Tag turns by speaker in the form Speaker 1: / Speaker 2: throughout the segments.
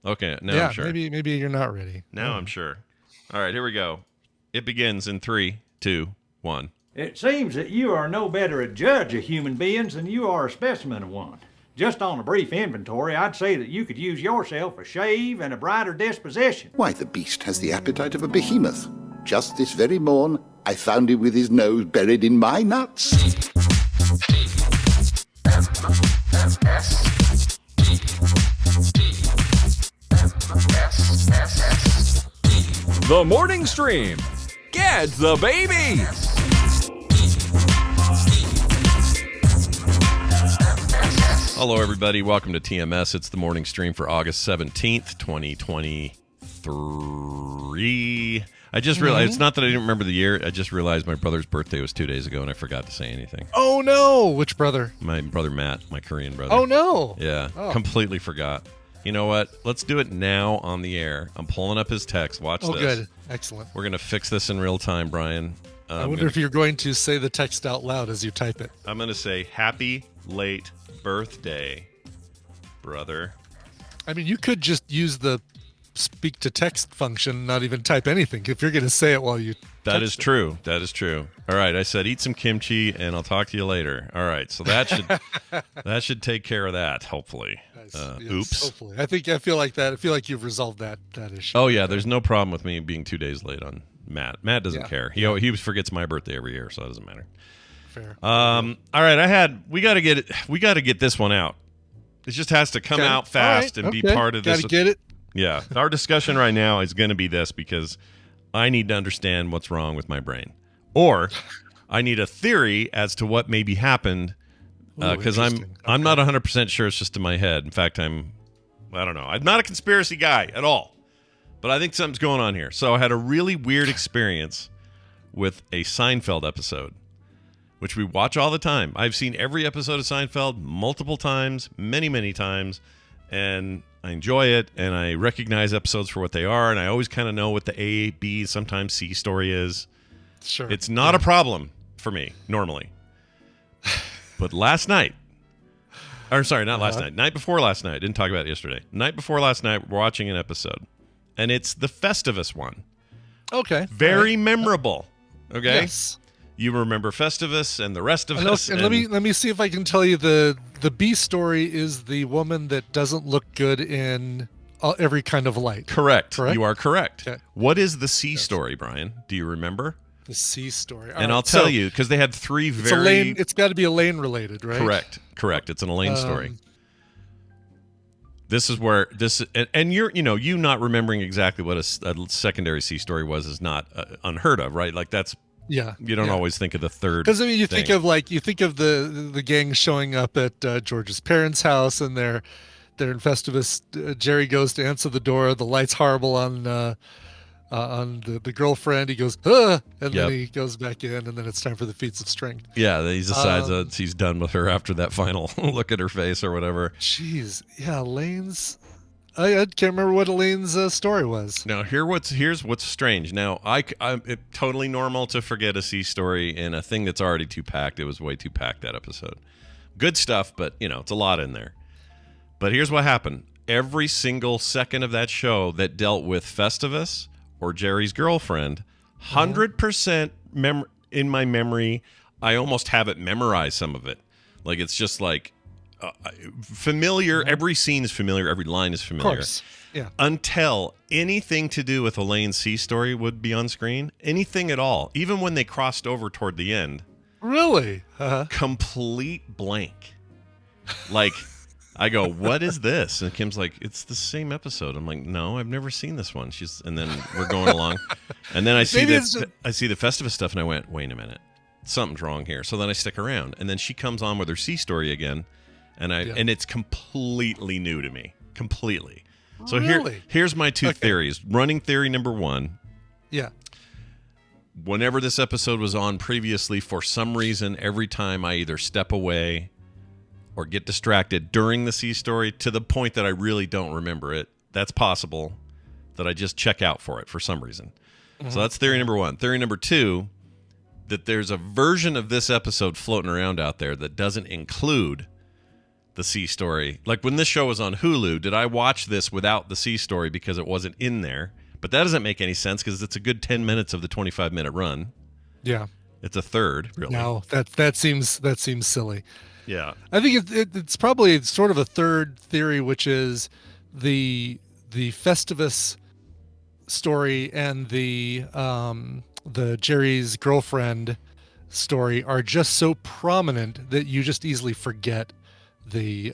Speaker 1: Okay, now I'm sure.
Speaker 2: Maybe you're not ready.
Speaker 1: Now I'm sure. All right, here we go. It begins in 3, 2, 1.
Speaker 3: It seems that you are no better a judge of human beings than you are a specimen of one. Just on a brief inventory, I'd say that you could use yourself a shave and a brighter disposition.
Speaker 4: Why, the beast has the appetite of a behemoth. Just this very morn, I found him with his nose buried in my nuts.
Speaker 5: The Morning Stream. Get the baby.
Speaker 1: Hello, everybody. Welcome to TMS. It's the morning stream for August 17th, 2023. I just realized, it's not that I didn't remember the year. I just realized my brother's birthday was 2 days ago, and I forgot to say anything.
Speaker 2: Oh, no. Which brother?
Speaker 1: My brother Matt, my Korean brother.
Speaker 2: Oh, no.
Speaker 1: Yeah, completely forgot. You know what? Let's do it now on the air. I'm pulling up his text. Watch this.
Speaker 2: Oh, good. Excellent.
Speaker 1: We're going to fix this in real time, Brian.
Speaker 2: I wonder if you're going to say the text out loud as you type it.
Speaker 1: I'm going to say, happy late birthday, brother.
Speaker 2: I mean, you could just use the speak to text function, not even type anything, if you're going to say it while you
Speaker 1: That is true. That is true. All right, I said eat some kimchi, and I'll talk to you later. All right, so that should take care of that, hopefully.
Speaker 2: Nice. Yes,
Speaker 1: Oops.
Speaker 2: Hopefully. I feel like you've resolved that issue.
Speaker 1: Oh, yeah, there's no problem with me being 2 days late on Matt. Matt doesn't care. He forgets my birthday every year, so it doesn't matter.
Speaker 2: Fair.
Speaker 1: All right, we got to get this one out. It just has to come out fast and be part of this.
Speaker 2: Got to get it.
Speaker 1: Yeah, our discussion right now is going to be this because I need to understand what's wrong with my brain, or I need a theory as to what maybe happened because I'm not 100% sure it's just in my head. In fact, I don't know. I'm not a conspiracy guy at all, but I think something's going on here. So I had a really weird experience with a Seinfeld episode, which we watch all the time. I've seen every episode of Seinfeld multiple times, many, many times, and I enjoy it, and I recognize episodes for what they are, and I always kind of know what the A, B, sometimes C story is.
Speaker 2: Sure.
Speaker 1: It's not a problem for me, normally. But last night, night before last night, didn't talk about it yesterday. Night before last night, we're watching an episode, and it's the Festivus one.
Speaker 2: Okay.
Speaker 1: Very memorable. Okay?
Speaker 2: Yes.
Speaker 1: You remember Festivus and the rest of us.
Speaker 2: And let me see if I can tell you the B story is the woman that doesn't look good in every kind of light.
Speaker 1: Correct. You are correct.
Speaker 2: Okay.
Speaker 1: What is the C story, Brian? Do you remember?
Speaker 2: The C story.
Speaker 1: And I'll tell you, because they had three very...
Speaker 2: It's got to be Elaine related, right?
Speaker 1: Correct. It's an Elaine story. This is where and you're you not remembering exactly what a secondary C story was is not unheard of, right? Like that's...
Speaker 2: Yeah,
Speaker 1: you don't always think of the third.
Speaker 2: Because I mean, you think of the gang showing up at George's parents' house, and they're in Festivus. Jerry goes to answer the door. The light's horrible on the girlfriend. He goes, and then he goes back in, and then it's time for the feats of strength.
Speaker 1: Yeah, he decides that he's done with her after that final look at her face or whatever.
Speaker 2: Jeez, yeah, Elaine's. I can't remember what Elaine's story was.
Speaker 1: Now, here's what's strange. Now, it's totally normal to forget a C story in a thing that's already too packed. It was way too packed, that episode. Good stuff, but, it's a lot in there. But here's what happened. Every single second of that show that dealt with Festivus or Jerry's girlfriend, 100% in my memory, I almost have it memorized, some of it. Like, it's just like... familiar. Every scene is familiar. Every line is familiar.
Speaker 2: Of course. Yeah. Until
Speaker 1: anything to do with Elaine's C story would be on screen. Anything at all. Even when they crossed over toward the end.
Speaker 2: Really?
Speaker 1: Complete blank. Like, I go, what is this? And Kim's like, it's the same episode. I'm like, no, I've never seen this one. And then we're going along. And then I see the Festivus stuff, and I went, wait a minute. Something's wrong here. So then I stick around. And then she comes on with her C story again. And it's completely new to me. Completely. So here's my two theories. Running theory number one.
Speaker 2: Yeah.
Speaker 1: Whenever this episode was on previously, for some reason, every time I either step away or get distracted during the C story to the point that I really don't remember it, that's possible that I just check out for it for some reason. Mm-hmm. So that's theory number one. Theory number two, that there's a version of this episode floating around out there that doesn't include the C story. Like when this show was on Hulu, did I watch this without the C story because it wasn't in there? But that doesn't make any sense because it's a good 10 minutes of the 25-minute run.
Speaker 2: Yeah.
Speaker 1: It's a third, really.
Speaker 2: No, that seems silly.
Speaker 1: Yeah.
Speaker 2: I think it's probably sort of a third theory, which is the Festivus story and the Jerry's girlfriend story are just so prominent that you just easily forget the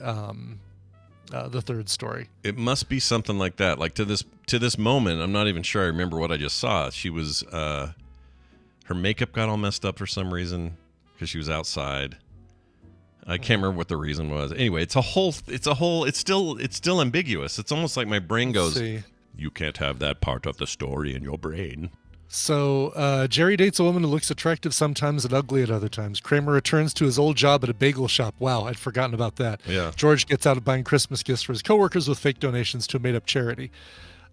Speaker 2: third story.
Speaker 1: It must be something like that. Like to this moment, I'm not even sure I remember what I just saw. She was her makeup got all messed up for some reason because she was outside. I can't remember what the reason was. Anyway, it's still ambiguous. It's almost like my brain goes, you can't have that part of the story in your brain.
Speaker 2: So Jerry dates a woman who looks attractive sometimes and ugly at other times. Kramer returns to his old job at a bagel shop. Wow, I'd forgotten about that.
Speaker 1: Yeah.
Speaker 2: George gets out of buying Christmas gifts for his coworkers with fake donations to a made-up charity.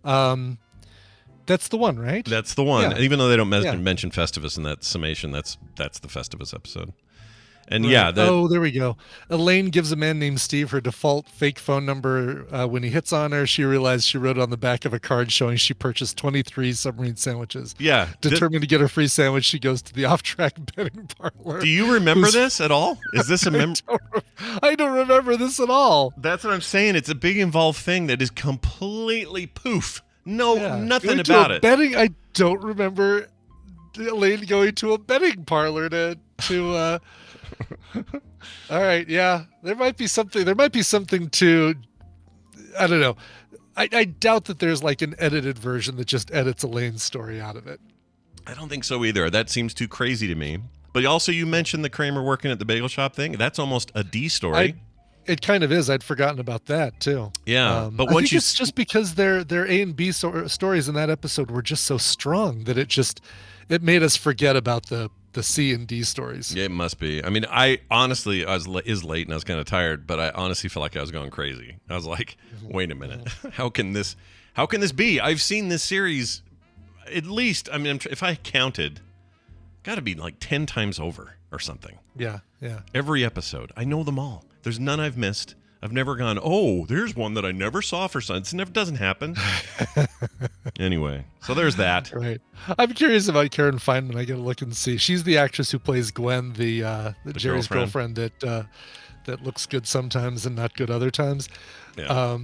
Speaker 2: That's the one, right?
Speaker 1: That's the one.
Speaker 2: Yeah.
Speaker 1: Even though they don't mention Festivus in that summation, that's the Festivus episode. And
Speaker 2: right. There we go. Elaine gives a man named Steve her default fake phone number. When he hits on her, she realized she wrote on the back of a card showing she purchased 23 submarine sandwiches.
Speaker 1: Yeah.
Speaker 2: Determined to get her free sandwich, she goes to the off-track betting parlor.
Speaker 1: Do you remember this at all? Is this a
Speaker 2: I don't remember this at all.
Speaker 1: That's what I'm saying. It's a big involved thing that is completely poof. Nothing
Speaker 2: Going
Speaker 1: about it.
Speaker 2: Betting, I don't remember Elaine going to a betting parlor to all right, yeah. There might be something to, I don't know. I doubt that there's like an edited version that just edits Elaine's story out of it.
Speaker 1: I don't think so either. That seems too crazy to me. But also you mentioned the Kramer working at the bagel shop thing. That's almost a D story.
Speaker 2: It kind of is. I'd forgotten about that too.
Speaker 1: Yeah, but
Speaker 2: I think it's just because their A and B stories in that episode were just so strong that it made us forget about the C and D stories.
Speaker 1: Yeah, it must be. I mean, I honestly, I was late and I was kind of tired, but I honestly feel like I was going crazy. I was like, wait a minute, how can this be? I've seen this series at least. I mean, if I counted, got to be like 10 times over or something.
Speaker 2: Yeah.
Speaker 1: Every episode, I know them all. There's none I've missed. I've never gone, oh, there's one that I never saw for some. It doesn't happen. Anyway, so there's that.
Speaker 2: Right. I'm curious about Karen Feynman. I gotta look and see. She's the actress who plays Gwen, the Jerry's girlfriend that looks good sometimes and not good other times.
Speaker 1: Yeah.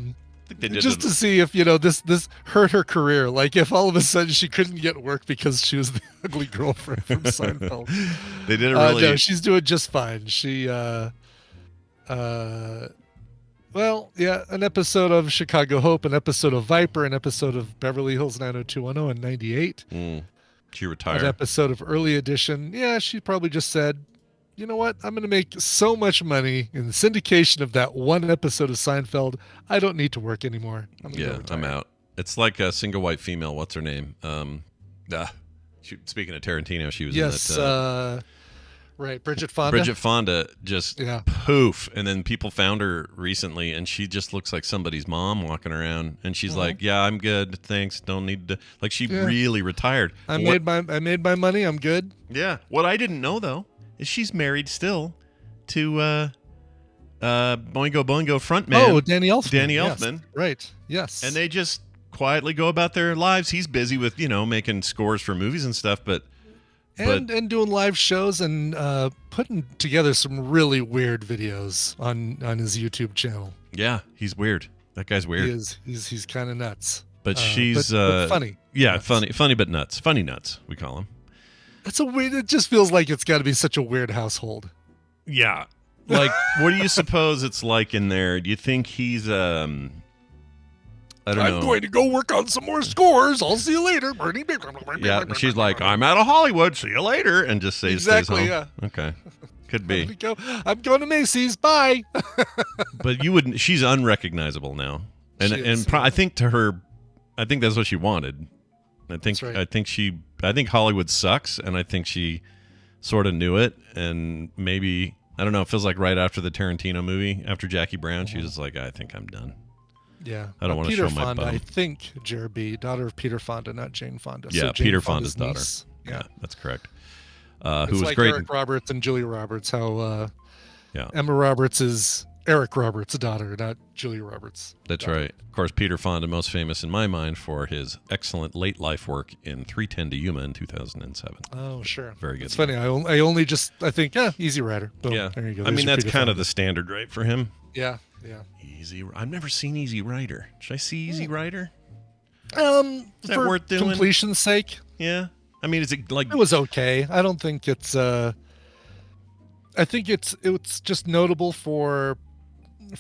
Speaker 2: Just to see if this hurt her career. Like if all of a sudden she couldn't get work because she was the ugly girlfriend from Seinfeld.
Speaker 1: They did it really.
Speaker 2: No, she's doing just fine. She well, yeah, an episode of Chicago Hope, an episode of Viper, an episode of Beverly Hills 90210 in 98.
Speaker 1: She retired.
Speaker 2: An episode of Early Edition. Yeah, she probably just said, you know what? I'm going to make so much money in the syndication of that one episode of Seinfeld. I don't need to work anymore.
Speaker 1: I'm out. It's like a single white female. What's her name? Speaking of Tarantino, she was in that.
Speaker 2: Right, Bridget Fonda.
Speaker 1: Bridget Fonda just poof, and then people found her recently, and she just looks like somebody's mom walking around, and she's like, "Yeah, I'm good, thanks. Don't need to." Like she really retired.
Speaker 2: I made my money. I'm good.
Speaker 1: Yeah. What I didn't know though is she's married still to Boingo Boingo frontman.
Speaker 2: Oh, Danny Elfman.
Speaker 1: Danny Elfman.
Speaker 2: Right. Yes.
Speaker 1: And they just quietly go about their lives. He's busy with making scores for movies and stuff, but doing live shows and putting together some really weird videos on his YouTube channel. Yeah, he's weird. That guy's weird.
Speaker 2: He is. He's kind of nuts.
Speaker 1: But she's
Speaker 2: but funny.
Speaker 1: Yeah,
Speaker 2: nuts.
Speaker 1: funny but nuts. Funny nuts, we call him.
Speaker 2: That's a weird. It just feels like it's got to be such a weird household.
Speaker 1: Yeah. Like, what do you suppose it's like in there? Do you think he's I don't know.
Speaker 2: I'm going to go work on some more scores. I'll see you later.
Speaker 1: Yeah, and she's like, I'm out of Hollywood. See you later. And just stays home.
Speaker 2: Yeah.
Speaker 1: Okay. Could be.
Speaker 2: I'm going to Macy's. Bye.
Speaker 1: But she's unrecognizable now. And I think I think that's what she wanted. I think Hollywood sucks, and I think she sort of knew it, and maybe, I don't know, it feels like right after the Tarantino movie, after Jackie Brown, she was like, I think I'm done.
Speaker 2: Yeah.
Speaker 1: I don't want to show my
Speaker 2: Fonda,
Speaker 1: bum.
Speaker 2: I think, Jerby, daughter of Peter Fonda, not Jane Fonda.
Speaker 1: Yeah,
Speaker 2: so Jane
Speaker 1: Peter Fonda's daughter.
Speaker 2: Niece.
Speaker 1: Yeah, that's correct.
Speaker 2: Who
Speaker 1: was
Speaker 2: like
Speaker 1: great.
Speaker 2: Eric Roberts and Julia Roberts, how
Speaker 1: Yeah.
Speaker 2: Emma Roberts is Eric Roberts' daughter, not Julia Roberts.
Speaker 1: That's
Speaker 2: daughter.
Speaker 1: right. Of course, Peter Fonda, most famous in my mind for his excellent late life work in 3:10 to Yuma in 2007.
Speaker 2: Oh, sure.
Speaker 1: Very good.
Speaker 2: It's funny. I think, Easy Rider. Boom.
Speaker 1: Yeah.
Speaker 2: There you go.
Speaker 1: I mean, that's
Speaker 2: Peter
Speaker 1: kind of
Speaker 2: Fonda.
Speaker 1: the standard, right, for him?
Speaker 2: Yeah.
Speaker 1: I've never seen Easy Rider. Should I see Easy Rider?
Speaker 2: Is
Speaker 1: that
Speaker 2: for
Speaker 1: worth doing?
Speaker 2: completion's sake,
Speaker 1: Yeah. I mean, is it like...
Speaker 2: it was okay. I don't think it's I think it's just notable for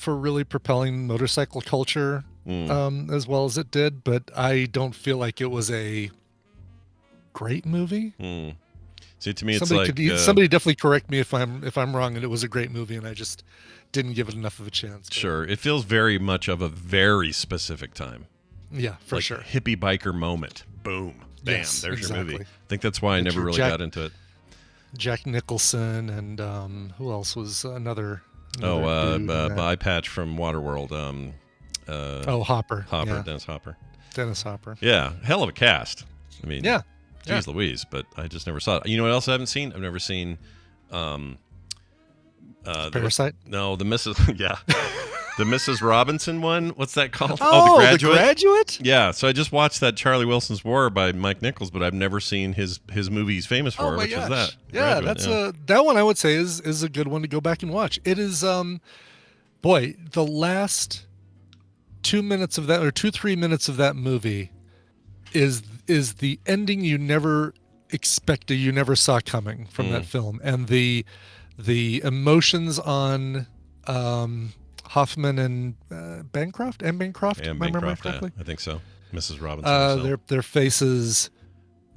Speaker 2: really propelling motorcycle culture as well as it did, but I don't feel like it was a great movie.
Speaker 1: See, to me,
Speaker 2: Somebody
Speaker 1: it's like...
Speaker 2: somebody definitely correct me if I'm wrong and it was a great movie and I just didn't give it enough of a chance. But
Speaker 1: Sure. It feels very much of a very specific time.
Speaker 2: yeah, for
Speaker 1: like
Speaker 2: sure.
Speaker 1: hippie biker moment. Boom. Bam.
Speaker 2: Yes,
Speaker 1: There's your
Speaker 2: exactly.
Speaker 1: movie. I think that's why I never really got into it.
Speaker 2: Jack Nicholson and who else was another dude in that?
Speaker 1: Eye Patch from Waterworld.
Speaker 2: Hopper.
Speaker 1: Hopper,
Speaker 2: Yeah.
Speaker 1: Dennis Hopper.
Speaker 2: Hopper.
Speaker 1: Yeah, hell of a cast. I mean,
Speaker 2: Yeah.
Speaker 1: geez Louise, but I just never saw it. You know what else I haven't seen? I've never seen
Speaker 2: Parasite.
Speaker 1: the Mrs. Yeah. The Mrs. Robinson one. What's that called?
Speaker 2: Oh,
Speaker 1: The Graduate.
Speaker 2: The Graduate?
Speaker 1: Yeah, so I just watched that Charlie Wilson's War by Mike Nichols, but I've never seen his movie he's famous for,
Speaker 2: Oh my
Speaker 1: which
Speaker 2: gosh.
Speaker 1: is that.
Speaker 2: Yeah,
Speaker 1: Graduate,
Speaker 2: that's that one I would say is a good one to go back and watch. It is boy, the last 2 minutes of that or 2-3 minutes of that movie is the ending you never expected, you never saw coming from that film, and the emotions on Hoffman and Bancroft. Am I remembering correctly?
Speaker 1: I think so. Mrs. Robinson.
Speaker 2: Their faces,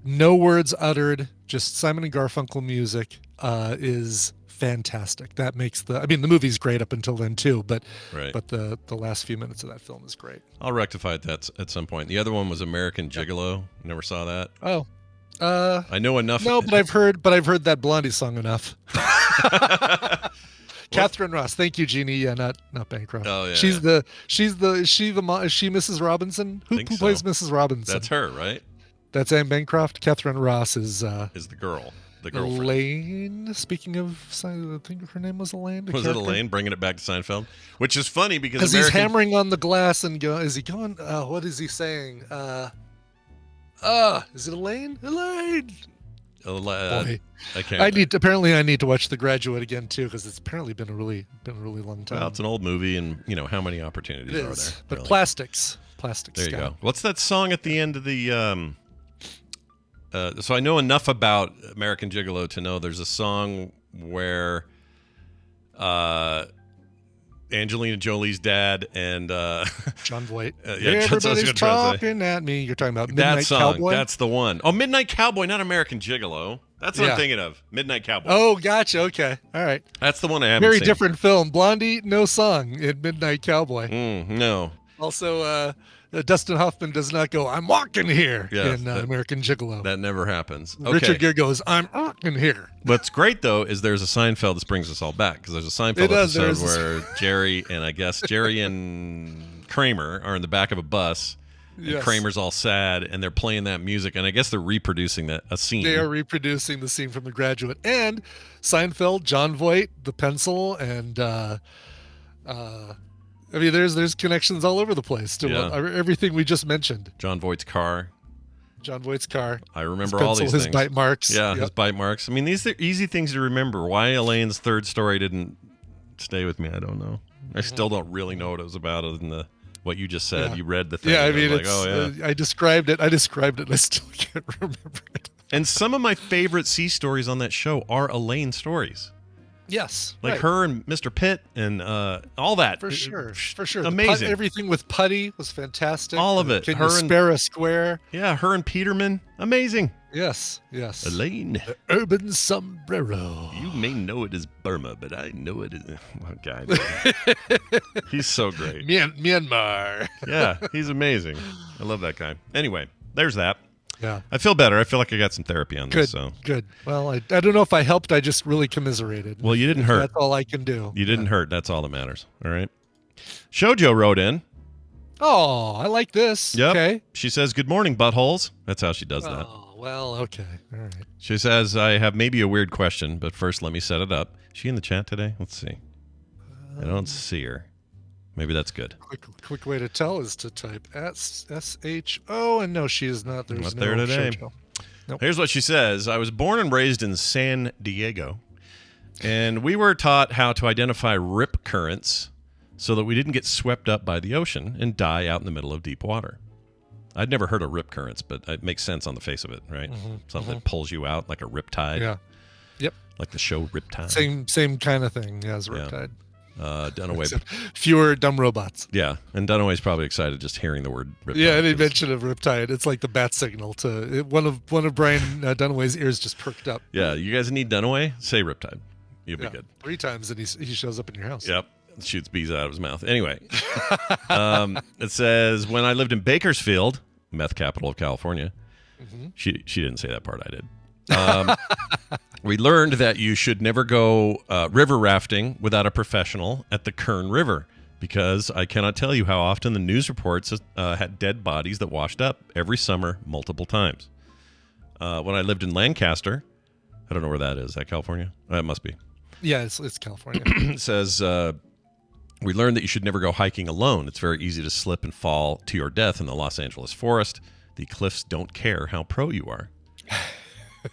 Speaker 2: no words uttered, just Simon and Garfunkel music is fantastic. That makes the movie's great up until then too, but
Speaker 1: Right.
Speaker 2: but the last few minutes of that film is great.
Speaker 1: I'll rectify that at some point. The other one was American Gigolo. Never saw that.
Speaker 2: Oh,
Speaker 1: I know enough.
Speaker 2: no, but I've heard that Blondie song enough. Catherine Ross, thank you, Jeannie. Yeah, not Bancroft.
Speaker 1: Oh, yeah,
Speaker 2: She's
Speaker 1: yeah.
Speaker 2: Is she Mrs. Robinson? Who
Speaker 1: Think so.
Speaker 2: plays Mrs. Robinson?
Speaker 1: That's her, right?
Speaker 2: That's Anne Bancroft. Catherine Ross is
Speaker 1: Is the girl. The girlfriend.
Speaker 2: Elaine. Speaking of, I think her name was Elaine. the
Speaker 1: Was it
Speaker 2: character?
Speaker 1: Elaine? Bringing it back to Seinfeld? Which is funny because
Speaker 2: Because he's hammering on the glass and is he going? What is he saying? Is it Elaine? Elaine. Boy.
Speaker 1: I can't.
Speaker 2: I need to watch The Graduate again too because it's apparently been a really long time.
Speaker 1: Well, it's an old movie, and how many opportunities
Speaker 2: It
Speaker 1: are
Speaker 2: is,
Speaker 1: there?
Speaker 2: but
Speaker 1: really?
Speaker 2: plastics.
Speaker 1: There you
Speaker 2: Scott.
Speaker 1: go. What's that song at the end of the? So I know enough about American Gigolo to know there's a song where Angelina Jolie's dad and
Speaker 2: John Voight.
Speaker 1: yeah, that's what I was
Speaker 2: Everybody's
Speaker 1: gonna try to say.
Speaker 2: talking at me. You're talking about
Speaker 1: that
Speaker 2: Midnight
Speaker 1: song.
Speaker 2: Cowboy.
Speaker 1: That's the one. Oh, Midnight Cowboy, not American Gigolo. That's what
Speaker 2: Yeah.
Speaker 1: I'm thinking of. Midnight Cowboy.
Speaker 2: Oh, gotcha. Okay, all right.
Speaker 1: That's the one I haven't
Speaker 2: Very
Speaker 1: seen.
Speaker 2: different film. Blondie, no song in Midnight Cowboy.
Speaker 1: No.
Speaker 2: Also, Dustin Hoffman does not go, "I'm walking here"
Speaker 1: Yes,
Speaker 2: in
Speaker 1: that-
Speaker 2: American Gigolo.
Speaker 1: That never happens. Okay.
Speaker 2: Richard Gere goes, "I'm walking here."
Speaker 1: What's great though is there's a Seinfeld. This brings us all back because there's a Seinfeld
Speaker 2: It does,
Speaker 1: episode
Speaker 2: there's-
Speaker 1: where Jerry and Kramer are in the back of a bus, and
Speaker 2: Yes.
Speaker 1: Kramer's all sad, and they're playing that music, and I guess they're reproducing a scene.
Speaker 2: They are reproducing the scene from The Graduate and Seinfeld, John Voight, the pencil, and there's connections all over the place to
Speaker 1: Yeah.
Speaker 2: everything we just mentioned.
Speaker 1: John Voight's car.
Speaker 2: John Voight's car.
Speaker 1: I remember
Speaker 2: his
Speaker 1: all
Speaker 2: pencil,
Speaker 1: these
Speaker 2: his
Speaker 1: things.
Speaker 2: bite marks.
Speaker 1: Yeah,
Speaker 2: Yep.
Speaker 1: his bite marks. I mean, these are easy things to remember. Why Elaine's third story didn't stay with me, I don't know. I still don't really know what it was about other than what you just said.
Speaker 2: Yeah.
Speaker 1: You read the thing.
Speaker 2: Yeah, I
Speaker 1: and
Speaker 2: mean,
Speaker 1: was
Speaker 2: it's,
Speaker 1: like, oh yeah.
Speaker 2: I described it. And I still can't remember it.
Speaker 1: And some of my favorite sea stories on that show are Elaine stories.
Speaker 2: Yes,
Speaker 1: Like
Speaker 2: right.
Speaker 1: her and Mr. Pitt and all that.
Speaker 2: For sure. The
Speaker 1: Amazing.
Speaker 2: everything with Putty was fantastic.
Speaker 1: All of it.
Speaker 2: Can
Speaker 1: Her
Speaker 2: you
Speaker 1: and-
Speaker 2: spare a square?
Speaker 1: Yeah, her and Peterman. Amazing.
Speaker 2: Yes.
Speaker 1: Elaine,
Speaker 2: The urban sombrero.
Speaker 1: you may know it as Burma, but I know it as... What guy? He's so great.
Speaker 2: Myanmar.
Speaker 1: Yeah, he's amazing. I love that guy. Anyway, there's that.
Speaker 2: Yeah.
Speaker 1: I feel better. I feel like I got some therapy on
Speaker 2: Good.
Speaker 1: this. So.
Speaker 2: Good. Well, I don't know if I helped. I just really commiserated.
Speaker 1: Well, you didn't hurt.
Speaker 2: That's all I can do.
Speaker 1: You didn't hurt. That's all that matters. All right. Sho Jo wrote in.
Speaker 2: Oh, I like this.
Speaker 1: Yep.
Speaker 2: Okay.
Speaker 1: She says, "Good morning, buttholes." That's how she does that.
Speaker 2: Oh, well, okay. All right.
Speaker 1: She says, "I have maybe a weird question, but first let me set it up." Is she in the chat today? Let's see. I don't see her. Maybe that's good.
Speaker 2: Quick way to tell is to type SHO, and no, she is not. There's
Speaker 1: Not
Speaker 2: no
Speaker 1: there today.
Speaker 2: Sho Jo. Nope.
Speaker 1: Here's what she says. I was born and raised in San Diego, and we were taught how to identify rip currents so that we didn't get swept up by the ocean and die out in the middle of deep water. I'd never heard of rip currents, but it makes sense on the face of it, right? Something that pulls you out like a riptide.
Speaker 2: Yeah. Yep.
Speaker 1: Like the show Riptide.
Speaker 2: Same kind of thing as Riptide.
Speaker 1: Dunaway.
Speaker 2: Except fewer dumb robots.
Speaker 1: Yeah, and Dunaway's probably excited just hearing the word Riptide.
Speaker 2: Yeah, any mention of Riptide, it's like the bat signal to one of Brian Dunaway's ears just perked up.
Speaker 1: Yeah, you guys need Dunaway? Say Riptide. You'll be good.
Speaker 2: 3 times and he shows up in your house.
Speaker 1: Yep. Shoots bees out of his mouth. Anyway, it says, when I lived in Bakersfield, meth capital of California, she didn't say that part, I did. We learned that you should never go river rafting without a professional at the Kern River, because I cannot tell you how often the news reports had dead bodies that washed up every summer multiple times. When I lived in Lancaster, I don't know where that is. Is that California? It must be.
Speaker 2: Yeah, it's California.
Speaker 1: It says, we learned that you should never go hiking alone. It's very easy to slip and fall to your death in the Los Angeles forest. The cliffs don't care how pro you are.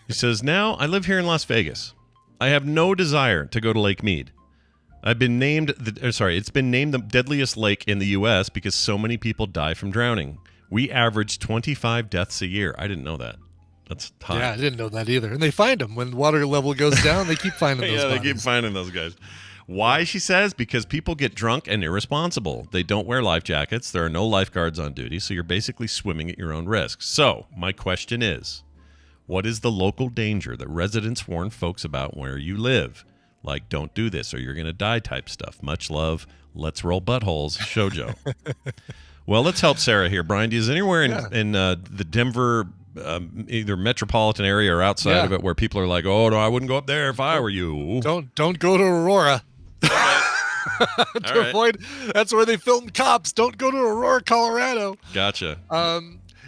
Speaker 1: He says, now I live here in Las Vegas. I have no desire to go to Lake Mead. It's been named the deadliest lake in the U.S. because so many people die from drowning. We average 25 deaths a year. I didn't know that. That's high.
Speaker 2: Yeah, I didn't know that either. And they find them when water level goes down. They keep finding those.
Speaker 1: They keep finding those guys. Why, she says? Because people get drunk and irresponsible. They don't wear life jackets. There are no lifeguards on duty, so you're basically swimming at your own risk. So, my question is, what is the local danger that residents warn folks about where you live? Like, don't do this or you're going to die type stuff. Much love. Let's roll buttholes. Sho Jo. Well, let's help Sarah here. Brian, is anywhere in the Denver either metropolitan area or outside of it where people are like, oh, no, I wouldn't go up there if I were you?
Speaker 2: Don't go to Aurora. Avoid. That's where they filmed Cops. Don't go to Aurora, Colorado.
Speaker 1: Gotcha.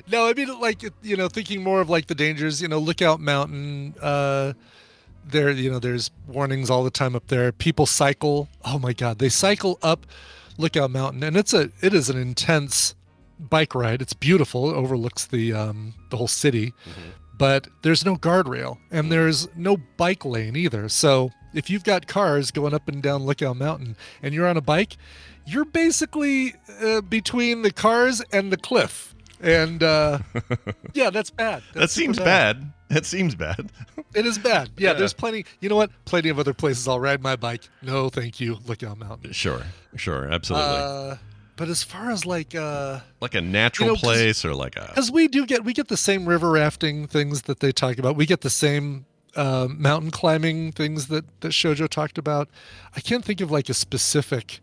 Speaker 2: No, I mean, like, thinking more of like the dangers. Lookout Mountain. There's warnings all the time up there. People cycle. Oh my God, they cycle up Lookout Mountain, and it is an intense bike ride. It's beautiful. It overlooks the whole city, but there's no guardrail and there's no bike lane either. So if you've got cars going up and down Lookout Mountain and you're on a bike, you're basically between the cars and the cliff. And yeah, that's bad.
Speaker 1: That seems bad. It seems bad.
Speaker 2: It is bad. Yeah, there's plenty. You know what? Plenty of other places I'll ride my bike. No, thank you. Lookout Mountain.
Speaker 1: Sure, absolutely.
Speaker 2: But as far as like a
Speaker 1: natural place or like a,
Speaker 2: because we get the same river rafting things that they talk about. We get the same mountain climbing things that Sho Jo talked about. I can't think of like a specific.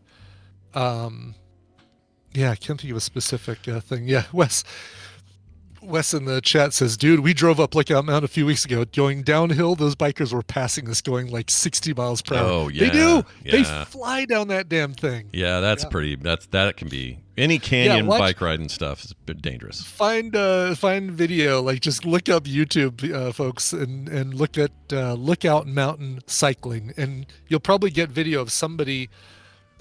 Speaker 2: I can't think of a specific thing. Yeah, Wes in the chat says, dude, we drove up Lookout Mountain a few weeks ago. Going downhill, those bikers were passing us going like 60 miles per hour.
Speaker 1: Oh, yeah.
Speaker 2: They do.
Speaker 1: Yeah.
Speaker 2: They fly down that damn thing.
Speaker 1: Yeah, that's pretty. That can be any canyon bike riding stuff is a bit dangerous.
Speaker 2: Find video, like just look up YouTube, folks, and look at Lookout Mountain cycling, and you'll probably get video of somebody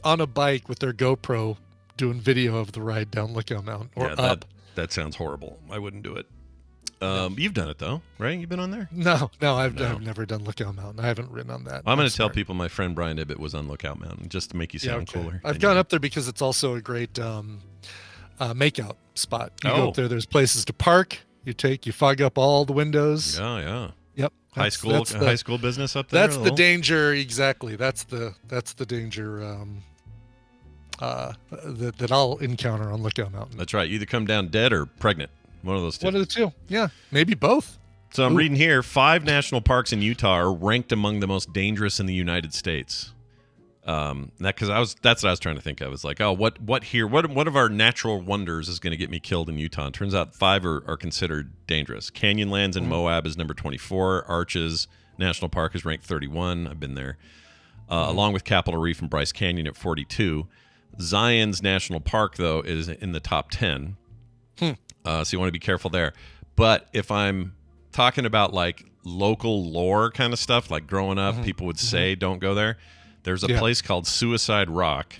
Speaker 2: on a bike with their GoPro doing video of the ride down Lookout Mountain or up.
Speaker 1: That sounds horrible. I wouldn't do it. You've done it though, right? You've been on there?
Speaker 2: No, I've never done Lookout Mountain. I haven't ridden on that.
Speaker 1: I'm going to tell people my friend Brian Ibbett was on Lookout Mountain just to make you sound cooler.
Speaker 2: I've gone up there because it's also a great makeout spot. You go up there. There's places to park. You fog up all the windows.
Speaker 1: Yeah.
Speaker 2: Yep.
Speaker 1: High school business up there.
Speaker 2: That's the danger. Exactly. That's the danger. That I'll encounter on Lookout Mountain.
Speaker 1: That's right. You either come down dead or pregnant. One of those two.
Speaker 2: One of the two. Yeah. Maybe both.
Speaker 1: So I'm reading here, 5 national parks in Utah are ranked among the most dangerous in the United States. That's what I was trying to think of. I was like, oh, what of our natural wonders is going to get me killed in Utah? And turns out 5 are considered dangerous. Canyonlands in Moab is number 24. Arches National Park is ranked 31. I've been there. Along with Capitol Reef and Bryce Canyon at 42. Zion's National Park, though, is in the top 10. So you want to be careful there. But if I'm talking about like local lore kind of stuff, like growing up, people would say don't go there. There's a place called Suicide Rock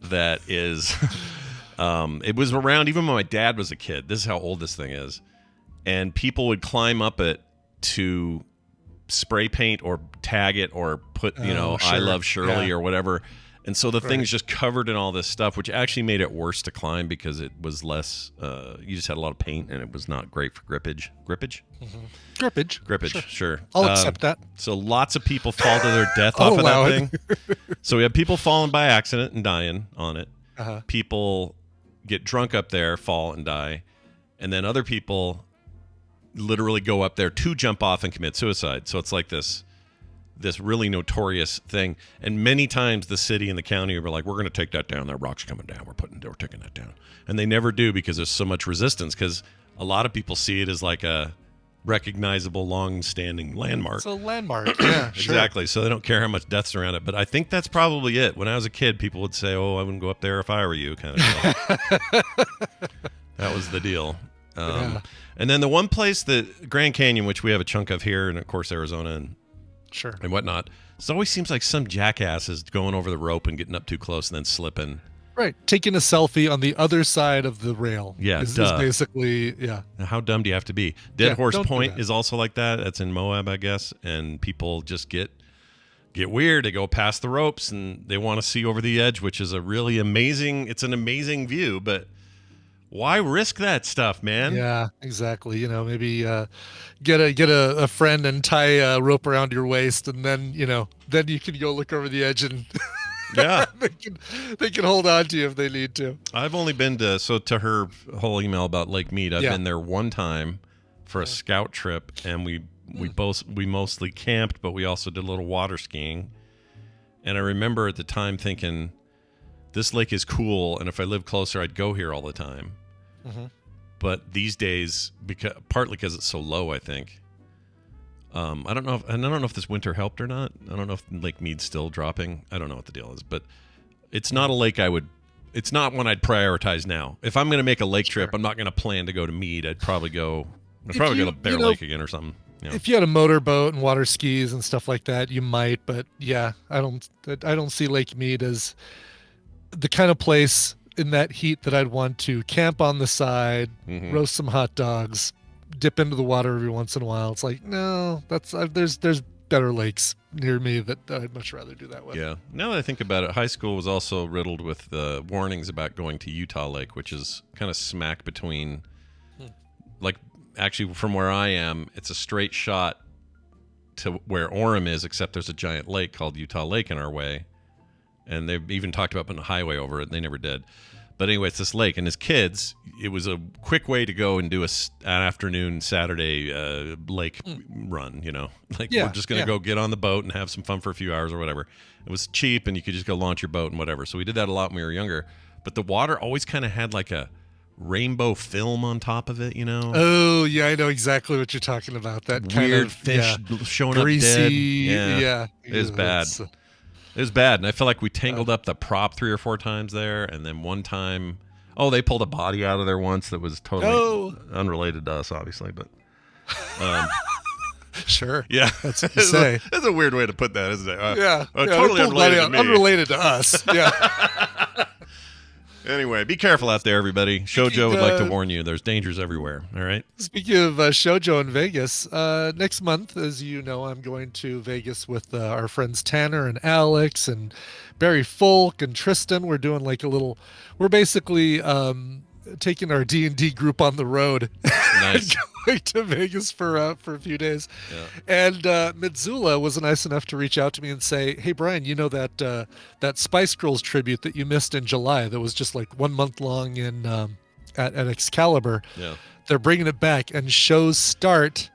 Speaker 1: that is, it was around even when my dad was a kid. This is how old this thing is. And people would climb up it to spray paint or tag it or put, I love Shirley or whatever. And so the thing's just covered in all this stuff, which actually made it worse to climb because it was less, you just had a lot of paint and it was not great for grippage. Grippage?
Speaker 2: Mm-hmm. Grippage,
Speaker 1: sure.
Speaker 2: I'll accept that.
Speaker 1: So lots of people fall to their death off of that thing. So we have people falling by accident and dying on it. People get drunk up there, fall and die. And then other people literally go up there to jump off and commit suicide. So it's like this really notorious thing, and many times the city and the county were like, we're going to take that down, that rock's coming down, we're taking that down, and they never do because there's so much resistance, because a lot of people see it as like a recognizable long-standing landmark.
Speaker 2: It's a landmark. Yeah,
Speaker 1: exactly. So they don't care how much death's around it. But I think that's probably it. When I was a kid, people would say, oh, I wouldn't go up there if I were you, kind of thing. That was the deal. And then the one place, the Grand Canyon, which we have a chunk of here, and of course Arizona and whatnot, it always seems like some jackass is going over the rope and getting up too close and then slipping.
Speaker 2: Right, taking a selfie on the other side of the rail.
Speaker 1: Yeah,
Speaker 2: is basically,
Speaker 1: How dumb do you have to be? Dead Horse Point is also like that. That's in Moab, I guess, and people just get weird. They go past the ropes and they want to see over the edge, which is a really amazing. It's an amazing view, but why risk that stuff, man?
Speaker 2: Yeah, exactly. Maybe get a friend and tie a rope around your waist, and then then you can go look over the edge, and they can hold on to you if they need to.
Speaker 1: I've only been to her whole email about Lake Mead. I've been there one time for a scout trip, and we mostly camped, but we also did a little water skiing. And I remember at the time thinking, this lake is cool, and if I lived closer, I'd go here all the time. But these days, partly because it's so low, I think. I don't know if this winter helped or not. I don't know if Lake Mead's still dropping. I don't know what the deal is, but it's not a lake it's not one I'd prioritize now. If I'm going to make a lake trip, I'm not going to plan to go to Mead. I'd probably go to Bear Lake again or something.
Speaker 2: If you had a motorboat and water skis and stuff like that, you might. But yeah, I don't see Lake Mead as the kind of place in that heat that I'd want to camp on the side, roast some hot dogs, dip into the water every once in a while. It's like, no, there's better lakes near me that I'd much rather do that with.
Speaker 1: Yeah. Now that I think about it, high school was also riddled with warnings about going to Utah Lake, which is kind of smack between, like, actually from where I am, it's a straight shot to where Orem is, except there's a giant lake called Utah Lake in our way. And they've even talked about putting a highway over it. They never did. But anyway, it's this lake. And as kids, it was a quick way to go and do an afternoon Saturday lake run, we're just going to go get on the boat and have some fun for a few hours or whatever. It was cheap, and you could just go launch your boat and whatever. So we did that a lot when we were younger. But the water always kind of had like a rainbow film on top of it,
Speaker 2: Oh, yeah, I know exactly what you're talking about. That
Speaker 1: weird
Speaker 2: kind of
Speaker 1: fish showing
Speaker 2: greasy,
Speaker 1: up dead.
Speaker 2: Yeah.
Speaker 1: It was bad. It was bad, and I feel like we tangled up the prop 3 or 4 times there, and then one time, they pulled a body out of there once that was totally unrelated to us, obviously, but
Speaker 2: sure,
Speaker 1: yeah,
Speaker 2: that's what you say.
Speaker 1: That's a weird way to put that, isn't it?
Speaker 2: Totally unrelated to us. Yeah.
Speaker 1: Anyway, be careful out there, everybody. Sho Jo would like to warn you, there's dangers everywhere, all right?
Speaker 2: Speaking of Sho Jo in Vegas, next month, as you know, I'm going to Vegas with our friends Tanner and Alex and Barry Folk and Tristan. We're doing we're basically taking our D&D group on the road.
Speaker 1: Nice.
Speaker 2: Going to Vegas for a few days. Yeah. And Mitsula was nice enough to reach out to me and say, hey, Brian, that Spice Girls tribute that you missed in July that was just like 1 month long at Excalibur.
Speaker 1: Yeah.
Speaker 2: They're bringing it back, and shows start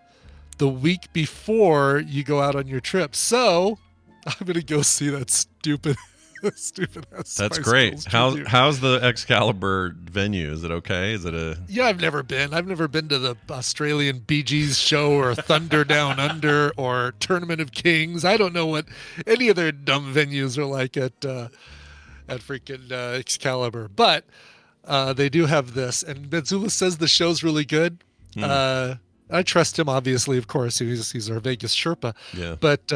Speaker 2: the week before you go out on your trip. So I'm going to go see that stupid ass.
Speaker 1: That's great. How's the Excalibur venue? Is it okay? Is it a?
Speaker 2: Yeah, I've never been to the Australian Bee Gees show or Thunder Down Under or Tournament of Kings. I don't know what any of their dumb venues are like at freaking Excalibur, but they do have this. And Mitsula says the show's really good. I trust him, obviously, of course. He's our Vegas Sherpa.
Speaker 1: Yeah.
Speaker 2: But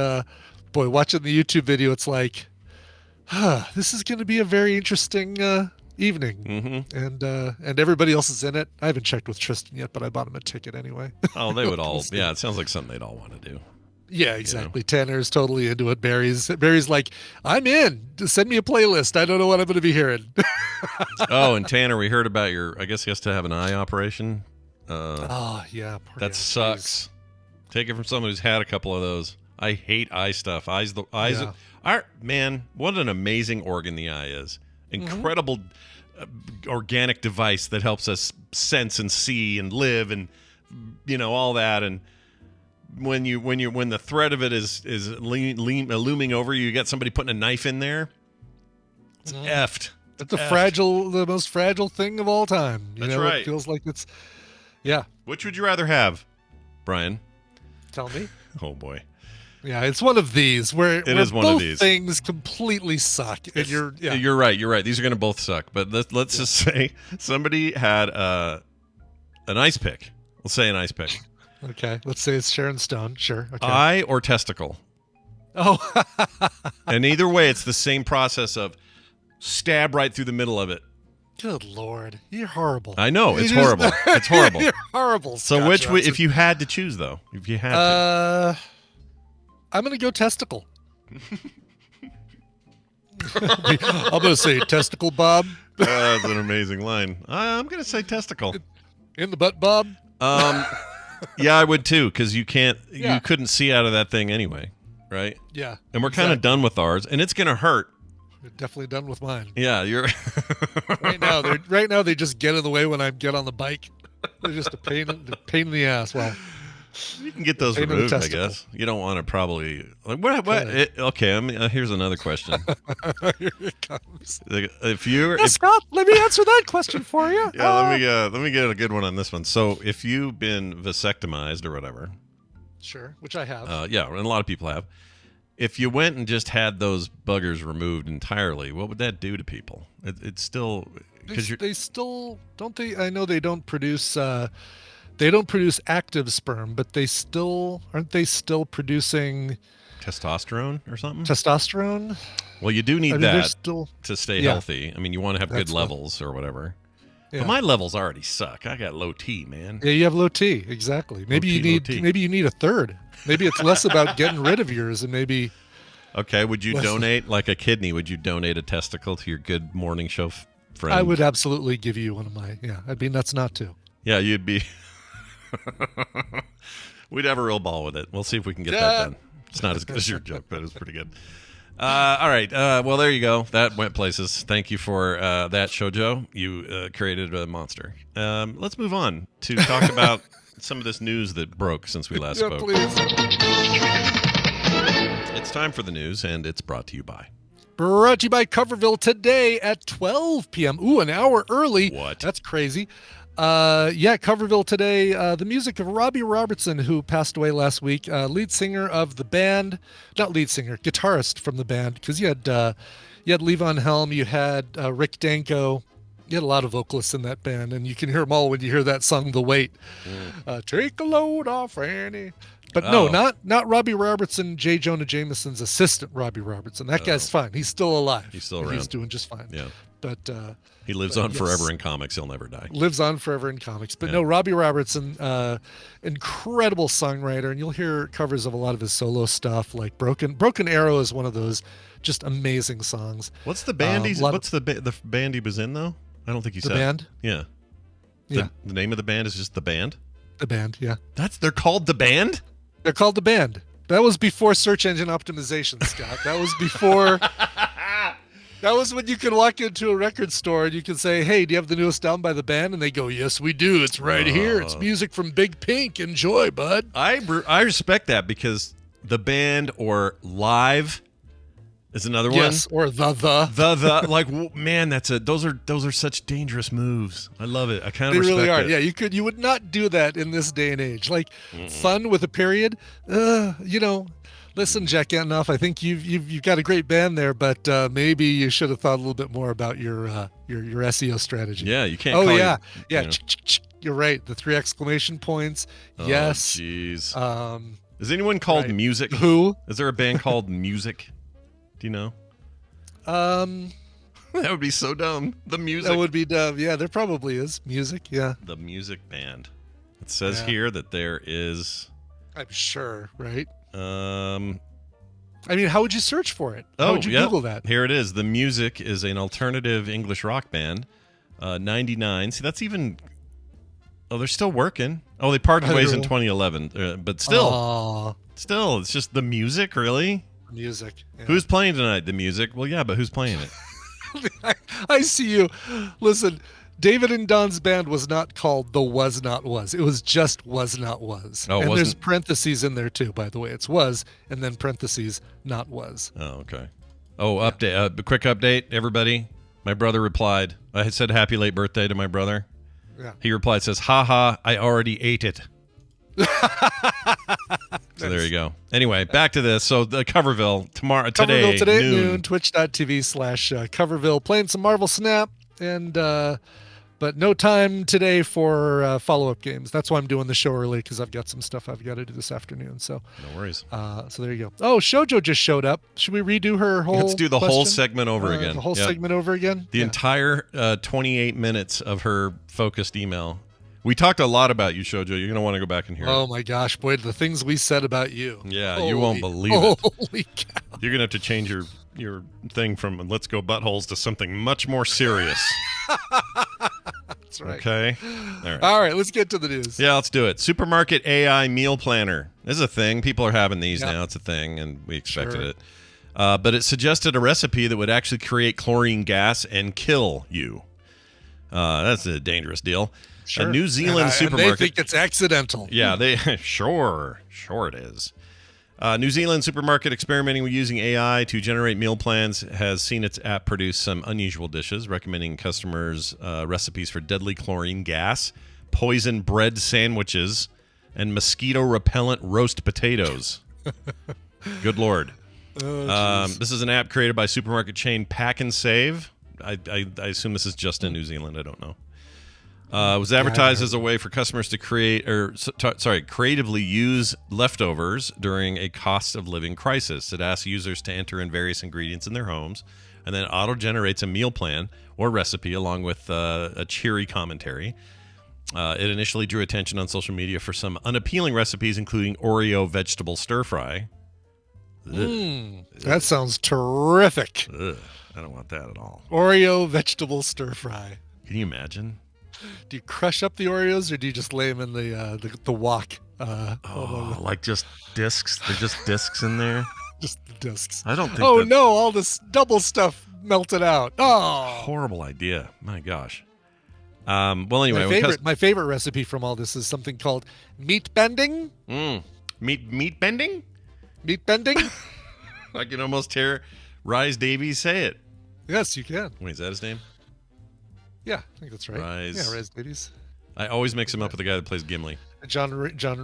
Speaker 2: boy, watching the YouTube video, it's like, this is going to be a very interesting evening. And everybody else is in it. I haven't checked with Tristan yet, but I bought him a ticket anyway.
Speaker 1: Oh, they would all. Yeah, it sounds like something they'd all want to do.
Speaker 2: Yeah, exactly. Tanner's totally into it. Barry's like, I'm in. Just send me a playlist. I don't know what I'm going to be hearing.
Speaker 1: Oh, and Tanner, we heard about I guess he has to have an eye operation.
Speaker 2: Oh, yeah.
Speaker 1: That sucks. Take it from someone who's had a couple of those. I hate eye stuff. Eyes. Man, what an amazing organ the eye is. Incredible organic device that helps us sense and see and live and, all that. And when the threat of it is looming over you, you got somebody putting a knife in there. It's effed.
Speaker 2: It's the most fragile thing of all time.
Speaker 1: That's right.
Speaker 2: It feels like it's, yeah.
Speaker 1: Which would you rather have, Brian?
Speaker 2: Tell me.
Speaker 1: Oh boy.
Speaker 2: Yeah, it's one of these where
Speaker 1: is one of
Speaker 2: both
Speaker 1: these
Speaker 2: things completely suck. And you're
Speaker 1: right. You're right. These are going to both suck. But let's just say somebody had an ice pick. Let's say an ice pick.
Speaker 2: Okay. Let's say it's Sharon Stone. Sure. Okay.
Speaker 1: Eye or testicle.
Speaker 2: Oh.
Speaker 1: And either way, it's the same process of stab right through the middle of it.
Speaker 2: Good Lord. You're horrible.
Speaker 1: I know. It's horrible. It's horrible.
Speaker 2: You're horrible.
Speaker 1: So if you had to choose, though? If you had to.
Speaker 2: I'm going to go testicle. I'm going to say testicle, Bob.
Speaker 1: That's an amazing line. I'm going to say testicle.
Speaker 2: In the butt, Bob?
Speaker 1: Yeah, I would too, because you couldn't see out of that thing anyway, right?
Speaker 2: Yeah.
Speaker 1: And we're kind of done with ours, and it's going to hurt.
Speaker 2: You're definitely done with mine.
Speaker 1: Yeah, you're.
Speaker 2: right now, they just get in the way when I get on the bike. They're just a pain in the ass. Well,
Speaker 1: you can get those removed, I guess. You don't want to probably what? Okay, here's another question.
Speaker 2: Here it comes. Scott, let me answer that question for you.
Speaker 1: Yeah, let me get a good one on this one. So, if you've been vasectomized or whatever,
Speaker 2: sure, which I have.
Speaker 1: Yeah, and a lot of people have. If you went and just had those buggers removed entirely, what would that do to people? It's still because
Speaker 2: they still don't they? I know they don't produce. They don't produce active sperm, but aren't they still producing
Speaker 1: testosterone or something?
Speaker 2: Testosterone?
Speaker 1: Well, you do need that to stay healthy. I mean, you want to have good levels or whatever. Yeah. But my levels already suck. I got low T, man.
Speaker 2: Yeah, you have low T, exactly. Maybe you need a third. Maybe it's less about getting rid of yours and maybe.
Speaker 1: Okay, would you donate like a kidney? Would you donate a testicle to your good morning show friend?
Speaker 2: I would absolutely give you one of my. Yeah, I'd be nuts not to.
Speaker 1: Yeah, you'd be. We'd have a real ball with it. We'll see if we can get that done. It's not as good as your joke, but it's pretty good. All right. Well, there you go. That went places. Thank you for that, Sho Jo. You created a monster. Let's move on to talk about some of this news that broke since we last spoke.
Speaker 2: Please.
Speaker 1: It's time for the news, and it's brought to you by
Speaker 2: Coverville today at 12 p.m. Ooh, an hour early.
Speaker 1: What?
Speaker 2: That's crazy. Coverville today. The music of Robbie Robertson, who passed away last week, lead singer of the band, not lead singer, guitarist from the band, because you had Levon Helm, you had Rick Danko, you had a lot of vocalists in that band, and you can hear them all when you hear that song, "The Weight." Take a load off, Annie. But no, not Robbie Robertson, J. Jonah Jameson's assistant, Robbie Robertson. That guy's fine. He's still alive.
Speaker 1: He's still around.
Speaker 2: He's doing just fine.
Speaker 1: Yeah.
Speaker 2: But
Speaker 1: he lives on forever in comics. He'll never die.
Speaker 2: Lives on forever in comics. But no, Robbie Robertson, incredible songwriter, and you'll hear covers of a lot of his solo stuff. Like Broken Arrow is one of those just amazing songs.
Speaker 1: What's the band? What's the band he was in though? I don't think he said.
Speaker 2: The band.
Speaker 1: Yeah. The name of the band is just The Band.
Speaker 2: The Band. Yeah.
Speaker 1: They're called The Band.
Speaker 2: They're called The Band. That was before search engine optimization, Scott. That was before. That was when you could walk into a record store and you could say, "Hey, do you have the newest album by The Band?" And they go, "Yes, we do. It's right here. It's music from Big Pink. Enjoy, bud."
Speaker 1: I respect that because The Band or Live is another one.
Speaker 2: Yes, or the.
Speaker 1: Like, man, those are such dangerous moves. I love it. I kind of respect
Speaker 2: really are.
Speaker 1: it.
Speaker 2: Yeah, you would not do that in this day and age. Like fun with a period. Listen, Jack Antonoff, I think you've got a great band there, but maybe you should have thought a little bit more about your SEO strategy.
Speaker 1: Yeah, you can't.
Speaker 2: Oh
Speaker 1: call
Speaker 2: yeah,
Speaker 1: you,
Speaker 2: yeah. You're right. The 3 exclamation points.
Speaker 1: Oh,
Speaker 2: yes.
Speaker 1: Jeez. Is anyone called
Speaker 2: Right.
Speaker 1: Music?
Speaker 2: Who?
Speaker 1: Is there a band called Music? Do you know? That would be so dumb. The Music.
Speaker 2: That would be dumb. Yeah, there probably is music. Yeah,
Speaker 1: The Music Band. It says
Speaker 2: Yeah.
Speaker 1: here that there is.
Speaker 2: I'm sure. Right.
Speaker 1: Um.
Speaker 2: I mean, how would you search for it? How
Speaker 1: Oh,
Speaker 2: would you
Speaker 1: yeah.
Speaker 2: Google that?
Speaker 1: Here it is. The Music is an alternative English rock band. 99. See, that's even. Oh, they're still working. Oh, they parted ways in 2011. But still,
Speaker 2: Aw,
Speaker 1: it's just The Music, really?
Speaker 2: music. Yeah.
Speaker 1: Who's playing tonight? The Music? Well, yeah, but who's playing it?
Speaker 2: I see you. Listen, David and Don's band was not called The Was Not Was. It was just Was Not Was.
Speaker 1: Oh, it
Speaker 2: and there's
Speaker 1: wasn't-
Speaker 2: parentheses in there too, by the way. It's was and then parentheses not was.
Speaker 1: Oh, okay. Oh, update. A quick update, everybody. My brother replied. I had said happy late birthday to my brother.
Speaker 2: Yeah.
Speaker 1: He replied, says, haha, I already ate it. So there you go. Anyway, back to this. So the Coverville today
Speaker 2: Coverville today at
Speaker 1: noon.
Speaker 2: noon, twitch.tv/Coverville, playing some Marvel Snap, and but no time today for follow-up games. That's why I'm doing the show early, because I've got some stuff I've got to do this afternoon. So
Speaker 1: No worries.
Speaker 2: so there you go. Oh, Sho Jo just showed up. Should we redo her whole
Speaker 1: Let's do the whole
Speaker 2: question?
Speaker 1: segment over again.
Speaker 2: The whole
Speaker 1: Yep.
Speaker 2: segment over again?
Speaker 1: The
Speaker 2: Yeah.
Speaker 1: entire 28 minutes of her focused email. We talked a lot about you, Sho Jo. You're going to want to go back and hear
Speaker 2: Oh
Speaker 1: it.
Speaker 2: my gosh, boy, the things we said about you.
Speaker 1: Yeah, you won't believe it.
Speaker 2: Holy cow.
Speaker 1: You're going to have to change your thing from let's go buttholes to something much more serious.
Speaker 2: That's right.
Speaker 1: Okay? All right.
Speaker 2: All right, let's get to the news.
Speaker 1: Yeah, let's do it. Supermarket AI meal planner. This is a thing. People are having these
Speaker 2: Yep.
Speaker 1: now. It's a thing, and we expected
Speaker 2: Sure.
Speaker 1: it. But it suggested a recipe that would actually create chlorine gas and kill you. That's a dangerous deal.
Speaker 2: Sure.
Speaker 1: A New Zealand
Speaker 2: And
Speaker 1: supermarket.
Speaker 2: they think it's accidental.
Speaker 1: Yeah, they sure it is. New Zealand supermarket experimenting with using AI to generate meal plans has seen its app produce some unusual dishes, recommending customers recipes for deadly chlorine gas, poison bread sandwiches, and mosquito repellent roast potatoes. Good Lord. This is an app created by supermarket chain Pak-n-Slay. I assume this is just in New Zealand. I don't know. It was advertised as a way for customers to creatively use leftovers during a cost of living crisis. It asks users to enter in various ingredients in their homes, and then auto-generates a meal plan or recipe along with a cheery commentary. It initially drew attention on social media for some unappealing recipes, including Oreo vegetable stir-fry.
Speaker 2: That sounds terrific.
Speaker 1: Ugh, I don't want that at all.
Speaker 2: Oreo vegetable stir fry.
Speaker 1: Can you imagine?
Speaker 2: Do you crush up the Oreos, or do you just lay them in the wok?
Speaker 1: Like just discs? They're just discs in there?
Speaker 2: Just the discs.
Speaker 1: I don't think
Speaker 2: Oh
Speaker 1: that-
Speaker 2: no! All this double stuff melted out. Oh,
Speaker 1: Horrible idea. My gosh. Well, anyway.
Speaker 2: my favorite recipe from all this is something called meat bending.
Speaker 1: Meat bending?
Speaker 2: Meat bending.
Speaker 1: I can almost hear Rise Davies say it.
Speaker 2: Yes, you can.
Speaker 1: Wait, is that his name?
Speaker 2: Yeah, I think that's right.
Speaker 1: Rise.
Speaker 2: Yeah, Rise Davies.
Speaker 1: I always mix him up with the guy that plays Gimli.
Speaker 2: John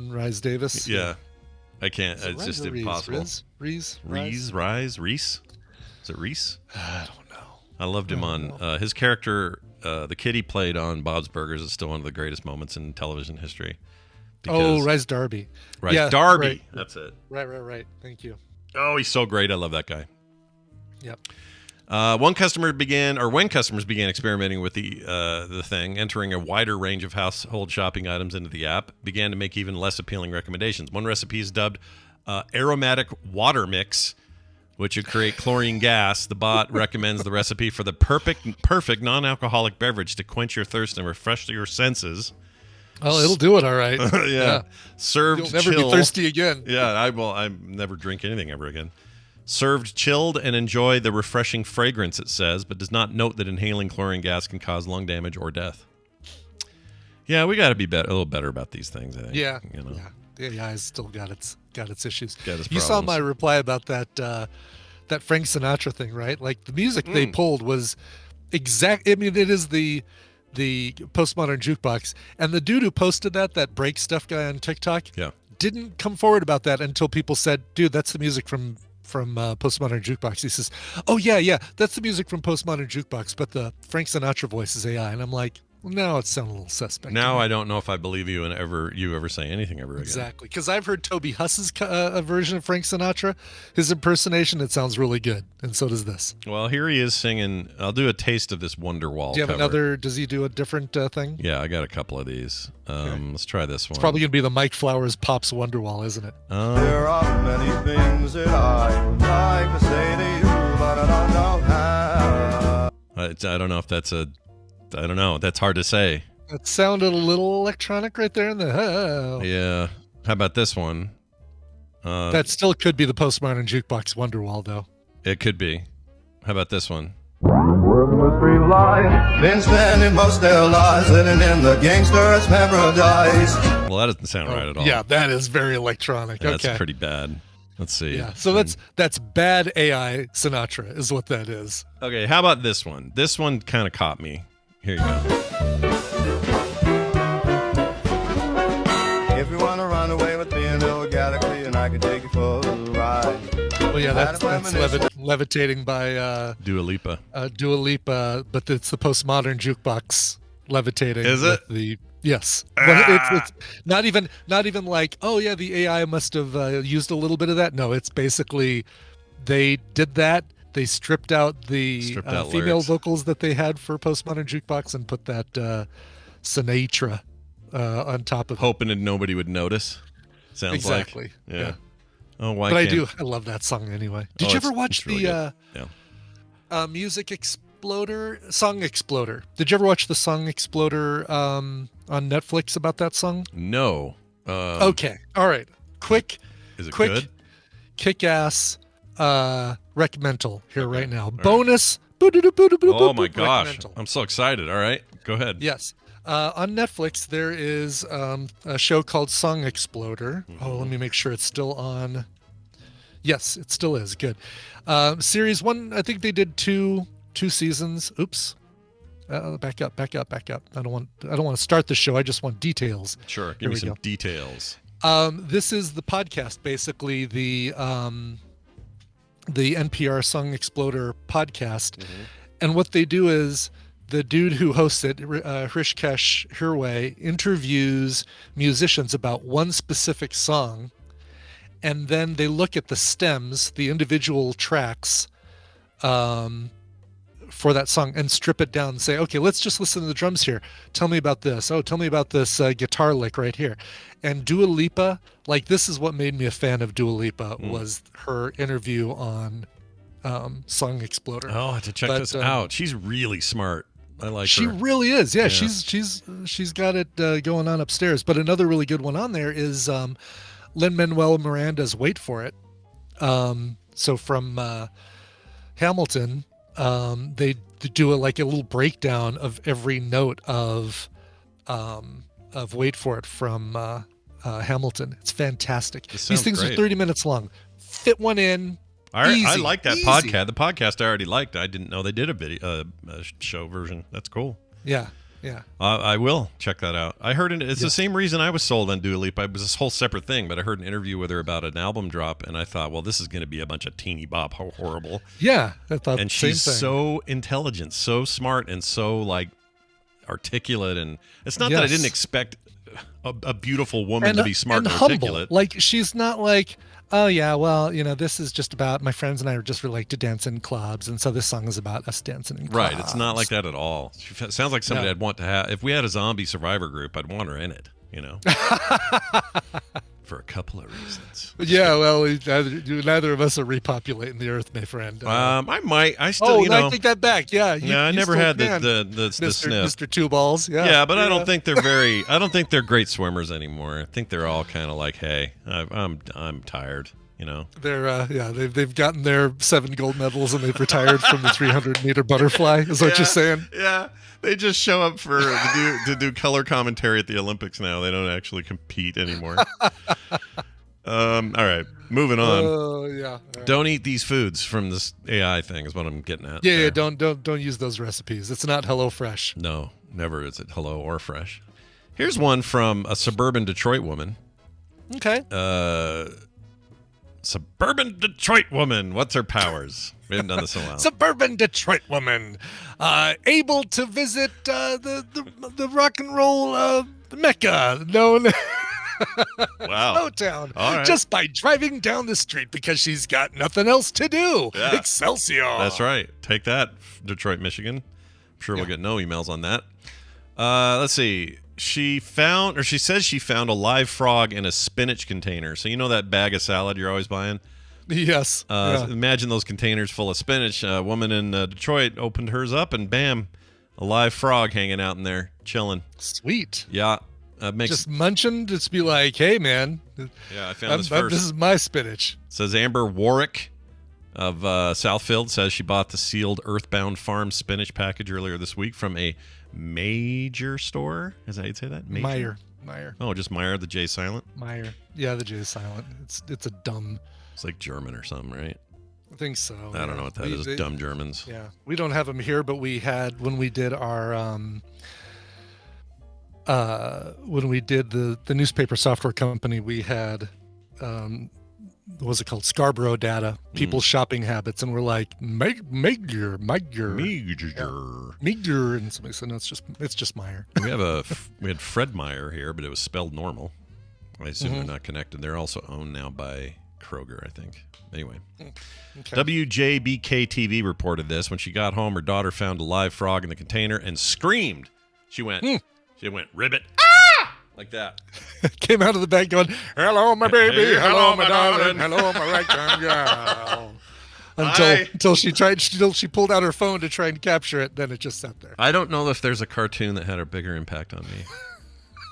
Speaker 2: Rise Davis.
Speaker 1: Yeah. I can't.
Speaker 2: Is it
Speaker 1: It's
Speaker 2: Rise
Speaker 1: just
Speaker 2: or Reese?
Speaker 1: impossible.
Speaker 2: Reese?
Speaker 1: Reese? Is it Reese?
Speaker 2: I don't know.
Speaker 1: I loved him on his character. The kid he played on Bob's Burgers is still one of the greatest moments in television history.
Speaker 2: Oh, Rise Darby.
Speaker 1: Rise
Speaker 2: Yeah,
Speaker 1: Darby.
Speaker 2: right.
Speaker 1: That's it.
Speaker 2: Right. Thank you.
Speaker 1: Oh, he's so great. I love that guy.
Speaker 2: Yep.
Speaker 1: When customers began experimenting with the thing, entering a wider range of household shopping items into the app, began to make even less appealing recommendations. One recipe is dubbed aromatic water mix, which would create chlorine gas. The bot recommends the recipe for the perfect non-alcoholic beverage to quench your thirst and refresh your senses.
Speaker 2: Oh, it'll do it all right.
Speaker 1: Yeah. Served
Speaker 2: You'll never
Speaker 1: chill.
Speaker 2: be thirsty again.
Speaker 1: Yeah, I never drink anything ever again. Served chilled and enjoy the refreshing fragrance, it says, but does not note that inhaling chlorine gas can cause lung damage or death. Yeah, we got to be a little better about these things, I think.
Speaker 2: Yeah.
Speaker 1: You know.
Speaker 2: Yeah. The AI's still got its issues.
Speaker 1: Got its
Speaker 2: You saw
Speaker 1: problems.
Speaker 2: my reply about that Frank Sinatra thing, right? Like the music they pulled was exact. I mean, it is the postmodern jukebox, and the dude who posted that break stuff guy on TikTok,
Speaker 1: Yeah.
Speaker 2: didn't come forward about that until people said, "Dude, that's the music from Postmodern Jukebox." He says, "Oh yeah, that's the music from Postmodern Jukebox, but the Frank Sinatra voice is AI." And I'm like, Now it sounds a little suspect.
Speaker 1: Now I don't know if I believe you and you ever say anything ever again.
Speaker 2: Exactly, because I've heard Toby Huss's version of Frank Sinatra, his impersonation. It sounds really good, and so does this.
Speaker 1: Well, here he is singing. I'll do a taste of this Wonderwall.
Speaker 2: Do you have
Speaker 1: cover.
Speaker 2: another? Does he do a different thing?
Speaker 1: Yeah, I got a couple of these. Let's try this one.
Speaker 2: It's probably gonna be the Mike Flowers Pops Wonderwall, isn't it?
Speaker 6: There are many things that I would like to say to you, but I don't know how.
Speaker 1: I don't know if that's a. I don't know. That's hard to say.
Speaker 2: It sounded a little electronic right there in the.
Speaker 1: Yeah. How about this one?
Speaker 2: That still could be the Postmodern Jukebox Wonderwall, though.
Speaker 1: It could be. How about this one?
Speaker 6: Working with free life, been spending most their lives living in the gangster's paradise.
Speaker 1: Well, that doesn't sound right at all.
Speaker 2: Yeah, that is very electronic.
Speaker 1: That's
Speaker 2: okay.
Speaker 1: pretty bad. Let's see.
Speaker 2: Yeah, so that's bad AI Sinatra is what that is.
Speaker 1: Okay, how about this one? This one kind of caught me. Here you go.
Speaker 6: If you want to run away with me in the galaxy, and I can take you for a ride.
Speaker 2: Well, yeah, that's levitating by
Speaker 1: Dua Lipa.
Speaker 2: Dua Lipa, but it's the Postmodern Jukebox levitating.
Speaker 1: Is it?
Speaker 2: Yes. It's not even like, oh yeah, the AI must have used a little bit of that. No, it's basically they did that. They stripped out the female
Speaker 1: lyrics.
Speaker 2: vocals that they had for Postmodern Jukebox and put that Sinatra on top of it.
Speaker 1: Hoping that nobody would notice. Sounds
Speaker 2: Exactly.
Speaker 1: like. Yeah. Oh, why
Speaker 2: But
Speaker 1: can't...
Speaker 2: I love that song anyway. Did you ever watch
Speaker 1: really
Speaker 2: the Song Exploder? Did you ever watch the Song Exploder on Netflix about that song?
Speaker 1: No.
Speaker 2: Okay. All right.
Speaker 1: Is it
Speaker 2: quick,
Speaker 1: good?
Speaker 2: Kick-ass recommendal here right now.
Speaker 1: All right.
Speaker 2: Bonus.
Speaker 1: Oh my gosh. I'm so excited. All right. Go ahead.
Speaker 2: Yes. On Netflix, there is a show called Song Exploder.
Speaker 1: Mm-hmm.
Speaker 2: Oh, let me make sure it's still on. Yes, it still is. Good. Series 1, I think they did two seasons. Oops. Back up. I don't want to start the show. I just want details.
Speaker 1: Sure. Give me some details.
Speaker 2: This is the podcast, basically the NPR Song Exploder podcast. Mm-hmm. And what they do is the dude who hosts it, Hrishikesh Hirway, interviews musicians about one specific song. And then they look at the stems, the individual tracks for that song and strip it down and say, okay, let's just listen to the drums here. Tell me about this. Oh, tell me about this guitar lick right here. And Dua Lipa, like this is what made me a fan of Dua Lipa was her interview on Song Exploder.
Speaker 1: Oh, I have to check this out. She's really smart. I like her.
Speaker 2: She really is. Yeah. She's got it going on upstairs. But another really good one on there is Lin-Manuel Miranda's Wait For It. So from Hamilton, they do a little breakdown of every note of Wait For It from Hamilton. It's fantastic. These things are 30 minutes long. Fit one in.
Speaker 1: I like that podcast. The podcast I already liked. I didn't know they did a video, a show version. That's cool.
Speaker 2: Yeah.
Speaker 1: I will check that out. I heard it's the same reason I was sold on Dua Lipa. It was this whole separate thing, but I heard an interview with her about an album drop, and I thought, well, this is going to be a bunch of teeny bop horrible.
Speaker 2: Yeah, I thought.
Speaker 1: And she's so intelligent, so smart, and so articulate. And it's not that I didn't expect a beautiful woman to be smart and articulate.
Speaker 2: Humble. Like she's not like, oh yeah, well, this is just about my friends and I just really like to dance in clubs, and so this song is about us dancing in clubs.
Speaker 1: Right, it's not like that at all. She sounds like somebody I'd want to have. If we had a zombie survivor group, I'd want her in it, for a couple of reasons.
Speaker 2: Yeah, well, neither of us are repopulating the earth, my friend.
Speaker 1: I might. I still,
Speaker 2: I take that back. Yeah,
Speaker 1: I never had the
Speaker 2: Mr.
Speaker 1: sniff.
Speaker 2: Mr. Two Balls. Yeah,
Speaker 1: yeah, but I don't think they're very. I don't think they're great swimmers anymore. I think they're all kind of like, hey, I'm tired.
Speaker 2: They're they've gotten their 7 gold medals and they've retired from the 300-meter butterfly. Is what you're saying?
Speaker 1: Yeah, they just show up to do color commentary at the Olympics now. They don't actually compete anymore. All right, moving on.
Speaker 2: Yeah. Right.
Speaker 1: Don't eat these foods from this AI thing is what I'm getting at.
Speaker 2: Yeah, don't use those recipes. It's not HelloFresh.
Speaker 1: No, never is it Hello or Fresh. Here's one from a suburban Detroit woman.
Speaker 2: Okay.
Speaker 1: suburban Detroit woman. What's her powers? We haven't done this in a while.
Speaker 2: Suburban Detroit woman, able to visit the rock and roll mecca known
Speaker 1: Wow.
Speaker 2: Motown,
Speaker 1: All right.
Speaker 2: just by driving down the street because she's got nothing else to do.
Speaker 1: Yeah.
Speaker 2: Excelsior.
Speaker 1: That's right. Take that, Detroit, Michigan. I'm sure we'll get no emails on that. Let's see. She says she found a live frog in a spinach container. So you know that bag of salad you're always buying?
Speaker 2: Yes.
Speaker 1: Imagine those containers full of spinach. A woman in Detroit opened hers up, and bam, a live frog hanging out in there, chilling.
Speaker 2: Sweet.
Speaker 1: Yeah.
Speaker 2: Just munching, just be like, hey, man.
Speaker 1: Yeah, I found this first.
Speaker 2: This is my spinach.
Speaker 1: Says Amber Warwick of Southfield says she bought the sealed Earthbound Farm spinach package earlier this week from a major store. Is that how you'd say that?
Speaker 2: Meyer.
Speaker 1: Oh, just Meyer, the J silent?
Speaker 2: Meyer. Yeah, the J is silent. It's a dumb.
Speaker 1: It's like German or something, right?
Speaker 2: I think so.
Speaker 1: I don't know what that is. Dumb Germans.
Speaker 2: Yeah. We don't have them here, but we had when we did our when we did the newspaper software company, we had what was it called? Scarborough data, people's shopping habits, and we're like Major, and somebody said no, it's just Meyer.
Speaker 1: We had Fred Meyer here, but it was spelled normal. I assume they're not connected. They're also owned now by Kroger, I think. Anyway, okay. WJBK TV reported this. When she got home, her daughter found a live frog in the container and screamed. She went ribbit, like that.
Speaker 2: Came out of the bag going, hello, my baby, hello, my darling, hello, my right-time girl. Until she pulled out her phone to try and capture it, then it just sat there.
Speaker 1: I don't know if there's a cartoon that had a bigger impact on me.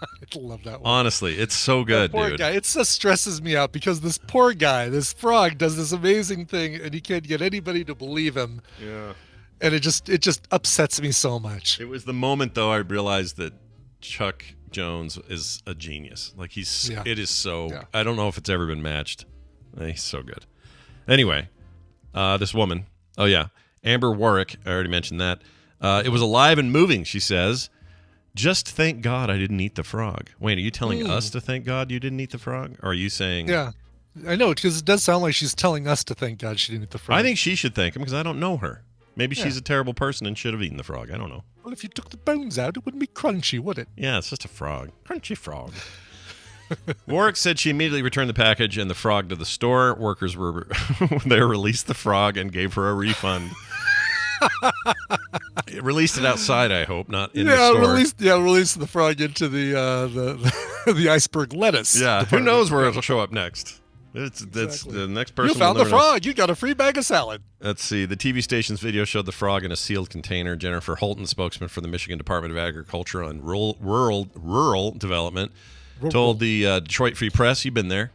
Speaker 2: I love that one.
Speaker 1: Honestly, it's so good,
Speaker 2: poor
Speaker 1: dude.
Speaker 2: Guy. It just stresses me out because this poor guy, this frog, does this amazing thing, and he can't get anybody to believe him.
Speaker 1: Yeah.
Speaker 2: And it just upsets me so much.
Speaker 1: It was the moment, though, I realized that Chuck Jones is a genius. Like it is so. Yeah. I don't know if it's ever been matched. He's so good. Anyway, this woman. Oh yeah, Amber Warwick. I already mentioned that. It was alive and moving. She says, "Just thank God I didn't eat the frog." Wait, are you telling us to thank God you didn't eat the frog? Or are you saying?
Speaker 2: Yeah, I know, because it does sound like she's telling us to thank God she didn't eat the frog.
Speaker 1: I think she should thank him because I don't know her. Maybe she's a terrible person and should have eaten the frog. I don't know.
Speaker 2: Well, if you took the bones out, it wouldn't be crunchy, would it?
Speaker 1: Yeah, it's just a frog. Crunchy frog. Warwick said she immediately returned the package and the frog to the store. Workers were there, released the frog, and gave her a refund. Released it outside, I hope, not in the store.
Speaker 2: Released the frog into the iceberg lettuce.
Speaker 1: Yeah,
Speaker 2: department.
Speaker 1: who knows where it'll show up next? It's the next person.
Speaker 2: You found the frog. You got a free bag of salad.
Speaker 1: Let's see. The TV station's video showed the frog in a sealed container. Jennifer Holton, spokesman for the Michigan Department of Agriculture and Rural Development, told the Detroit Free Press. You've been there.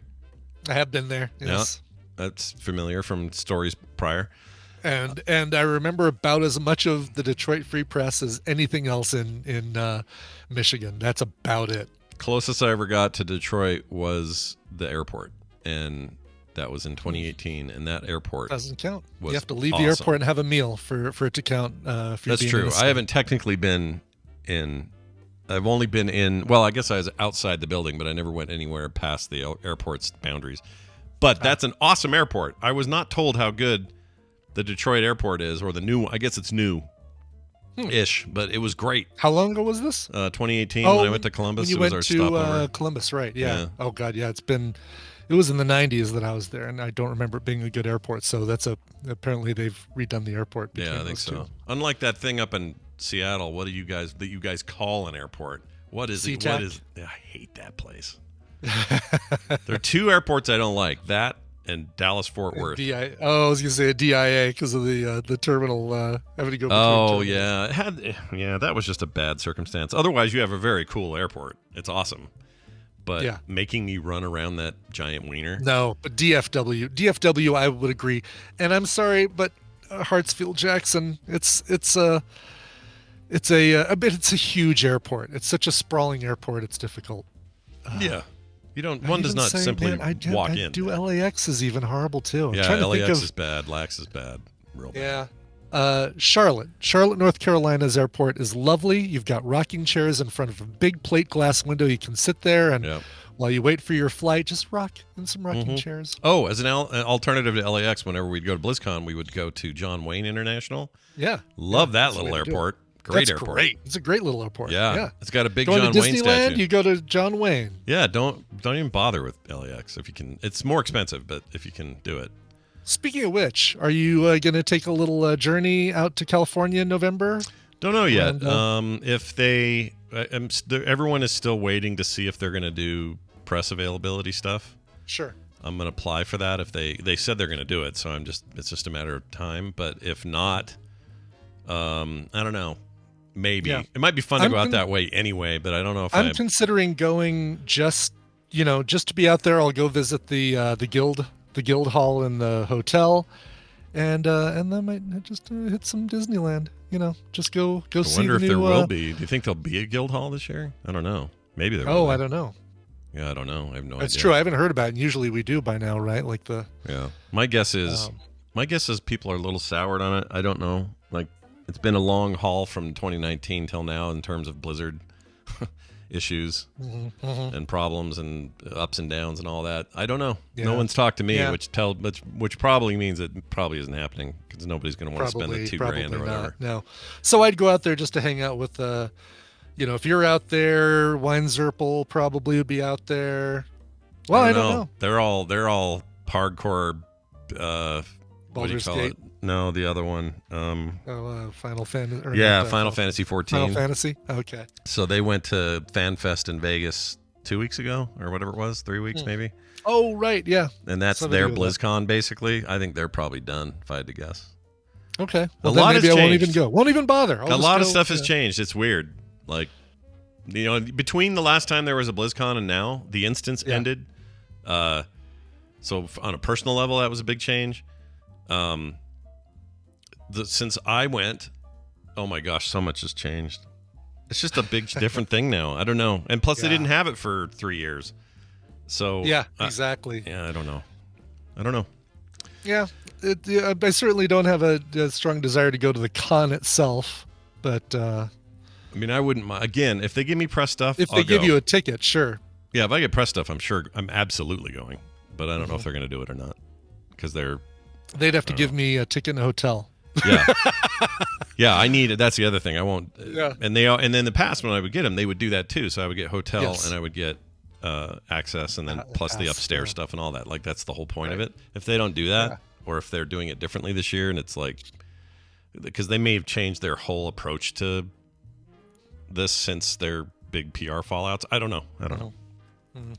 Speaker 2: I have been there. Yes,
Speaker 1: that's familiar from stories prior.
Speaker 2: And I remember about as much of the Detroit Free Press as anything else in Michigan. That's about it.
Speaker 1: Closest I ever got to Detroit was the airport. And that was in 2018, and that airport
Speaker 2: doesn't count. You have to leave the airport and have a meal for it to count.
Speaker 1: That's true. I haven't technically been in. I've only been in. Well, I guess I was outside the building, but I never went anywhere past the airport's boundaries. But that's an awesome airport. I was not told how good the Detroit airport is, or the new. I guess it's new-ish, but it was great.
Speaker 2: How long ago was this?
Speaker 1: 2018 when I went to Columbus.
Speaker 2: When you went to Columbus, right? Yeah. Oh God, yeah. It was in the 90s that I was there, and I don't remember it being a good airport. So apparently they've redone the airport.
Speaker 1: Yeah, I think so. Unlike that thing up in Seattle, what do you guys call an airport? What is it? What is? I hate that place. There are two airports I don't like. That and Dallas Fort Worth.
Speaker 2: I was gonna say a DIA because of the terminal having to go.
Speaker 1: Oh yeah, that was just a bad circumstance. Otherwise, you have a very cool airport. It's awesome. But making me run around that giant wiener? No,
Speaker 2: but DFW, I would agree. And I'm sorry, but Hartsfield Jackson, it's a huge airport. It's such a sprawling airport. It's difficult.
Speaker 1: One does not simply walk in.
Speaker 2: LAX is even horrible too.
Speaker 1: Yeah, LAX is bad. LAX is bad. Real bad.
Speaker 2: Charlotte, North Carolina's airport is lovely. You've got rocking chairs in front of a big plate glass window. You can sit there and while you wait for your flight, just rock in some rocking chairs.
Speaker 1: Oh, as an alternative to LAX, whenever we'd go to BlizzCon, we would go to John Wayne International.
Speaker 2: Yeah.
Speaker 1: Love that little airport. Great
Speaker 2: That's
Speaker 1: airport.
Speaker 2: Great. It's a great little airport.
Speaker 1: Yeah. It's got a big
Speaker 2: Going
Speaker 1: John
Speaker 2: to
Speaker 1: Wayne
Speaker 2: Disneyland,
Speaker 1: statue.
Speaker 2: you go to John Wayne.
Speaker 1: Yeah, don't even bother with LAX if you can. It's more expensive, but if you can do it.
Speaker 2: Speaking of which, are you going to take a little journey out to California in November?
Speaker 1: Don't know yet.
Speaker 2: And,
Speaker 1: If they, everyone is still waiting to see if they're going to do press availability stuff.
Speaker 2: Sure.
Speaker 1: I'm going to apply for that if they said they're going to do it. So it's just a matter of time. But if not, I don't know. Maybe it might be fun to go out that way anyway. But I don't know if
Speaker 2: I'm considering going just to be out there. I'll go visit the guild hall in the hotel, and then I might just hit some Disneyland. Just go see the new.
Speaker 1: I wonder if there will be. Do you think there'll be a guild hall this year? I don't know. Maybe there will.
Speaker 2: Oh, I don't know.
Speaker 1: Yeah, I don't know. I have no idea.
Speaker 2: That's true. I haven't heard about it. And usually we do by now, right? Like
Speaker 1: My guess is people are a little soured on it. I don't know. Like, it's been a long haul from 2019 till now in terms of Blizzard issues and problems and ups and downs and all that. I don't know. Yeah. No one's talked to me, which probably means it probably isn't happening because nobody's going to want to spend the $2,000 or whatever.
Speaker 2: No. So I'd go out there just to hang out with if you're out there, Weinzerpel probably would be out there. Well, I don't know.
Speaker 1: They're all hardcore. What do you call it? No, the other one.
Speaker 2: Final Fantasy.
Speaker 1: Final Fantasy 14.
Speaker 2: Final Fantasy. Okay.
Speaker 1: So they went to FanFest in Vegas 2 weeks ago, or whatever it was, 3 weeks maybe.
Speaker 2: Oh right, yeah.
Speaker 1: And that's their BlizzCon basically. I think they're probably done, if I had to guess.
Speaker 2: Okay. Well, then maybe I won't even go. Won't even bother.
Speaker 1: A lot of stuff has changed. It's weird. Like, between the last time there was a BlizzCon and now, the instance ended. So on a personal level, that was a big change. Since I went, oh my gosh, so much has changed. It's just a big different thing now. I don't know. And plus, they didn't have it for 3 years. So
Speaker 2: exactly.
Speaker 1: I don't know.
Speaker 2: Yeah, I certainly don't have a strong desire to go to the con itself, but I
Speaker 1: mean, I wouldn't mind. Again, if they give me press stuff,
Speaker 2: if they give you a ticket, sure.
Speaker 1: Yeah, if I get press stuff, I'm absolutely going. But I don't know if they're going to do it or not because
Speaker 2: they'd have to give me a ticket in a hotel.
Speaker 1: Yeah, I need it. That's the other thing. I won't. Yeah. And then in the past when I would get them, they would do that too. So I would get hotel and I would get access and then plus the upstairs stuff and all that. Like that's the whole point of it. If they don't do that, or if they're doing it differently this year, and it's like because they may have changed their whole approach to this since their big PR fallouts. I don't know.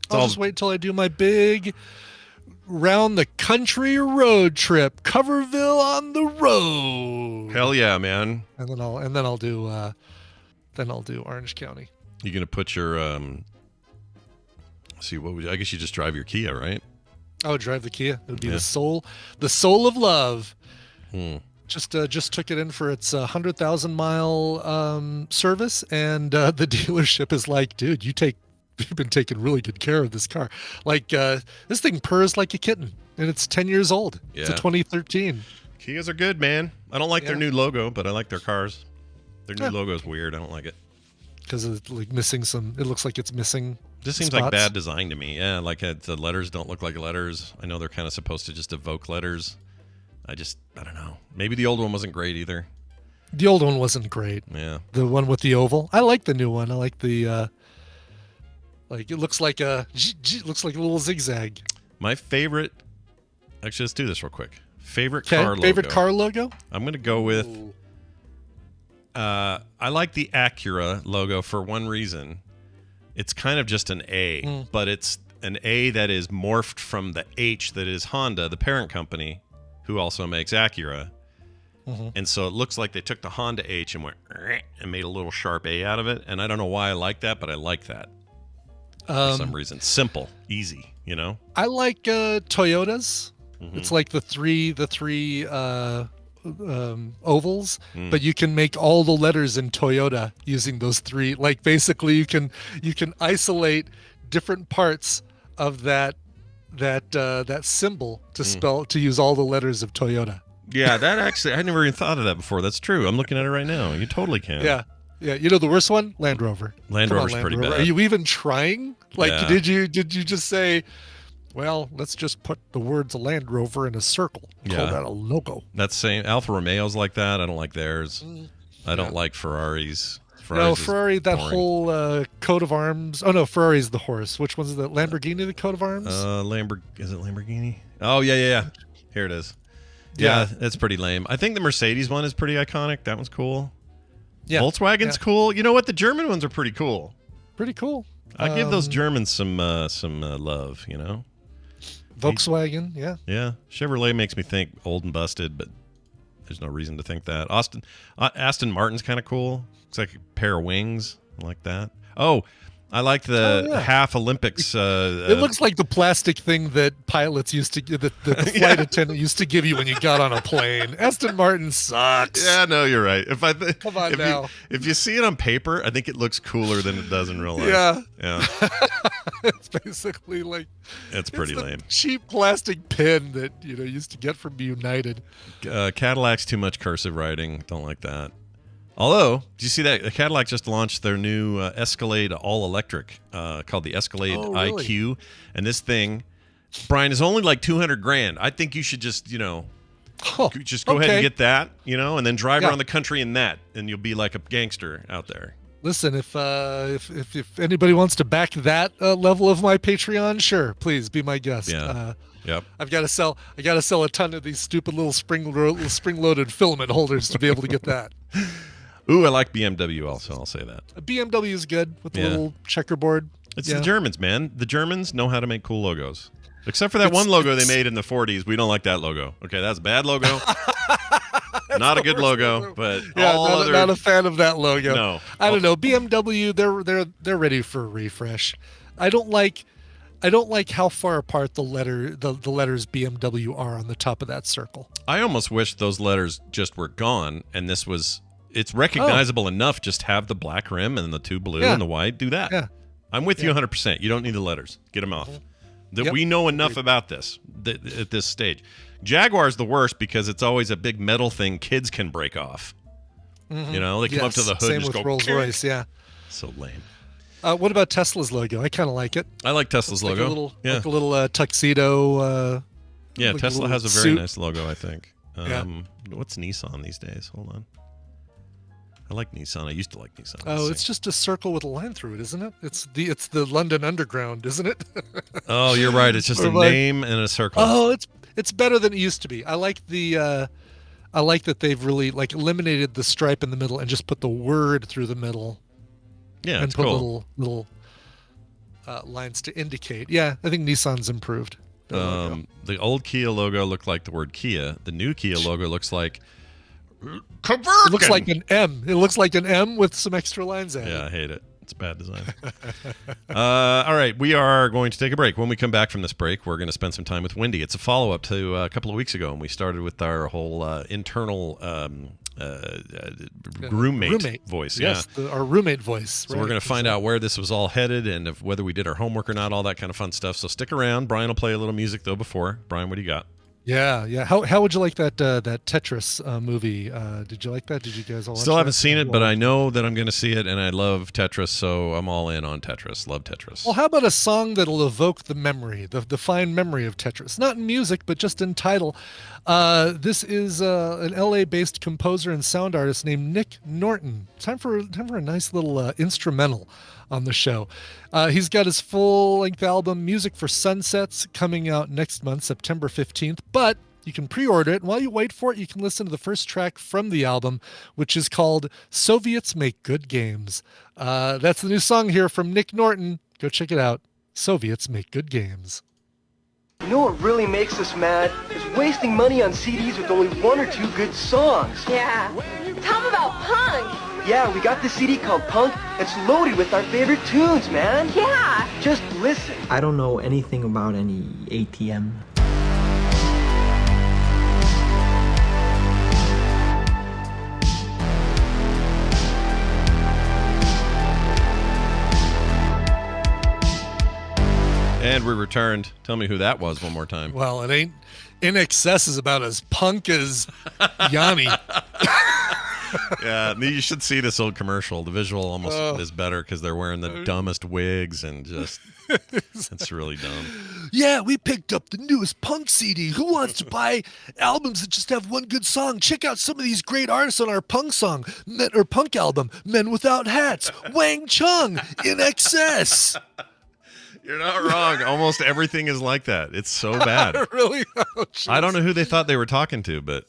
Speaker 2: I'll just wait until I do my big round the country road trip, Coverville on the road.
Speaker 1: Hell yeah, man!
Speaker 2: And then I'll do Orange County.
Speaker 1: You gonna put your I guess you just drive your Kia, right?
Speaker 2: Oh, drive the Kia. It would be the soul of love. Just took it in for its 100,000 mile service, and the dealership is like, dude, you've been taking really good care of this car. Like this thing purrs like a kitten, and it's 10 years old. Yeah. It's a 2013.
Speaker 1: Kias are good, man. I don't like their new logo, but I like their cars. Their new logo is weird. I don't like it
Speaker 2: because it's like missing some. It looks like it's missing.
Speaker 1: Just seems like bad design to me. Yeah, like the letters don't look like letters. I know they're kind of supposed to just evoke letters. I don't know. Maybe the old one wasn't great either.
Speaker 2: The old one wasn't great.
Speaker 1: Yeah.
Speaker 2: The one with the oval. I like the new one. I like the. Like it looks like a little zigzag.
Speaker 1: My favorite. Actually, let's do this real quick. Favorite car logo.
Speaker 2: Favorite car logo.
Speaker 1: I'm gonna go with. I like the Acura logo for one reason. It's kind of just an A, but it's an A that is morphed from the H that is Honda, the parent company, who also makes Acura. And so it looks like they took the Honda H and went and made a little sharp A out of it. And I don't know why I like that, but I like that. For some reason. Simple, easy,
Speaker 2: I like Toyotas. It's like the three ovals, but you can make all the letters in Toyota using those three. Like basically you can isolate different parts of that symbol to use all the letters of Toyota.
Speaker 1: Yeah, that actually I never even thought of that before. That's true. I'm looking at it right now. You totally can.
Speaker 2: Yeah. Yeah, the worst one? Land Rover.
Speaker 1: Land Rover's pretty bad.
Speaker 2: Are you even trying? Like,
Speaker 1: Yeah.
Speaker 2: did you just say, well, let's just put the words Land Rover in a circle. Call
Speaker 1: Yeah.
Speaker 2: that a logo.
Speaker 1: That's same. Alfa Romeo's like that. I don't like theirs. I don't like Ferraris.
Speaker 2: No,
Speaker 1: is
Speaker 2: Ferrari, that
Speaker 1: boring.
Speaker 2: whole coat of arms. Oh, no, Ferrari's the horse. Which one's the Lamborghini, the coat of arms?
Speaker 1: Is it Lamborghini? Oh, yeah. Here it is. Yeah, it's pretty lame. I think the Mercedes one is pretty iconic. That one's cool.
Speaker 2: Yeah.
Speaker 1: Volkswagen's cool. You know what? The German ones are pretty cool.
Speaker 2: Pretty cool.
Speaker 1: I give those Germans some love, you know?
Speaker 2: Volkswagen, yeah.
Speaker 1: Yeah. Chevrolet makes me think old and busted, but there's no reason to think that. Aston Martin's kind of cool. It's like a pair of wings. I like that. Oh, I like the half Olympics.
Speaker 2: It looks like the plastic thing that pilots used to give, that the flight attendant used to give you when you got on a plane. Aston Martin sucks.
Speaker 1: Yeah, no, you're right.
Speaker 2: Come on now.
Speaker 1: If you see it on paper, I think it looks cooler than it does in real life. Yeah.
Speaker 2: It's basically like
Speaker 1: It's pretty
Speaker 2: the
Speaker 1: lame.
Speaker 2: cheap plastic pen that used to get from United.
Speaker 1: Cadillac's too much cursive writing. Don't like that. Although, did you see that Cadillac just launched their new Escalade all-electric called the Escalade
Speaker 2: really?
Speaker 1: IQ, and this thing, Brian, is only like $200,000. I think you should just go ahead and get that, and then drive around the country in that, and you'll be like a gangster out there.
Speaker 2: Listen, if anybody wants to back that level of my Patreon, sure, please be my guest.
Speaker 1: Yeah. Yep.
Speaker 2: I got to sell a ton of these stupid little spring-loaded filament holders to be able to get that.
Speaker 1: Ooh, I like BMW also, I'll say that.
Speaker 2: A BMW is good with the little checkerboard.
Speaker 1: It's the Germans, man. The Germans know how to make cool logos. Except for that one logo they made in the 40s. We don't like that logo. Okay, that's a bad logo. Not a good logo, but
Speaker 2: not a fan of that logo.
Speaker 1: No.
Speaker 2: I don't know. BMW, they're ready for a refresh. I don't like how far apart the letters BMW are on the top of that circle.
Speaker 1: I almost wish those letters just were gone, and it's recognizable enough. Just have the black rim and the two blue and the white. Do that.
Speaker 2: Yeah.
Speaker 1: I'm with you 100%. You don't need the letters. Get them off. We know enough about this at this stage. Jaguar's the worst because it's always a big metal thing kids can break off. They come up to the hood
Speaker 2: Same
Speaker 1: and just
Speaker 2: with
Speaker 1: go,
Speaker 2: Rolls-Royce, yeah.
Speaker 1: So lame.
Speaker 2: What about Tesla's logo? I kind of like it.
Speaker 1: I like Tesla's logo.
Speaker 2: Like a little tuxedo.
Speaker 1: Yeah,
Speaker 2: like
Speaker 1: Tesla
Speaker 2: a
Speaker 1: has a very
Speaker 2: suit.
Speaker 1: nice logo, I think.
Speaker 2: Yeah.
Speaker 1: What's Nissan these days? Hold on. I like Nissan. I used to like Nissan.
Speaker 2: Oh,
Speaker 1: Let's
Speaker 2: it's
Speaker 1: see.
Speaker 2: just a circle with a line through it, isn't it? It's the London Underground, isn't it?
Speaker 1: Oh, you're right. It's just a name and a circle.
Speaker 2: Oh, it's better than it used to be. I like I like that they've really eliminated the stripe in the middle and just put the word through the middle.
Speaker 1: Yeah,
Speaker 2: and
Speaker 1: it's
Speaker 2: put
Speaker 1: cool.
Speaker 2: little lines to indicate. Yeah, I think Nissan's improved.
Speaker 1: The old Kia logo looked like the word Kia. The new Kia logo looks like
Speaker 2: It looks like an M. It looks like an M with some extra lines added.
Speaker 1: Yeah, I hate it. It's bad design. All right, we are going to take a break. When we come back from this break, we're going to spend some time with Wendi. It's a follow-up to a couple of weeks ago, and we started with our whole internal roommate voice.
Speaker 2: Yes, our roommate voice.
Speaker 1: So we're going to find out where this was all headed and whether we did our homework or not, all that kind of fun stuff. So stick around. Brian will play a little music, though, before. Brian, what do you got?
Speaker 2: Yeah. How would you like that Tetris movie? Did you like that? Did you guys all watch
Speaker 1: Still
Speaker 2: that?
Speaker 1: haven't seen it, but I know that I'm going to see it, and I love Tetris, so I'm all in on Tetris. Love Tetris.
Speaker 2: Well, how about a song that'll evoke the memory, the fine memory of Tetris? Not in music, but just in title. This is an LA-based composer and sound artist named Nick Norton. Time for a nice little instrumental on the show. He's got his full-length album, Music for Sunsets, coming out next month, September 15th, but you can pre-order it, and while you wait for it, you can listen to the first track from the album, which is called Soviets Make Good Games. That's the new song here from Nick Norton. Go check it out. Soviets Make Good Games.
Speaker 7: You know what really makes us mad? Is wasting money on CDs with only one or two good songs.
Speaker 8: Yeah. Tell them about punk.
Speaker 7: Yeah, we got this CD called Punk. It's loaded with our favorite tunes, man.
Speaker 8: Yeah.
Speaker 7: Just listen.
Speaker 9: I don't know anything about any ATM.
Speaker 1: And we returned. Tell me who that was one more time.
Speaker 2: Well, it ain't. In Excess is about as punk as Yanni.
Speaker 1: Yeah, you should see this old commercial. The visual almost is better because they're wearing the dumbest wigs and just it's really dumb.
Speaker 2: Yeah, we picked up the newest punk CD. Who wants to buy albums that just have one good song? Check out some of these great artists on our punk song or punk album, Men Without Hats, Wang Chung, In Excess.
Speaker 1: You're not wrong. Almost everything is like that. It's so bad.
Speaker 2: Really? Oh,
Speaker 1: I don't know who they thought they were talking to, but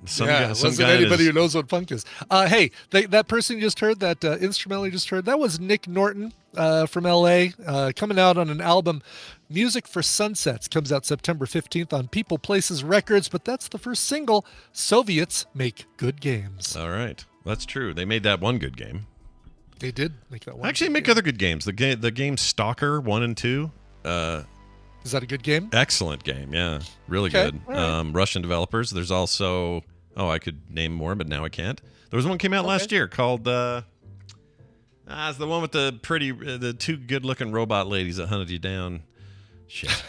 Speaker 1: some guy
Speaker 2: wasn't anybody who knows what punk is. Hey, that person you just heard, that instrumental you just heard, that was Nick Norton from L.A. Coming out on an album, Music for Sunsets. Comes out September 15th on People Places Records, but that's the first single. Soviets make good games.
Speaker 1: All right. That's true. They made that one good game.
Speaker 2: They did make that one.
Speaker 1: Actually, make other good games. The game Stalker 1 and 2.
Speaker 2: Is that a good game?
Speaker 1: Excellent game, yeah. Really good. Right. Russian developers. There's also, I could name more, but now I can't. There was one came out last year called, it's the one with the two good-looking robot ladies that hunted you down. Shit.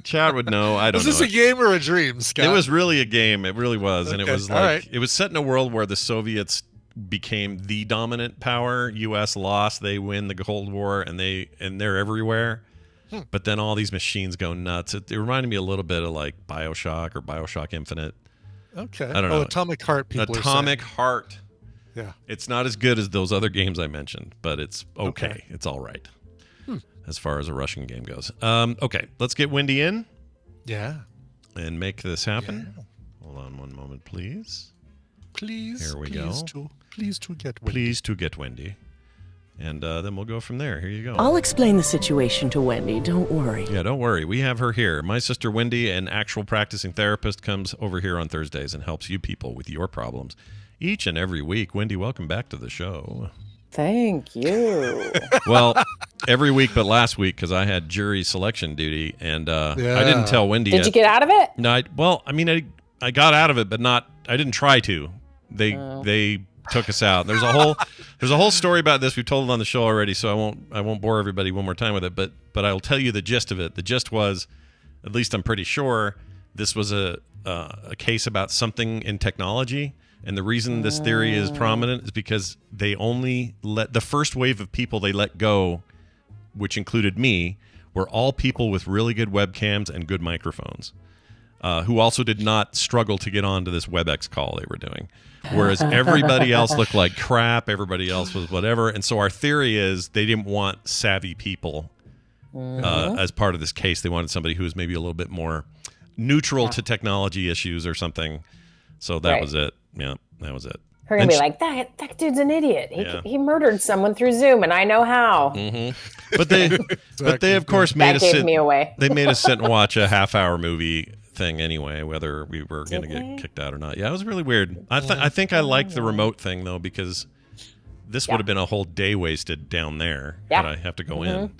Speaker 1: Chad would know. I don't know.
Speaker 2: Was this a game or a dream, Scott?
Speaker 1: It was really a game. It really was. Okay. And it was like, it was set in a world where the Soviets became the dominant power. U.S. lost. They win the Cold War, and they're everywhere. But then all these machines go nuts. It reminded me a little bit of like BioShock or BioShock Infinite.
Speaker 2: Okay.
Speaker 1: I don't know.
Speaker 2: Atomic Heart.
Speaker 1: Atomic Heart.
Speaker 2: Yeah.
Speaker 1: It's not as good as those other games I mentioned, but it's okay. It's all right. As far as a Russian game goes. Okay, let's get Wendi in.
Speaker 2: Yeah.
Speaker 1: And make this happen. Yeah. Hold on one moment, please.
Speaker 2: Please.
Speaker 1: Here we go.
Speaker 2: Please to get Wendi.
Speaker 1: Please to get Wendi. And then we'll go from there. Here you go.
Speaker 10: I'll explain the situation to Wendi. Don't worry.
Speaker 1: Yeah, don't worry. We have her here. My sister Wendi, an actual practicing therapist, comes over here on Thursdays and helps you people with your problems each and every week. Wendi, welcome back to the show.
Speaker 11: Thank you.
Speaker 1: Well, every week but last week because I had jury selection duty, and I didn't tell Wendi
Speaker 11: Did you get out of it?
Speaker 1: No, I got out of it, but not. I didn't try to. They took us out. There's a whole story about this. We've told it on the show already, so I won't bore everybody one more time with it. But I'll tell you the gist of it. The gist was, at least I'm pretty sure, this was a case about something in technology. And the reason this theory is prominent is because they only the first wave of people they let go, which included me, were all people with really good webcams and good microphones, who also did not struggle to get onto this WebEx call they were doing. Whereas everybody else looked like crap, everybody else was whatever. And so our theory is they didn't want savvy people as part of this case. They wanted somebody who was maybe a little bit more neutral to technology issues or something. So that was it. Yeah, that was it.
Speaker 11: Her gonna be like, that dude's an idiot. He murdered someone through Zoom, and I know how.
Speaker 1: Mm-hmm. But they of course made us sit. Me away. They made us sit and watch a half-hour movie thing anyway, whether we were going to get kicked out or not. Yeah, it was really weird. I think I liked the remote thing though, because this would have been a whole day wasted down there that I have to go in,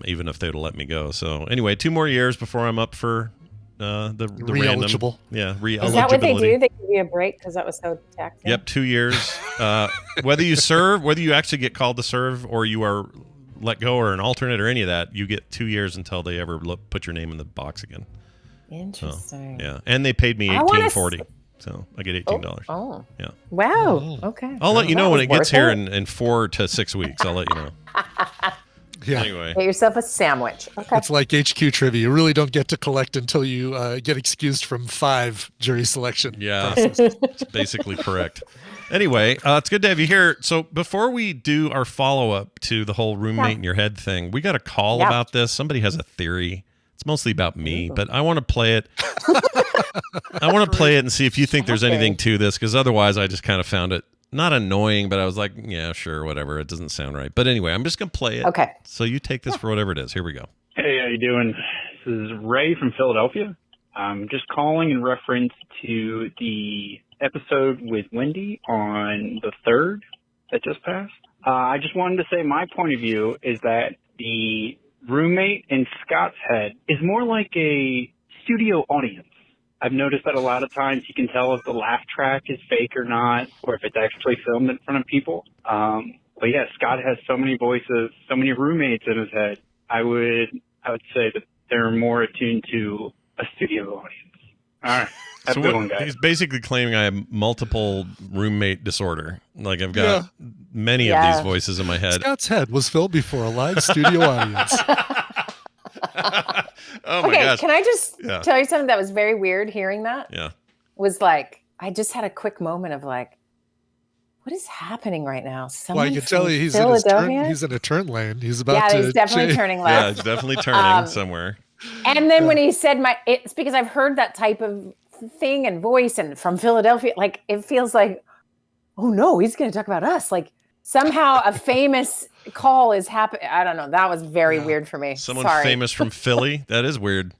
Speaker 1: even if they'd let me go. So anyway, 2 more years before I'm up for the
Speaker 2: re-eligible.
Speaker 1: Random, re-eligibility.
Speaker 11: Is that what they do? They give you a break because that was so taxing?
Speaker 1: Yep, 2 years. Whether you actually get called to serve or you are let go or an alternate or any of that, you get 2 years until they ever put your name in the box again.
Speaker 11: Interesting.
Speaker 1: So, yeah, and they paid me $18.40, so I get $18.
Speaker 11: Oh,
Speaker 1: yeah.
Speaker 11: Wow. Okay.
Speaker 1: I'll let you know when it gets here in 4 to 6 weeks. I'll let you know.
Speaker 2: Yeah.
Speaker 1: Anyway,
Speaker 11: get yourself a sandwich. Okay.
Speaker 2: It's like HQ trivia. You really don't get to collect until you get excused from 5 jury selection.
Speaker 1: Yeah, it's basically correct. Anyway, it's good to have you here. So before we do our follow-up to the whole roommate in your head thing, we got a call about this. Somebody has a theory. It's mostly about me, but I want to play it. I want to play it and see if you think there's anything to this, because otherwise I just kind of found it not annoying, but I was like, yeah, sure, whatever. It doesn't sound right. But anyway, I'm just going to play it.
Speaker 11: Okay.
Speaker 1: So you take this for whatever it is. Here we go.
Speaker 12: Hey, how you doing? This is Ray from Philadelphia. I'm just calling in reference to the episode with Wendi on the 3rd that just passed. I just wanted to say my point of view is that the roommate in Scott's head is more like a studio audience. I've noticed that a lot of times you can tell if the laugh track is fake or not, or if it's actually filmed in front of people. But yeah, Scott has so many voices, so many roommates in his head. I would say that they're more attuned to a studio audience. All right. Have
Speaker 1: So
Speaker 12: a good one, guys.
Speaker 1: he's basically claiming I have multiple roommate disorder. Like I've got many of these voices in my head.
Speaker 2: Scott's head was filled before a live studio audience.
Speaker 1: Oh my gosh.
Speaker 11: Can I just tell you something that was very weird hearing that?
Speaker 1: Yeah.
Speaker 11: Was like, I just had a quick moment of like, what is happening right now?
Speaker 2: Well, I can tell you he's in a turn lane. He's about to
Speaker 11: he's definitely turning left.
Speaker 1: Yeah, he's definitely turning somewhere.
Speaker 11: And then when he said it's because I've heard that type of thing and voice and from Philadelphia, like it feels like, oh no, he's going to talk about us. Like somehow a famous call is happening. I don't know. That was very weird for me.
Speaker 1: Someone famous from Philly? That is weird.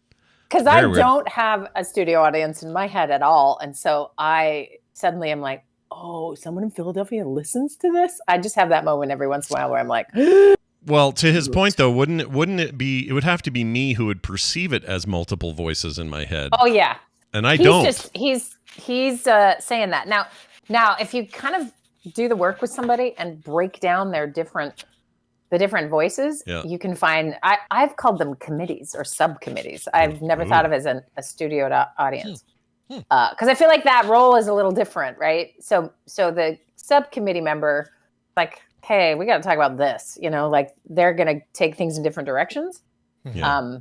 Speaker 11: Because I don't have a studio audience in my head at all. And so I suddenly am like, oh, someone in Philadelphia listens to this? I just have that moment every once in a while where I'm like,
Speaker 1: well, to his point though, wouldn't it would have to be me who would perceive it as multiple voices in my head.
Speaker 11: Oh yeah.
Speaker 1: And I don't.
Speaker 11: He's saying that. Now if you kind of do the work with somebody and break down the different voices, you can find, I've called them committees or subcommittees. I've never thought of it as a studio audience. Because I feel like that role is a little different, right? So the subcommittee member, like, hey, we got to talk about this, like they're going to take things in different directions. Yeah.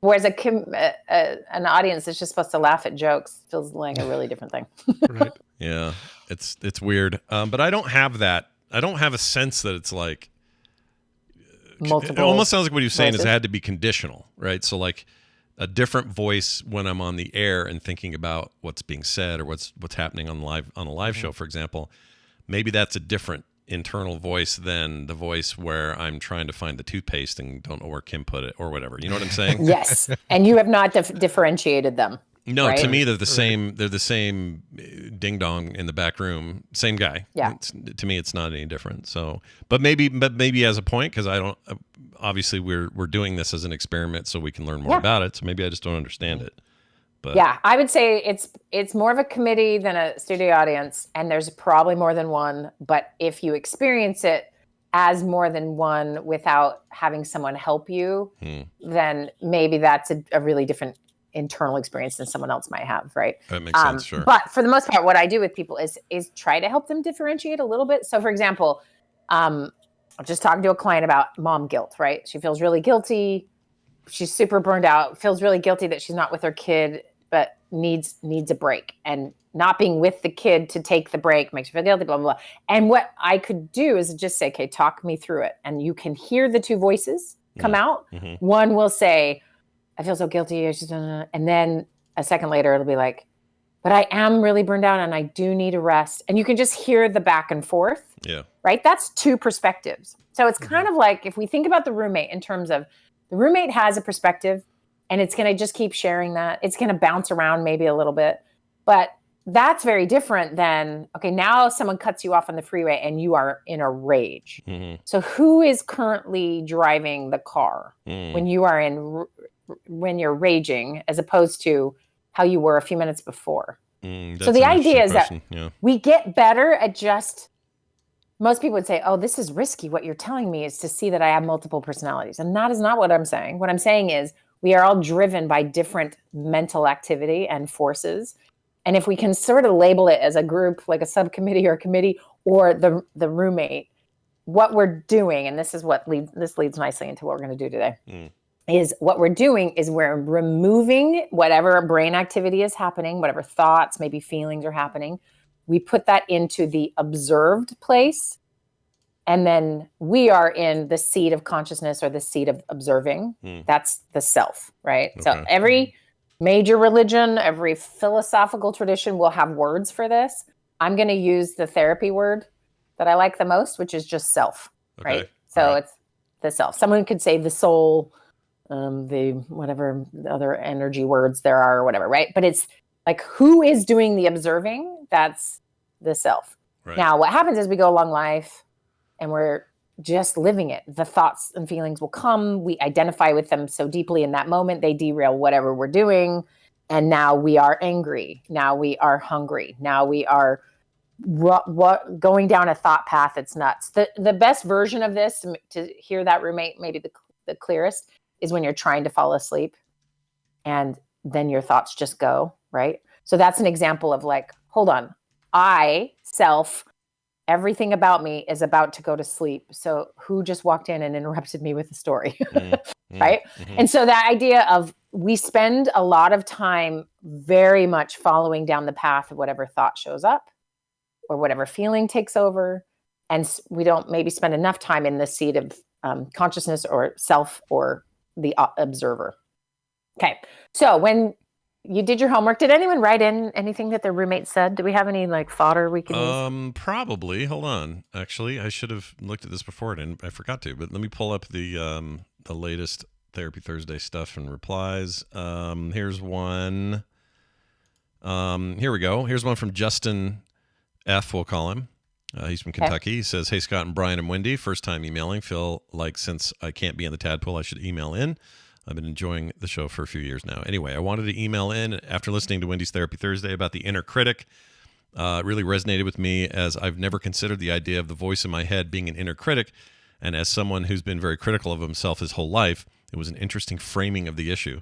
Speaker 11: Whereas an audience that's just supposed to laugh at jokes feels like a really different thing.
Speaker 2: Right.
Speaker 1: Yeah, it's weird. But I don't have that. I don't have a sense that it's like multiple. It almost sounds like what he was saying is it had to be conditional, right? So like a different voice when I'm on the air and thinking about what's being said or what's happening on a live show, for example. Maybe that's a different internal voice than the voice where I'm trying to find the toothpaste and don't know where Kim put it or whatever. You know what I'm saying?
Speaker 11: Yes. And you have not differentiated them.
Speaker 1: No,
Speaker 11: right?
Speaker 1: To me, they're the same. They're the same ding dong in the back room. Same guy.
Speaker 11: Yeah.
Speaker 1: To me, it's not any different. So, but maybe as a point, because I don't. Obviously, we're doing this as an experiment, so we can learn more about it. So maybe I just don't understand it. But
Speaker 11: yeah, I would say it's more of a committee than a studio audience, and there's probably more than one. But if you experience it as more than one without having someone help you, then maybe that's a really different internal experience than someone else might have, right?
Speaker 1: That makes sense, sure.
Speaker 11: But for the most part, what I do with people is try to help them differentiate a little bit. So for example, I'm just talking to a client about mom guilt, right? She feels really guilty. She's super burned out, feels really guilty that she's not with her kid, but needs a break. And not being with the kid to take the break makes her feel guilty, blah, blah, blah. And what I could do is just say, okay, talk me through it. And you can hear the two voices come out. Mm-hmm. One will say, I feel so guilty. And then a second later, it'll be like, but I am really burned out and I do need a rest. And you can just hear the back and forth.
Speaker 1: Yeah.
Speaker 11: Right? That's two perspectives. So it's kind of like if we think about the roommate in terms of the roommate has a perspective and it's going to just keep sharing that. It's going to bounce around maybe a little bit. But that's very different than, okay, now someone cuts you off on the freeway and you are in a rage. Mm-hmm. So who is currently driving the car when you are when you're raging as opposed to how you were a few minutes before? So the idea is that we get better at just, most people would say, oh, this is risky. What you're telling me is to see that I have multiple personalities. And that is not what I'm saying. What I'm saying is we are all driven by different mental activity and forces. And if we can sort of label it as a group, like a subcommittee or a committee or the roommate, what we're doing, and this is what leads nicely into what we're going to do today, is what we're doing is we're removing whatever brain activity is happening, whatever thoughts, maybe feelings are happening. We put that into the observed place. And then we are in the seat of consciousness or the seat of observing. That's the self, right? Okay. So every major religion, every philosophical tradition will have words for this. I'm going to use the therapy word that I like the most, which is just self, right? So it's the self. Someone could say the soul, the whatever other energy words there are or whatever, right? But it's like who is doing the observing? That's the self. Right. Now, what happens is we go along life and we're just living it. The thoughts and feelings will come. We identify with them so deeply in that moment. They derail whatever we're doing. And now we are angry. Now we are hungry. Now we are going down a thought path that's nuts. The best version of this, to hear that roommate, maybe the clearest, is when you're trying to fall asleep and then your thoughts just go right? So that's an example of like, hold on, everything about me is about to go to sleep. So who just walked in and interrupted me with a story, right?
Speaker 1: Mm-hmm.
Speaker 11: And so that idea of we spend a lot of time very much following down the path of whatever thought shows up or whatever feeling takes over. And we don't maybe spend enough time in the seat of consciousness or self or the observer. Okay. So when you did your homework, did anyone write in anything that their roommate said? Do we have any like fodder we can use?
Speaker 1: Probably. Hold on. Actually, I should have looked at this before and I forgot to, but let me pull up the latest Therapy Thursday stuff and replies. Here's one. Here we go. Here's one from Justin F, we'll call him. He's from Kentucky. He says, "Hey, Scott and Brian and Wendy, first time emailing. Feel like since I can't be in the tadpole, I should email in. I've been enjoying the show for a few years now. Anyway, I wanted to email in after listening to Wendy's Therapy Thursday about the inner critic. It really resonated with me as I've never considered the idea of the voice in my head being an inner critic. And as someone who's been very critical of himself his whole life, it was an interesting framing of the issue."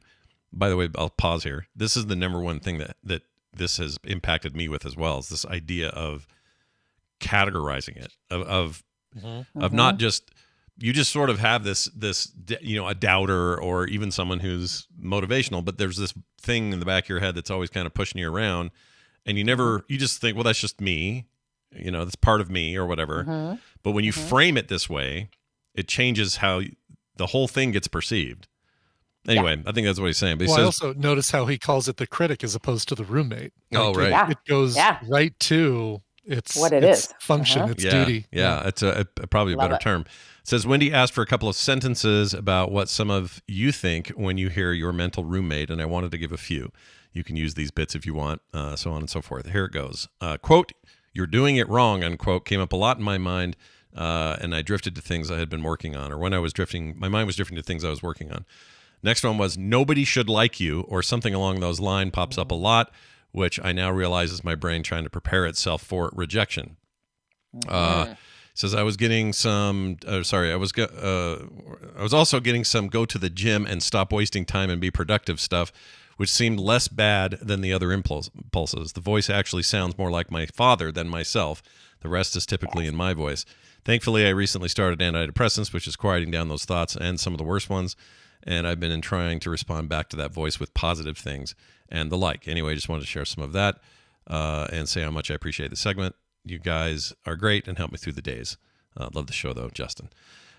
Speaker 1: By the way, I'll pause here. This is the number one thing that this has impacted me with as well, is this idea of categorizing it, of not just, you just sort of have this, a doubter or even someone who's motivational, but there's this thing in the back of your head that's always kind of pushing you around. And you just think, well, that's just me, that's part of me or whatever. But when you frame it this way, it changes how the whole thing gets perceived. Anyway, I think that's what he's saying. But he
Speaker 2: I
Speaker 1: says,
Speaker 2: also notice how he calls it the critic as opposed to the roommate.
Speaker 1: Oh, right.
Speaker 2: It goes right to its function, its duty.
Speaker 1: Yeah, it's probably a better term. It says, Wendy asked for a couple of sentences about what some of you think when you hear your mental roommate, and I wanted to give a few. You can use these bits if you want, so on and so forth. Here it goes. Quote, "You're doing it wrong," unquote, came up a lot in my mind, and I drifted to things I had been working on, or when I was drifting, my mind was drifting to things I was working on. Next one was, "Nobody should like you," or something along those lines, pops up a lot, which I now realize is my brain trying to prepare itself for rejection. Says I was getting some. I was also getting some go to the gym and stop wasting time and be productive stuff, which seemed less bad than the other impulses. The voice actually sounds more like my father than myself. The rest is typically in my voice. Thankfully, I recently started antidepressants, which is quieting down those thoughts and some of the worst ones. And I've been trying to respond back to that voice with positive things and the like. Anyway, I just wanted to share some of that and say how much I appreciate the segment. You guys are great and help me through the days. Love the show, though, Justin.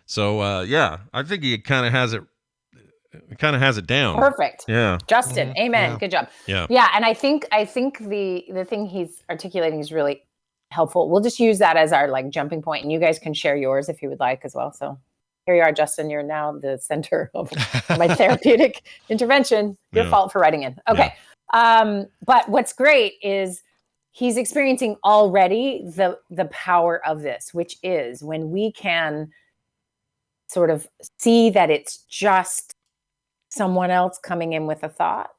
Speaker 1: So, I think he kind of has it down.
Speaker 11: Perfect.
Speaker 1: Yeah.
Speaker 11: Justin, amen.
Speaker 1: Yeah.
Speaker 11: Good job.
Speaker 1: Yeah.
Speaker 11: Yeah, and I think the thing he's articulating is really helpful. We'll just use that as our like jumping point, and you guys can share yours if you would like as well. So here you are, Justin. You're now the center of my therapeutic intervention. Your fault for writing in. Okay. Yeah. But what's great is he's experiencing already the power of this, which is when we can sort of see that it's just someone else coming in with a thought.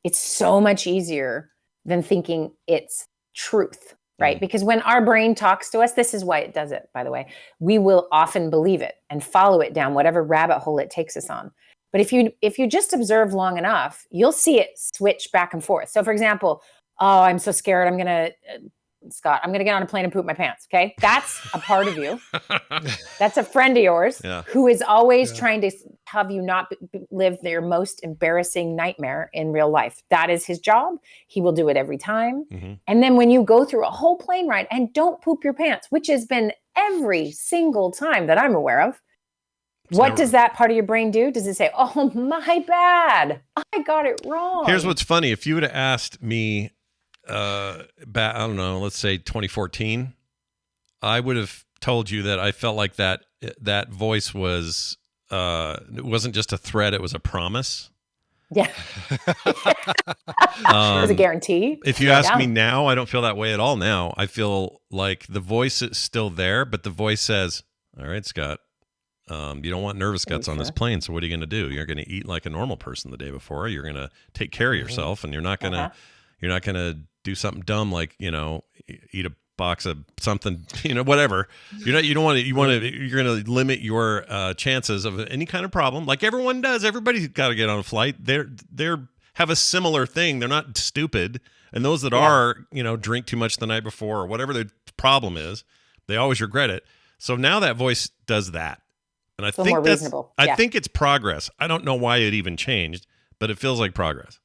Speaker 11: It's so much easier than thinking it's truth. Right? Because when our brain talks to us, this is why it does it, by the way, we will often believe it and follow it down whatever rabbit hole it takes us on. But if you just observe long enough, you'll see it switch back and forth. So for example, oh, I'm so scared. I'm going to get on a plane and poop my pants. Okay. That's a part of you. That's a friend of yours who is always trying to have you not live their most embarrassing nightmare in real life. That is his job. He will do it every time. Mm-hmm. And then when you go through a whole plane ride and don't poop your pants, which has been every single time that I'm aware of, what does that part of your brain do? Does it say, oh, my bad, I got it wrong?
Speaker 1: Here's what's funny. If you would have asked me, I don't know, let's say 2014, I would have told you that I felt like that voice was, it wasn't just a threat, it was a promise.
Speaker 11: Yeah. It was a guarantee.
Speaker 1: If you ask me now, I don't feel that way at all now. I feel like the voice is still there, but the voice says, all right, Scott, you don't want nervous guts on this plane, so what are you going to do? You're going to eat like a normal person the day before. You're going to take care of yourself, and you're not going to do something dumb like, eat a box of something, whatever. You're going to limit your chances of any kind of problem, like everyone does. Everybody's got to get on a flight. They're have a similar thing. They're not stupid. And those that are, drink too much the night before or whatever the problem is, they always regret it. So now that voice does that. And I think I think it's progress. I don't know why it even changed, but it feels like progress.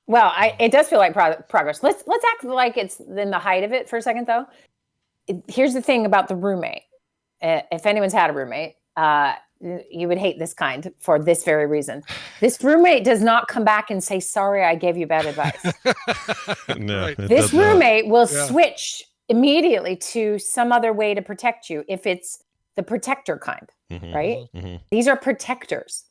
Speaker 11: Well, it does feel like progress. Let's act like it's in the height of it for a second, though. Here's the thing about the roommate. If anyone's had a roommate, you would hate this kind for this very reason. This roommate does not come back and say, sorry, I gave you bad advice.
Speaker 1: No,
Speaker 11: this roommate will switch immediately to some other way to protect you if it's the protector kind, right? Mm-hmm. These are protectors.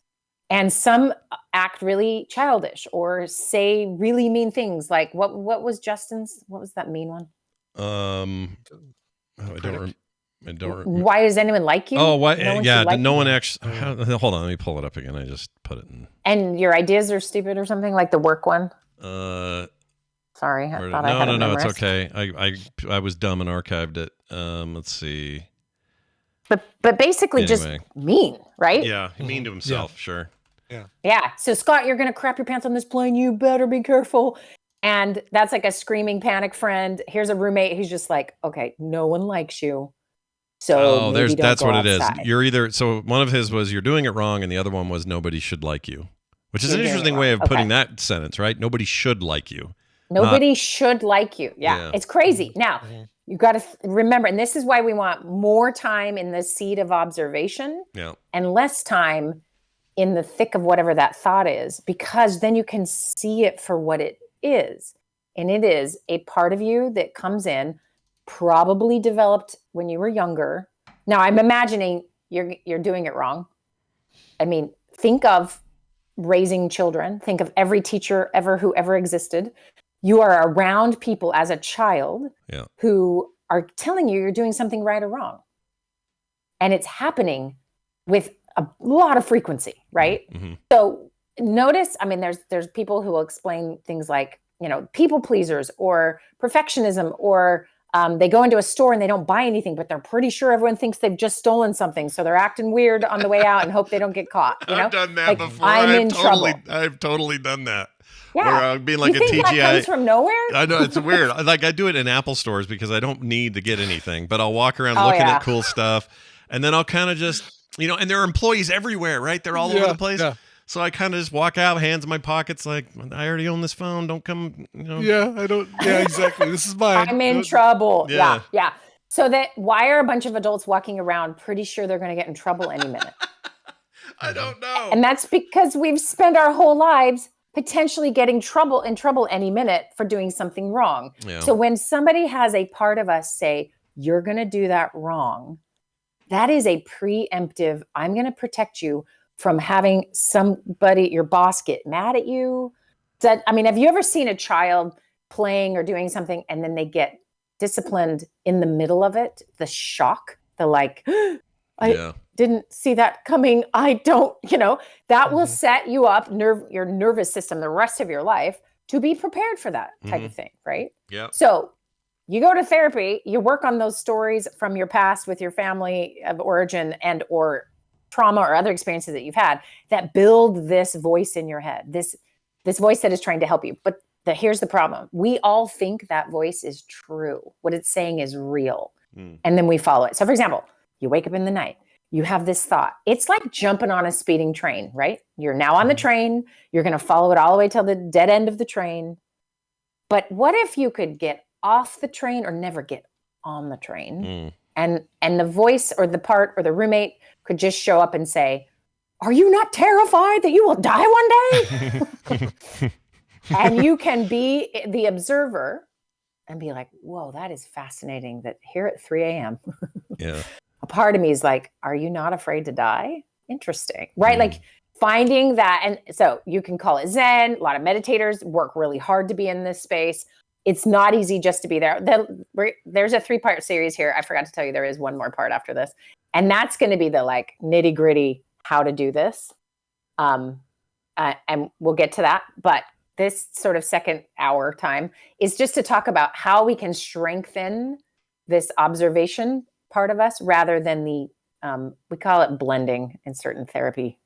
Speaker 11: And some act really childish or say really mean things. Like what was Justin's? What was that mean one?
Speaker 1: I don't remember.
Speaker 11: Why does anyone like you?
Speaker 1: Oh, why? No one actually. Hold on, let me pull it up again. I just put it in.
Speaker 11: And your ideas are stupid or something, like the work one. Sorry, I thought I had it memorized.
Speaker 1: It's okay. I was dumb and archived it. Let's see.
Speaker 11: But basically, just mean, right?
Speaker 1: Yeah, mean to himself. Sure.
Speaker 11: Yeah. So Scott, you're gonna crap your pants on this plane. You better be careful. And that's like a screaming panic friend. Here's a roommate who's just like, okay, no one likes you. So
Speaker 1: that's what it is. You're either one of his was you're doing it wrong, and the other one was nobody should like you, which is an interesting way of putting that sentence, right? Nobody should like you.
Speaker 11: Nobody should like you. Yeah. It's crazy. Now you got to remember, and this is why we want more time in the seat of observation, and less time in the thick of whatever that thought is, because then you can see it for what it is. And it is a part of you that comes in, probably developed when you were younger. Now I'm imagining you're doing it wrong. I mean, think of raising children. Think of every teacher who ever existed. You are around people as a child who are telling you you're doing something right or wrong. And it's happening with a lot of frequency, right? Mm-hmm. So notice, I mean, there's people who will explain things like, people pleasers or perfectionism, or they go into a store and they don't buy anything, but they're pretty sure everyone thinks they've just stolen something. So they're acting weird on the way out and hope they don't get caught.
Speaker 1: I've done that before. I've totally done that.
Speaker 11: Yeah.
Speaker 1: Or being like
Speaker 11: you think that comes from nowhere?
Speaker 1: I know, it's weird. Like I do it in Apple stores because I don't need to get anything, but I'll walk around looking at cool stuff, and then I'll kind of just, and there are employees everywhere, right? They're all over the place. Yeah. So I kind of just walk out, hands in my pockets, like, I already own this phone. Don't come,
Speaker 2: Yeah, I don't. Yeah, exactly. This is mine.
Speaker 11: I'm in trouble. Yeah. So why are a bunch of adults walking around pretty sure they're going to get in trouble any minute?
Speaker 1: I don't know.
Speaker 11: And that's because we've spent our whole lives potentially getting in trouble any minute for doing something wrong. Yeah. So when somebody has a part of us say, you're going to do that wrong, that is a preemptive, I'm going to protect you from having somebody, your boss, get mad at you. Have you ever seen a child playing or doing something and then they get disciplined in the middle of it? The shock, I didn't see that coming. I don't, that will set you up, your nervous system, the rest of your life to be prepared for that type of thing, right?
Speaker 1: Yeah.
Speaker 11: So you go to therapy, you work on those stories from your past with your family of origin and or trauma or other experiences that you've had that build this voice in your head, this voice that is trying to help you. But here's the problem. We all think that voice is true. What it's saying is real. And then we follow it. So for example, you wake up in the night, you have this thought. It's like jumping on a speeding train, right? You're now on the train. You're going to follow it all the way till the dead end of the train. But what if you could get off the train or never get on the train? And the voice or the part or the roommate could just show up and say, are you not terrified that you will die one day? And you can be the observer and be like, whoa, that is fascinating that here at 3 a.m. a part of me is like, are you not afraid to die? Interesting, right? Like finding that. And so you can call it Zen. A lot of meditators work really hard to be in this space. It's not easy just to be there. There's a 3-part series here. I forgot to tell you there is one more part after this. And that's going to be the nitty gritty how to do this. And we'll get to that. But this sort of second hour time is just to talk about how we can strengthen this observation part of us rather than we call it blending in certain therapy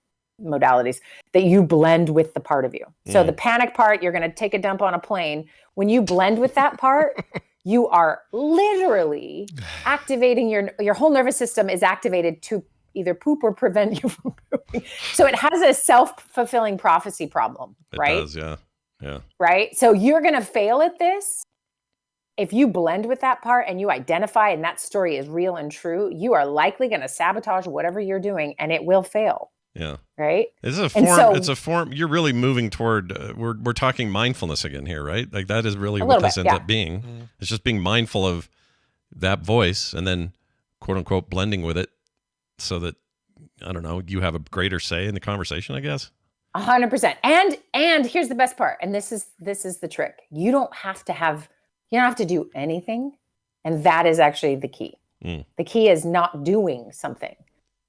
Speaker 11: modalities, that you blend with the part of you. So the panic part, you're going to take a dump on a plane. When you blend with that part, you are literally activating your whole nervous system is activated to either poop or prevent you from pooping. So it has a self-fulfilling prophecy problem, right?
Speaker 1: It does, yeah. Yeah.
Speaker 11: Right? So you're going to fail at this. If you blend with that part and you identify and that story is real and true, you are likely going to sabotage whatever you're doing and it will fail.
Speaker 1: Yeah.
Speaker 11: Right.
Speaker 1: This is a form. It's a form. You're really moving toward. We're talking mindfulness again here, right? Like that is really what this ends up being. Mm-hmm. It's just being mindful of that voice and then, quote unquote, blending with it, so that I don't know, you have a greater say in the conversation, I guess.
Speaker 11: 100%. And here's the best part. And this is the trick. You don't have to do anything, and that is actually the key. The key is not doing something.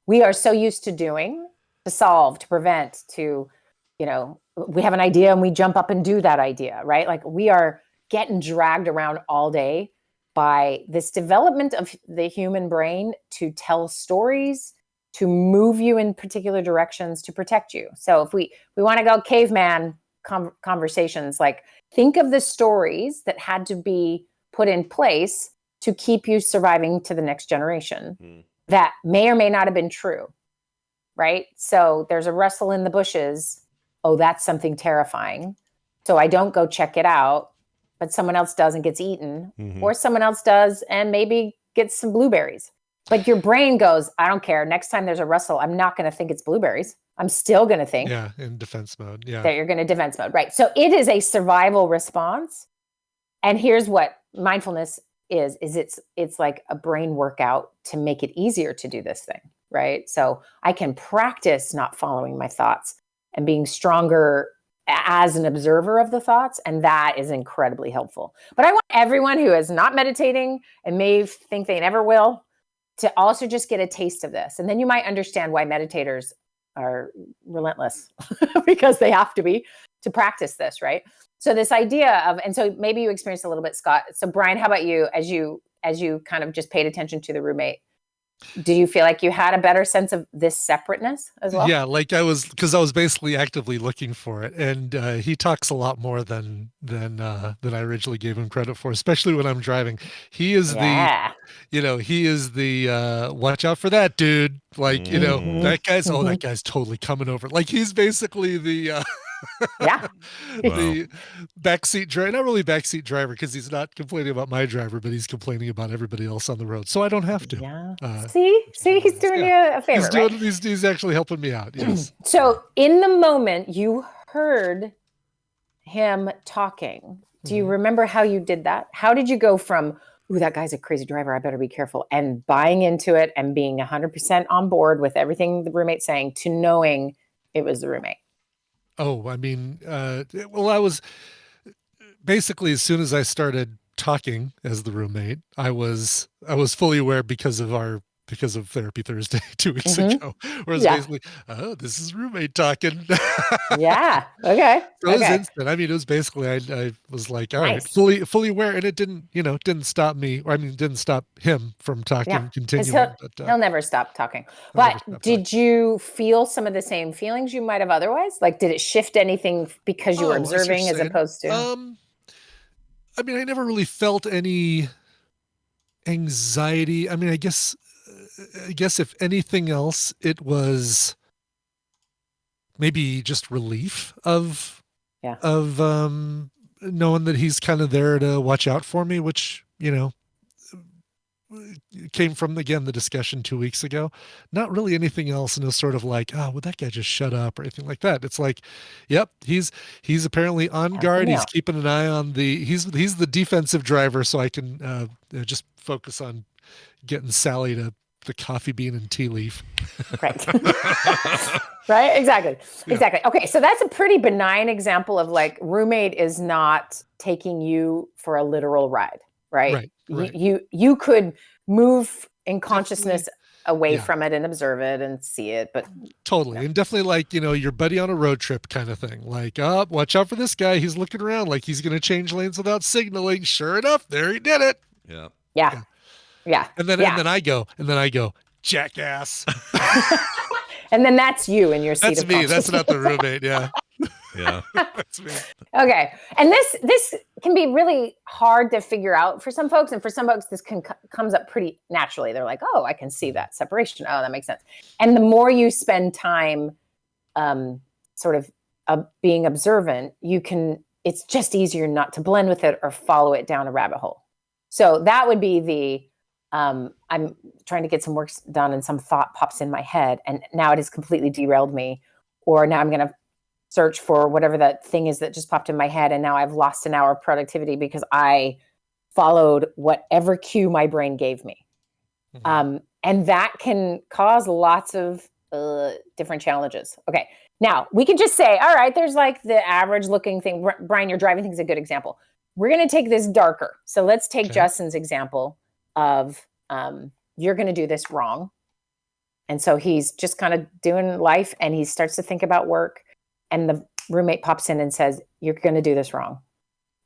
Speaker 11: We are so used to doing. To solve, to prevent, to, we have an idea and we jump up and do that idea, right? Like we are getting dragged around all day by this development of the human brain to tell stories, to move you in particular directions, to protect you. So if we want to go caveman conversations, like think of the stories that had to be put in place to keep you surviving to the next generation that may or may not have been true. Right? So there's a rustle in the bushes. Oh, that's something terrifying. So I don't go check it out, but someone else does and gets eaten, or someone else does and maybe gets some blueberries. But your brain goes, I don't care. Next time there's a rustle, I'm not going to think it's blueberries. I'm still going to think.
Speaker 2: Yeah, in defense mode. Yeah.
Speaker 11: That you're going to defense mode. Right. So it is a survival response. And here's what mindfulness is it's like a brain workout to make it easier to do this thing. Right. So I can practice not following my thoughts and being stronger as an observer of the thoughts. And that is incredibly helpful. But I want everyone who is not meditating and may think they never will to also just get a taste of this. And then you might understand why meditators are relentless because they have to be to practice this. Right. So this idea of, and so maybe you experienced a little bit, Scott. So Brian, how about you, as you kind of just paid attention to the roommate? Do you feel like you had a better sense of this separateness as well?
Speaker 2: Yeah, like I was basically actively looking for it, and he talks a lot more than I originally gave him credit for, especially when I'm driving. He is the watch out for that dude. Like that guy's totally coming over. Like he's basically the the backseat driver, not really backseat driver, because he's not complaining about my driver, but he's complaining about everybody else on the road. So I don't have to.
Speaker 11: Yeah. See, he's doing you a favor.
Speaker 2: He's actually helping me out. Yes.
Speaker 11: So in the moment you heard him talking, do you remember how you did that? How did you go from, ooh, that guy's a crazy driver, I better be careful, and buying into it and being 100% on board with everything the roommate's saying, to knowing it was the roommate?
Speaker 2: Oh, I mean, well, I was basically, as soon as I started talking as the roommate, I was fully aware because of Therapy Thursday 2 weeks ago, where it's basically, oh, this is roommate talking.
Speaker 11: Yeah. Okay.
Speaker 2: So it was instant. I mean, it was basically, I was like, all right, fully aware, and it didn't stop me, or didn't stop him from talking, continuing.
Speaker 11: He'll never stop talking. But did you feel some of the same feelings you might have otherwise? Like, did it shift anything because you were observing as opposed to?
Speaker 2: I mean, I never really felt any anxiety. I mean, I guess if anything else, it was maybe just relief of knowing that he's kind of there to watch out for me, which, came from, again, the discussion 2 weeks ago. Not really anything else. And it was sort of like, oh, would that guy just shut up or anything like that? It's like, yep, he's apparently on guard. He's keeping an eye on he's the defensive driver, so I can just focus on getting Sally to the coffee bean and tea leaf.
Speaker 11: Right. Right. Exactly. Yeah. Exactly. Okay. So that's a pretty benign example of like roommate is not taking you for a literal ride. Right. You could move in consciousness away from it and observe it and see it, but
Speaker 2: totally. And definitely like, your buddy on a road trip kind of thing. Like, oh, watch out for this guy. He's looking around like he's going to change lanes without signaling. Sure enough, there he did it.
Speaker 1: Yeah.
Speaker 11: Yeah. Yeah.
Speaker 2: And then I go, jackass.
Speaker 11: And then that's you in your seat
Speaker 2: That's
Speaker 11: of
Speaker 2: me.
Speaker 11: consciousness.
Speaker 2: That's not the roommate. Yeah.
Speaker 1: Yeah.
Speaker 2: That's me.
Speaker 11: Okay. And this can be really hard to figure out for some folks. And for some folks, this comes up pretty naturally. They're like, oh, I can see that separation. Oh, that makes sense. And the more you spend time sort of being observant, it's just easier not to blend with it or follow it down a rabbit hole. So that would be the, I'm trying to get some work done and some thought pops in my head and now it has completely derailed me. Or now I'm going to search for whatever that thing is that just popped in my head. And now I've lost an hour of productivity because I followed whatever cue my brain gave me. Mm-hmm. And that can cause lots of different challenges. Okay. Now we can just say, all right, there's like the average looking thing. Brian, your driving thing is a good example. We're going to take this darker. So let's take Justin's example of you're going to do this wrong. And so he's just kind of doing life and he starts to think about work. And the roommate pops in and says, you're going to do this wrong.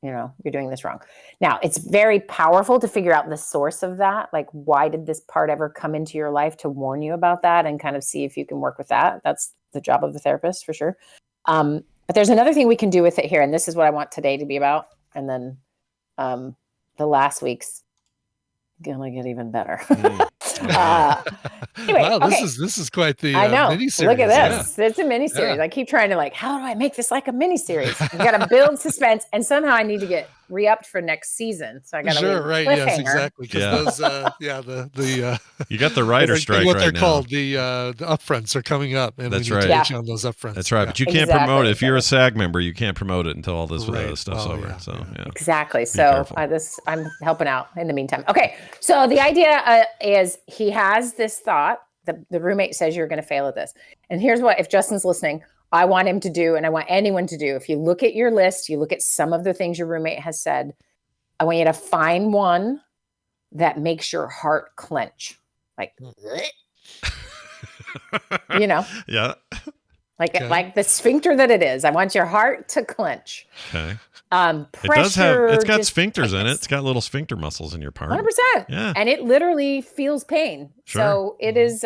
Speaker 11: You're doing this wrong. Now, it's very powerful to figure out the source of that. Like, why did this part ever come into your life to warn you about that and kind of see if you can work with that? That's the job of the therapist for sure. But there's another thing we can do with it here. And this is what I want today to be about. And then the last week's going to get even better. Anyway,
Speaker 2: wow, this is quite the mini-series.
Speaker 11: Look at this. Yeah. It's a mini-series. Yeah. I keep trying to how do I make this like a mini-series? You got to build suspense, and somehow I need to get re-upped for next season. So I got to
Speaker 2: yes, exactly. Because those,
Speaker 1: you got the writer strike
Speaker 2: what
Speaker 1: right
Speaker 2: they're
Speaker 1: now.
Speaker 2: called, the upfronts are coming up, and
Speaker 1: that's
Speaker 2: we need to get you on those upfronts.
Speaker 1: That's right, but you can't promote it if you're a SAG member. You can't promote it until all this stuff's over.
Speaker 2: Yeah,
Speaker 1: so
Speaker 11: exactly. So I'm helping out in the meantime. Okay, so the idea is he has this thought. The roommate says you're going to fail at this. And here's what, if Justin's listening, I want him to do, and I want anyone to do. If you look at your list, you look at some of the things your roommate has said, I want you to find one that makes your heart clench. Like,
Speaker 1: Yeah.
Speaker 11: Like the sphincter that it is. I want your heart to clench.
Speaker 1: Okay.
Speaker 11: It's
Speaker 1: got sphincters in it. It's got little sphincter muscles in your part.
Speaker 11: 100%.
Speaker 1: Yeah.
Speaker 11: And it literally feels pain.
Speaker 1: Sure.
Speaker 11: So it is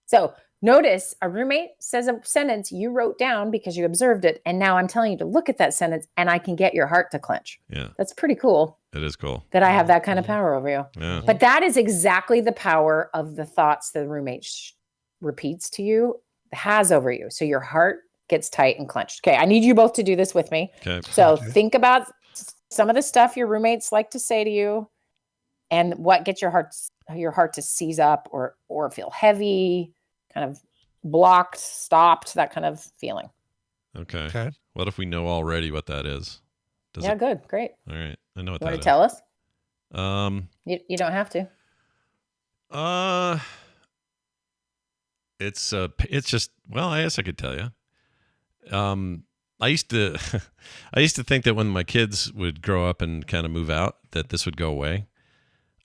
Speaker 11: so notice a roommate says a sentence you wrote down because you observed it. And now I'm telling you to look at that sentence and I can get your heart to clench.
Speaker 1: Yeah.
Speaker 11: That's pretty cool.
Speaker 1: It is cool.
Speaker 11: That I have that kind of power over you.
Speaker 1: Yeah.
Speaker 11: But that is exactly the power of the thoughts the roommate repeats to you, has over you. So your heart gets tight and clenched. Okay. I need you both to do this with me.
Speaker 1: Okay.
Speaker 11: So think about some of the stuff your roommates like to say to you and what gets your heart to seize up or feel heavy, kind of blocked, stopped, that kind of feeling.
Speaker 1: Okay. What if we know already what that is?
Speaker 11: Good. Great.
Speaker 1: All right. I know what
Speaker 11: you
Speaker 1: that
Speaker 11: want
Speaker 1: is.
Speaker 11: to tell us? You don't have to.
Speaker 1: It's just, well, I guess I could tell you. I used to think that when my kids would grow up and kind of move out, that this would go away.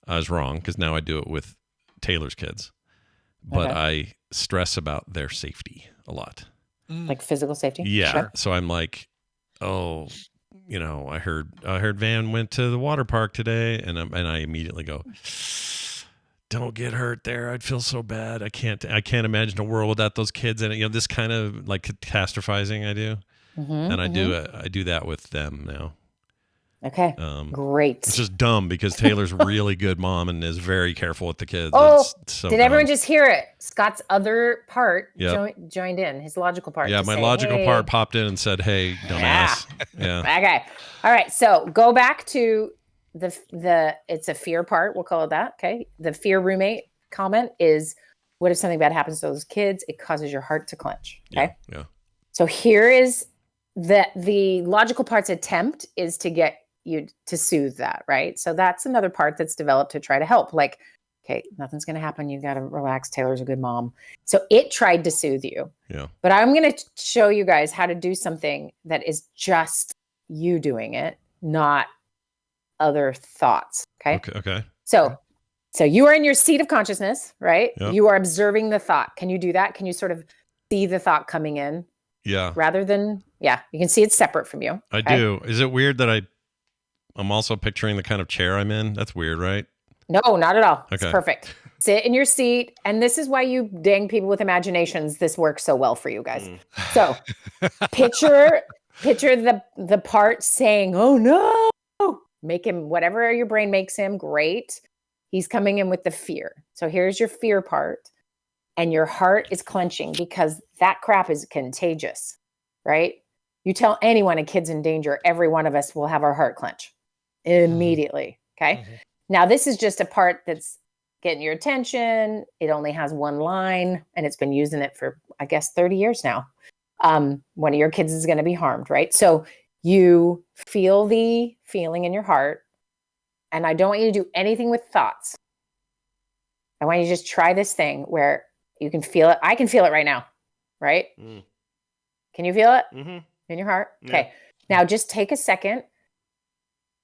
Speaker 1: I was wrong because now I do it with Taylor's kids, but I stress about their safety a lot.
Speaker 11: Like physical safety?
Speaker 1: Yeah.
Speaker 11: Sure.
Speaker 1: So I'm like, oh, I heard Van went to the water park today, and I immediately go, don't get hurt there. I'd feel so bad. I can't imagine a world without those kids in it. This kind of like catastrophizing I do. And I do that with them now.
Speaker 11: Okay. Great.
Speaker 1: It's just dumb because Taylor's really good mom and is very careful with the kids.
Speaker 11: Oh,
Speaker 1: so
Speaker 11: did everyone just hear it? Scott's other part
Speaker 1: joined
Speaker 11: in, his logical part.
Speaker 1: Yeah, my logical part popped in and said, hey, dumbass. Yeah.
Speaker 11: Okay. All right. So go back to it's a fear part. We'll call it that. Okay. The fear roommate comment is, what if something bad happens to those kids? It causes your heart to clench. Okay.
Speaker 1: Yeah.
Speaker 11: So here is the logical part's attempt is to get you to soothe that, right? So that's another part that's developed to try to help. Like, okay, nothing's going to happen. You got to relax. Taylor's a good mom. So it tried to soothe you.
Speaker 1: Yeah.
Speaker 11: But I'm going to show you guys how to do something that is just you doing it, not other thoughts. Okay. So you are in your seat of consciousness, right?
Speaker 1: Yep.
Speaker 11: You are observing the thought. Can you do that? Can you sort of see the thought coming in?
Speaker 1: Yeah.
Speaker 11: Rather than, you can see it's separate from you.
Speaker 1: I do. Is it weird that I'm also picturing the kind of chair I'm in? That's weird, right?
Speaker 11: No, not at all.
Speaker 1: Okay.
Speaker 11: It's perfect. sit in your seat. And this is why you dang people with imaginations, this works so well for you guys. So picture the part saying, oh no, make him whatever your brain makes him. Great. He's coming in with the fear. So here's your fear part. And your heart is clenching because that crap is contagious, right? You tell anyone a kid's in danger, every one of us will have our heart clench immediately. Okay. Now this is just a part that's getting your attention. It only has one line and it's been using it for, I guess, 30 years now. One of your kids is going to be harmed, right? So you feel the feeling in your heart, and I don't want you to do anything with thoughts. I want you to just try this thing where you can feel it. I can feel it right now, right? Can you feel it in your heart?
Speaker 1: Yeah.
Speaker 11: Okay. Now just take a second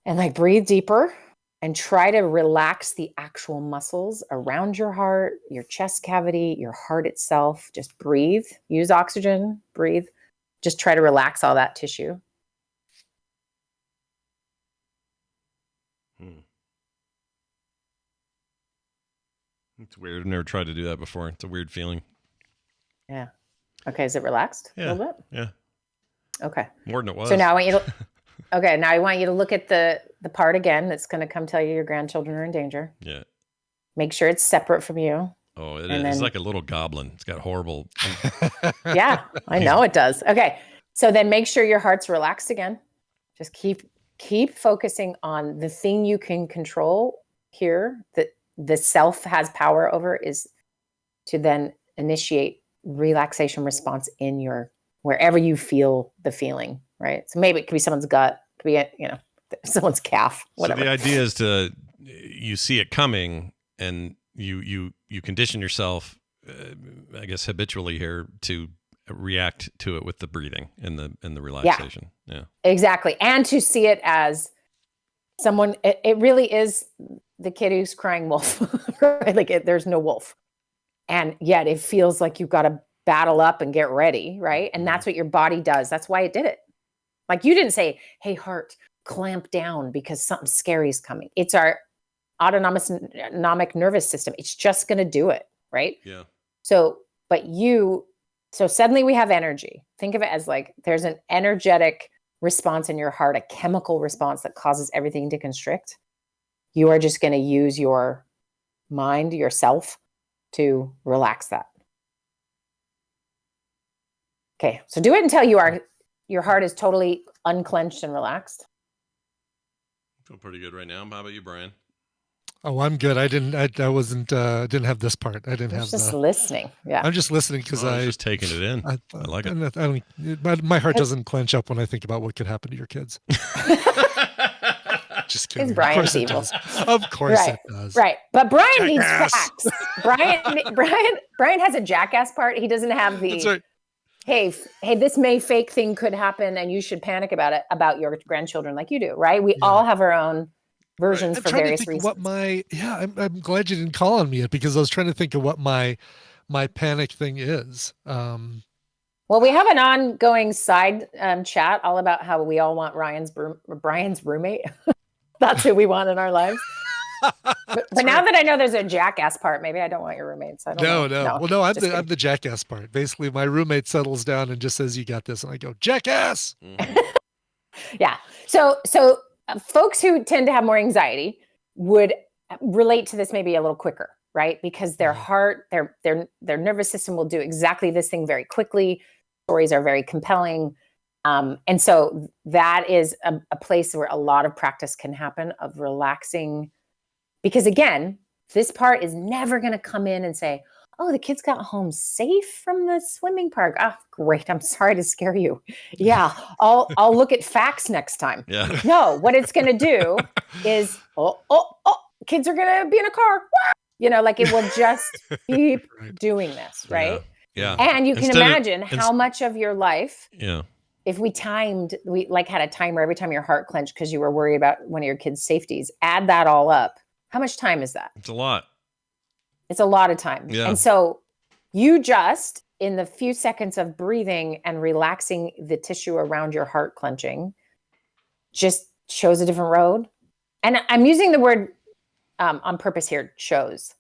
Speaker 11: and like breathe deeper and try to relax the actual muscles around your heart, your chest cavity, your heart itself. Just breathe, use oxygen, breathe. Just try to relax all that tissue.
Speaker 1: It's weird. I've never tried to do that before. It's a weird feeling.
Speaker 11: Yeah. Okay. Is it relaxed a little bit?
Speaker 1: Yeah.
Speaker 11: Okay.
Speaker 1: More than it was.
Speaker 11: So now I want you to, okay. Now I want you to look at the part again that's going to come tell you your grandchildren are in danger.
Speaker 1: Yeah.
Speaker 11: Make sure it's separate from you.
Speaker 1: Oh, it's like a little goblin. It's got horrible.
Speaker 11: Yeah, I know it does. Okay. So then make sure your heart's relaxed again. Just keep focusing on the thing you can control here that the self has power over is to then initiate relaxation response in your, wherever you feel the feeling, right? So maybe it could be someone's gut, it could be, someone's calf, whatever.
Speaker 1: So the idea is you see it coming and you condition yourself, I guess habitually here, to react to it with the breathing and the relaxation. Yeah.
Speaker 11: Exactly. And to see it as someone, it really is the kid who's crying wolf, right? Like there's no wolf. And yet it feels like you've got to battle up and get ready, right? And that's what your body does. That's why it did it. Like you didn't say, hey, heart, clamp down because something scary is coming. It's our autonomic nervous system. It's just going to do it, right?
Speaker 1: Yeah.
Speaker 11: So suddenly we have energy. Think of it as like there's an energetic response in your heart, a chemical response that causes everything to constrict. You are just going to use your mind, yourself, to relax that. Okay, so do it until your heart is totally unclenched and relaxed.
Speaker 1: I feel pretty good right now. How about you, Brian?
Speaker 2: Oh, I'm good. I didn't have this part. I didn't have
Speaker 11: just listening. Yeah.
Speaker 2: I'm just listening because
Speaker 1: I was just taking it in. I like it.
Speaker 2: My heart doesn't clench up when I think about what could happen to your kids. Just kidding.
Speaker 11: It's Brian's evil.
Speaker 2: Of course it does.
Speaker 11: Right. But Brian needs facts. Brian has a jackass part. He doesn't have the
Speaker 2: That's right.
Speaker 11: Hey, this May fake thing could happen and you should panic about it, about your grandchildren like you do, right? We all have our own versions for various reasons.
Speaker 2: I'm glad you didn't call on me yet because I was trying to think of what my panic thing is.
Speaker 11: Well, we have an ongoing side chat all about how we all want Brian's roommate. That's who we want in our lives. But now that I know there's a jackass part, maybe I don't want your roommates. I don't know.
Speaker 2: No. Well, no, I'm the jackass part. Basically, my roommate settles down and just says, "You got this," and I go, "Jackass."
Speaker 11: Yeah. So folks who tend to have more anxiety would relate to this maybe a little quicker, right? Because their heart, their nervous system will do exactly this thing very quickly. Stories are very compelling. And so that is a place where a lot of practice can happen of relaxing. Because again, this part is never going to come in and say, oh, the kids got home safe from the swimming park. Oh, great. I'm sorry to scare you. Yeah, I'll look at facts next time.
Speaker 1: Yeah.
Speaker 11: No, what it's going to do is, kids are going to be in a car. Like it will just keep doing this, right?
Speaker 1: Yeah.
Speaker 11: And you can imagine how much of your life, if we had a timer every time your heart clenched because you were worried about one of your kids' safeties, add that all up. How much time is that?
Speaker 1: It's a lot.
Speaker 11: It's a lot of time.
Speaker 1: Yeah.
Speaker 11: And so you just, in the few seconds of breathing and relaxing the tissue around your heart clenching, just shows a different road. And I'm using the word on purpose here, shows,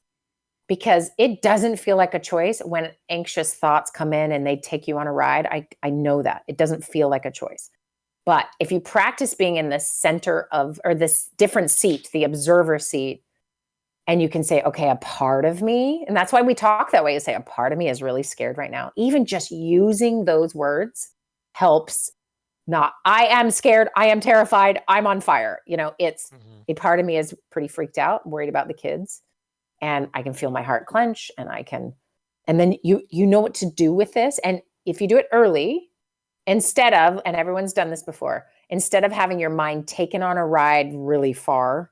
Speaker 11: because it doesn't feel like a choice when anxious thoughts come in and they take you on a ride. I know that it doesn't feel like a choice. But if you practice being in the center of, or this different seat, the observer seat, and you can say, okay, a part of me, and that's why we talk that way, you say, a part of me is really scared right now. Even just using those words helps. Not, I am scared, I am terrified, I'm on fire. You know, it's a part of me is pretty freaked out, worried about the kids. And I can feel my heart clench, and and then you know what to do with this. And if you do it early, instead of, and everyone's done this before, instead of having your mind taken on a ride really far,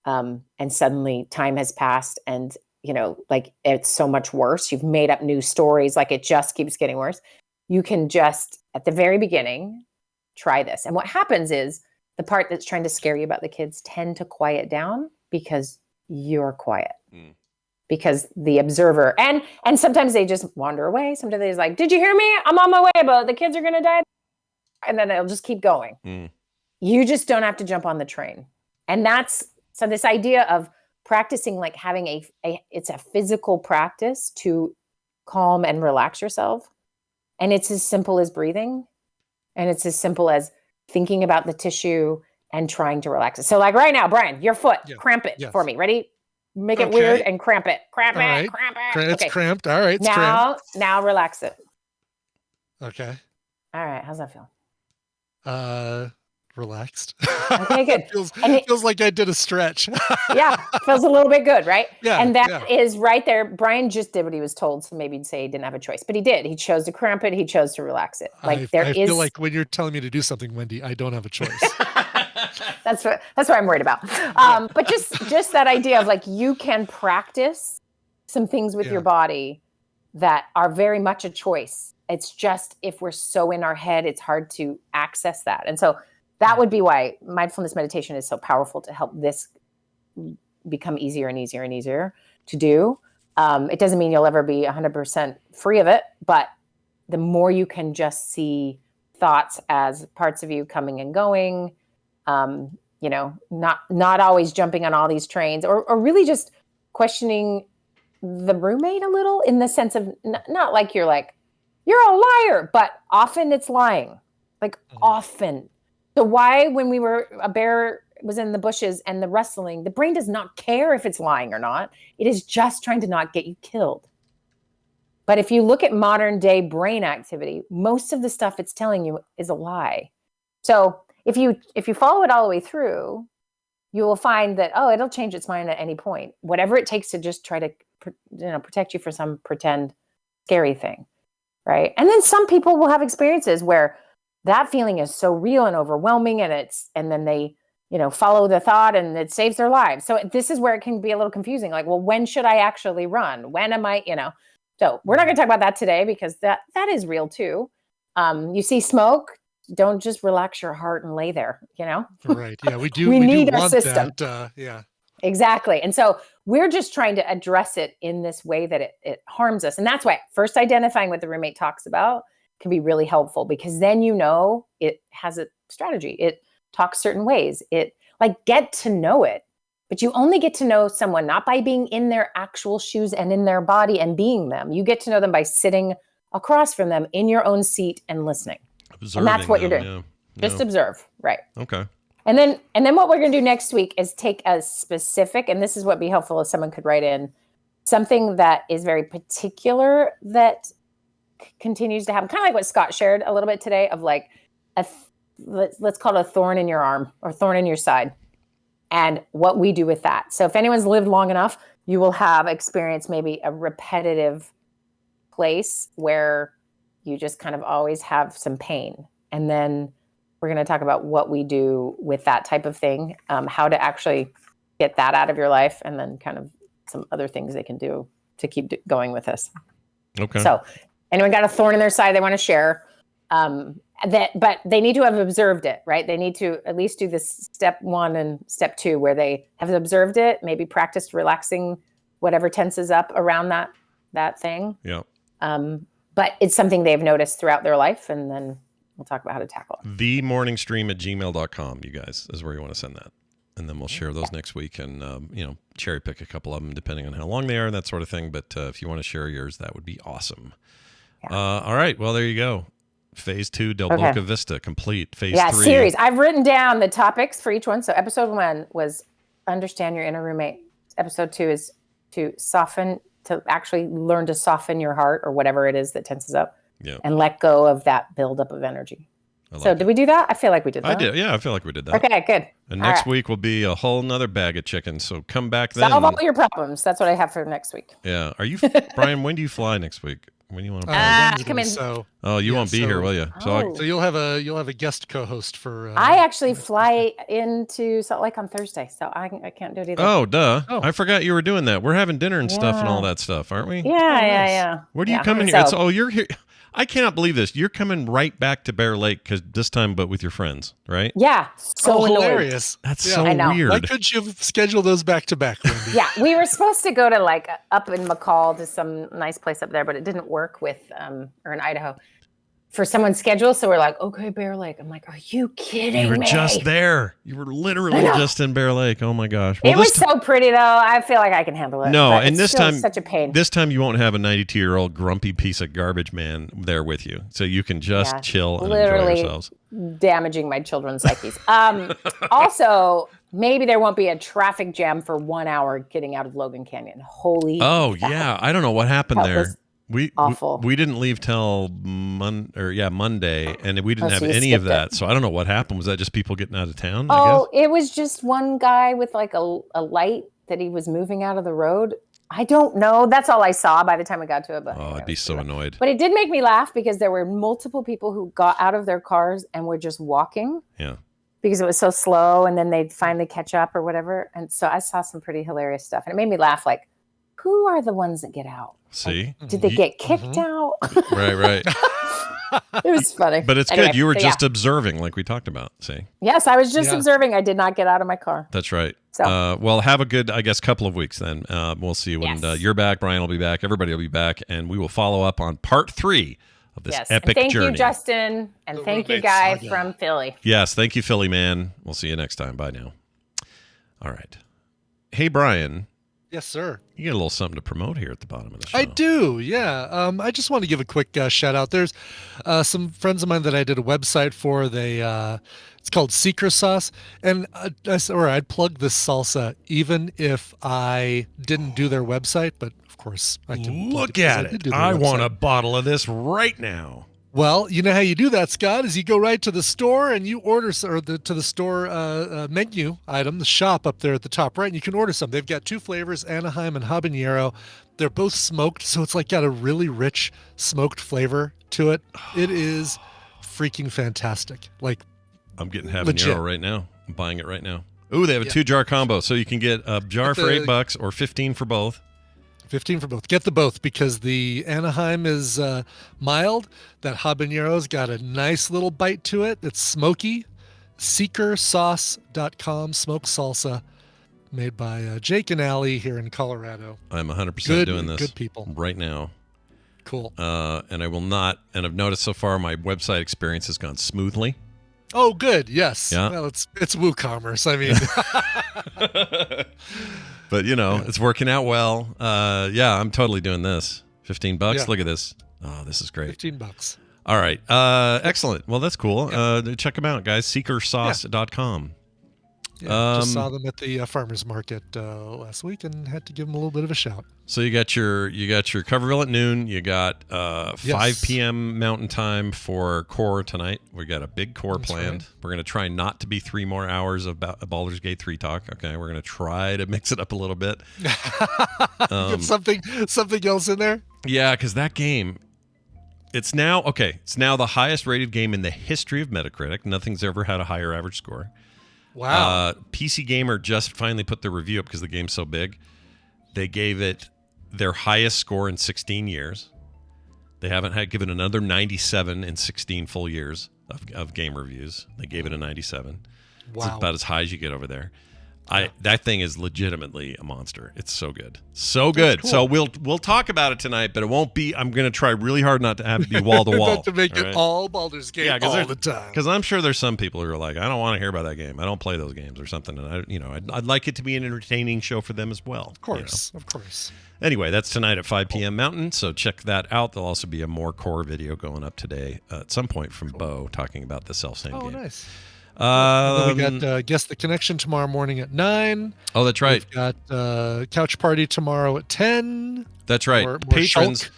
Speaker 11: and suddenly time has passed and, you know, like it's so much worse. You've made up new stories, like it just keeps getting worse. You can just, at the very beginning, try this. And what happens is the part that's trying to scare you about the kids tend to quiet down because you're quiet. Because the observer, and sometimes they just wander away. Sometimes they're like, did you hear me? I'm on my way, but the kids are going to die. And then it'll just keep going. You just don't have to jump on the train. And so this idea of practicing, like having it's a physical practice to calm and relax yourself. And it's as simple as breathing. And it's as simple as thinking about the tissue and trying to relax it. So like right now, Brian, your foot, cramp it for me. Ready? Make it weird and cramp it. Cramp it.
Speaker 2: It's cramped. All right. It's
Speaker 11: now relax it.
Speaker 2: Okay.
Speaker 11: All right. How's that feel?
Speaker 2: Relaxed.
Speaker 11: Okay, good.
Speaker 2: feels like I did a stretch.
Speaker 11: Yeah. Feels a little bit good, right?
Speaker 2: Yeah.
Speaker 11: And that is right there. Brian just did what he was told. So maybe he'd say he didn't have a choice, but he did. He chose to cramp it. He chose to relax it. Like I feel
Speaker 2: like when you're telling me to do something, Wendy, I don't have a choice.
Speaker 11: That's what I'm worried about. But just that idea of like, you can practice some things with your body that are very much a choice. It's just, if we're so in our head, it's hard to access that. And so that would be why mindfulness meditation is so powerful, to help this become easier and easier and easier to do. It doesn't mean you'll ever be 100% free of it, but the more you can just see thoughts as parts of you coming and going, you know, not always jumping on all these trains, or really just questioning the roommate a little, in the sense of not like you're a liar, but often it's lying, like often. So why, when a bear was in the bushes and the rustling, the brain does not care if it's lying or not. It is just trying to not get you killed. But if you look at modern day brain activity, most of the stuff it's telling you is a lie. So if you follow it all the way through, you will find that, it'll change its mind at any point, whatever it takes to just try to, protect you from some pretend scary thing. Right. And then some people will have experiences where that feeling is so real and overwhelming, and then they, follow the thought and it saves their lives. So this is where it can be a little confusing. Like, well, when should I actually run? When am I, So we're not going to talk about that today, because that is real too. You see smoke, don't just relax your heart and lay there,
Speaker 2: Right. Yeah, we do.
Speaker 11: we need
Speaker 2: do
Speaker 11: our
Speaker 2: want
Speaker 11: system.
Speaker 2: That, yeah.
Speaker 11: Exactly. And so we're just trying to address it in this way that it harms us. And that's why first identifying what the roommate talks about can be really helpful, because then it has a strategy. It talks certain ways. It get to know it. But you only get to know someone not by being in their actual shoes and in their body and being them. You get to know them by sitting across from them in your own seat and listening.
Speaker 1: Observing
Speaker 11: and that's what
Speaker 1: them,
Speaker 11: you're doing.
Speaker 1: Yeah.
Speaker 11: Just observe. Right.
Speaker 1: Okay.
Speaker 11: And then what we're going to do next week is take a specific, and this is what would be helpful if someone could write in, something that is very particular that continues to happen. Kind of like what Scott shared a little bit today, of like, let's call it a thorn in your arm or thorn in your side, and what we do with that. So if anyone's lived long enough, you will have experienced maybe a repetitive place where you just kind of always have some pain. And then we're going to talk about what we do with that type of thing, how to actually get that out of your life, and then kind of some other things they can do to keep going with this.
Speaker 1: Okay.
Speaker 11: So anyone got a thorn in their side they want to share, but they need to have observed it, right? They need to at least do this step 1 and step 2, where they have observed it, maybe practiced relaxing whatever tenses up around that thing.
Speaker 1: Yeah.
Speaker 11: But it's something they've noticed throughout their life, and then we'll talk about how to tackle it.
Speaker 1: TheMorningStream@gmail.com, you guys, is where you want to send that. and then we'll share those next week, and cherry pick a couple of them depending on how long they are and that sort of thing. But if you want to share yours, that would be awesome. Yeah. All right, well there you go. Phase 2, Del Boca Vista, complete. Phase 3.
Speaker 11: Series. I've written down the topics for each one. So episode 1 was understand your inner roommate. Episode 2 is to actually learn to soften your heart or whatever it is that tenses up, and let go of that buildup of energy. Did we do that? I feel like we did that.
Speaker 1: I did. Yeah, I feel like we did that.
Speaker 11: Okay, good.
Speaker 1: And next week will be a whole nother bag of chicken. So come back then.
Speaker 11: Solve all your problems. That's what I have for next week.
Speaker 1: Yeah. Are you, Brian? When do you fly next week? When do you want to
Speaker 11: come in.
Speaker 1: You won't be here, will you?
Speaker 2: So you'll have a guest co-host for.
Speaker 11: I actually fly into Salt Lake on Thursday, so I can't do it either.
Speaker 1: Oh, duh! Oh. I forgot you were doing that. We're having dinner and stuff and all that stuff, aren't we?
Speaker 11: Yeah.
Speaker 1: Where do you come in here? You're here. I cannot believe this. You're coming right back to Bear Lake because this time, but with your friends, right?
Speaker 11: Yeah. So
Speaker 2: hilarious.
Speaker 1: That's so weird.
Speaker 2: Why couldn't you schedule those back to back, Wendy?
Speaker 11: Yeah, we were supposed to go to up in McCall to some nice place up there, but it didn't work with or in Idaho for someone's schedule. So we're like, okay, Bear Lake. I'm like, are you kidding me?
Speaker 1: You were just there. You were literally just in Bear Lake. Oh my gosh. Well,
Speaker 11: it was so pretty though. I feel like I can handle it.
Speaker 1: No, and this time,
Speaker 11: such a pain.
Speaker 1: This time you won't have a 92-year-old grumpy piece of garbage man there with you, so you can just chill and enjoy yourselves.
Speaker 11: Damaging my children's psyches. Also, maybe there won't be a traffic jam for 1 hour getting out of Logan Canyon. Holy.
Speaker 1: Oh yeah, I don't know what happened there.
Speaker 11: Awful.
Speaker 1: We didn't leave till Monday, and we didn't have any of that. So I don't know what happened. Was that just people getting out of town?
Speaker 11: Oh, it was just one guy with like a light that he was moving out of the road. I don't know. That's all I saw by the time I got to it. But
Speaker 1: I'd be so annoyed.
Speaker 11: But it did make me laugh because there were multiple people who got out of their cars and were just walking.
Speaker 1: Yeah.
Speaker 11: Because it was so slow, and then they'd finally catch up or whatever. And so I saw some pretty hilarious stuff, and it made me laugh. Like, who are the ones that get out?
Speaker 1: See?
Speaker 11: Like, did they get kicked out?
Speaker 1: Right.
Speaker 11: It was funny.
Speaker 1: But it's good. You were just observing, like we talked about. See?
Speaker 11: Yes, I was just observing. I did not get out of my car.
Speaker 1: That's right.
Speaker 11: So,
Speaker 1: well, have a good, I guess, couple of weeks then. We'll see when you're back. Brian will be back. Everybody will be back. And we will follow up on part 3 of this epic
Speaker 11: thank
Speaker 1: journey.
Speaker 11: Thank you, Justin. And thank you, Guy from Philly.
Speaker 1: Yes. Thank you, Philly, man. We'll see you next time. Bye now. All right. Hey, Brian.
Speaker 2: Yes, sir.
Speaker 1: You get a little something to promote here at the bottom of the show.
Speaker 2: I do, yeah. I just want to give a quick shout out. There's some friends of mine that I did a website for. It's called Secret Sauce, and I'd plug this salsa even if I didn't do their website. But of course, I can
Speaker 1: look at it. I want a bottle of this right now.
Speaker 2: Well, you know how you do that, Scott, is you go right to the store and you order, to the store menu item, the shop up there at the top right, and you can order some. They've got 2 flavors, Anaheim and habanero. They're both smoked, so it's like got a really rich smoked flavor to it. It is freaking fantastic. Like,
Speaker 1: I'm getting habanero right now. I'm buying it right now. Ooh, they have a 2-jar combo, so you can get a jar for $8 or 15 for both.
Speaker 2: 15 for both. Get the both because the Anaheim is mild. That habanero's got a nice little bite to it. It's smoky. SeekerSauce.com, smoked salsa, made by Jake and Allie here in Colorado.
Speaker 1: I'm 100% doing this.
Speaker 2: Good people.
Speaker 1: Right now.
Speaker 2: Cool.
Speaker 1: And I will not, and I've noticed so far my website experience has gone smoothly.
Speaker 2: Oh, good. Yes.
Speaker 1: Yeah.
Speaker 2: Well, it's WooCommerce. I mean.
Speaker 1: But, it's working out well. I'm totally doing this. $15. Yeah. Look at this. Oh, this is great.
Speaker 2: $15.
Speaker 1: All right. Excellent. Well, that's cool. Check them out, guys. SeekerSauce.com.
Speaker 2: Yeah, just saw them at the farmers market last week and had to give them a little bit of a shout.
Speaker 1: So you got your Coverville at noon. You got 5 p.m. Mountain Time for core tonight. We got a big core planned. Right. We're going to try not to be 3 more hours of Baldur's Gate 3 talk. Okay, we're going to try to mix it up a little bit.
Speaker 2: Get something else in there.
Speaker 1: Yeah, because that game. It's now the highest rated game in the history of Metacritic. Nothing's ever had a higher average score.
Speaker 2: Wow.
Speaker 1: PC Gamer just finally put their review up because the game's so big. They gave it their highest score in 16 years. They haven't given another 97 in 16 full years of game reviews. They gave it a 97.
Speaker 2: Wow.
Speaker 1: It's about as high as you get over there. That thing is legitimately a monster. It's so good. So good. Cool. So we'll talk about it tonight, but it won't be, I'm going to try really hard not to have it be wall to wall.
Speaker 2: Not to make it all Baldur's Gate all the time.
Speaker 1: Because I'm sure there's some people who are like, I don't want to hear about that game. I don't play those games or something. And I'd like it to be an entertaining show for them as well.
Speaker 2: Of course. Of course.
Speaker 1: Anyway, that's tonight at 5 p.m. Mountain, so check that out. There'll also be a more core video going up today at some point from Bo talking about the self-same game.
Speaker 2: Oh, nice. We got Guess the Connection tomorrow morning at 9.
Speaker 1: Oh, that's right.
Speaker 2: We've got Couch Party tomorrow at 10.
Speaker 1: That's right.
Speaker 2: More
Speaker 1: Patrons,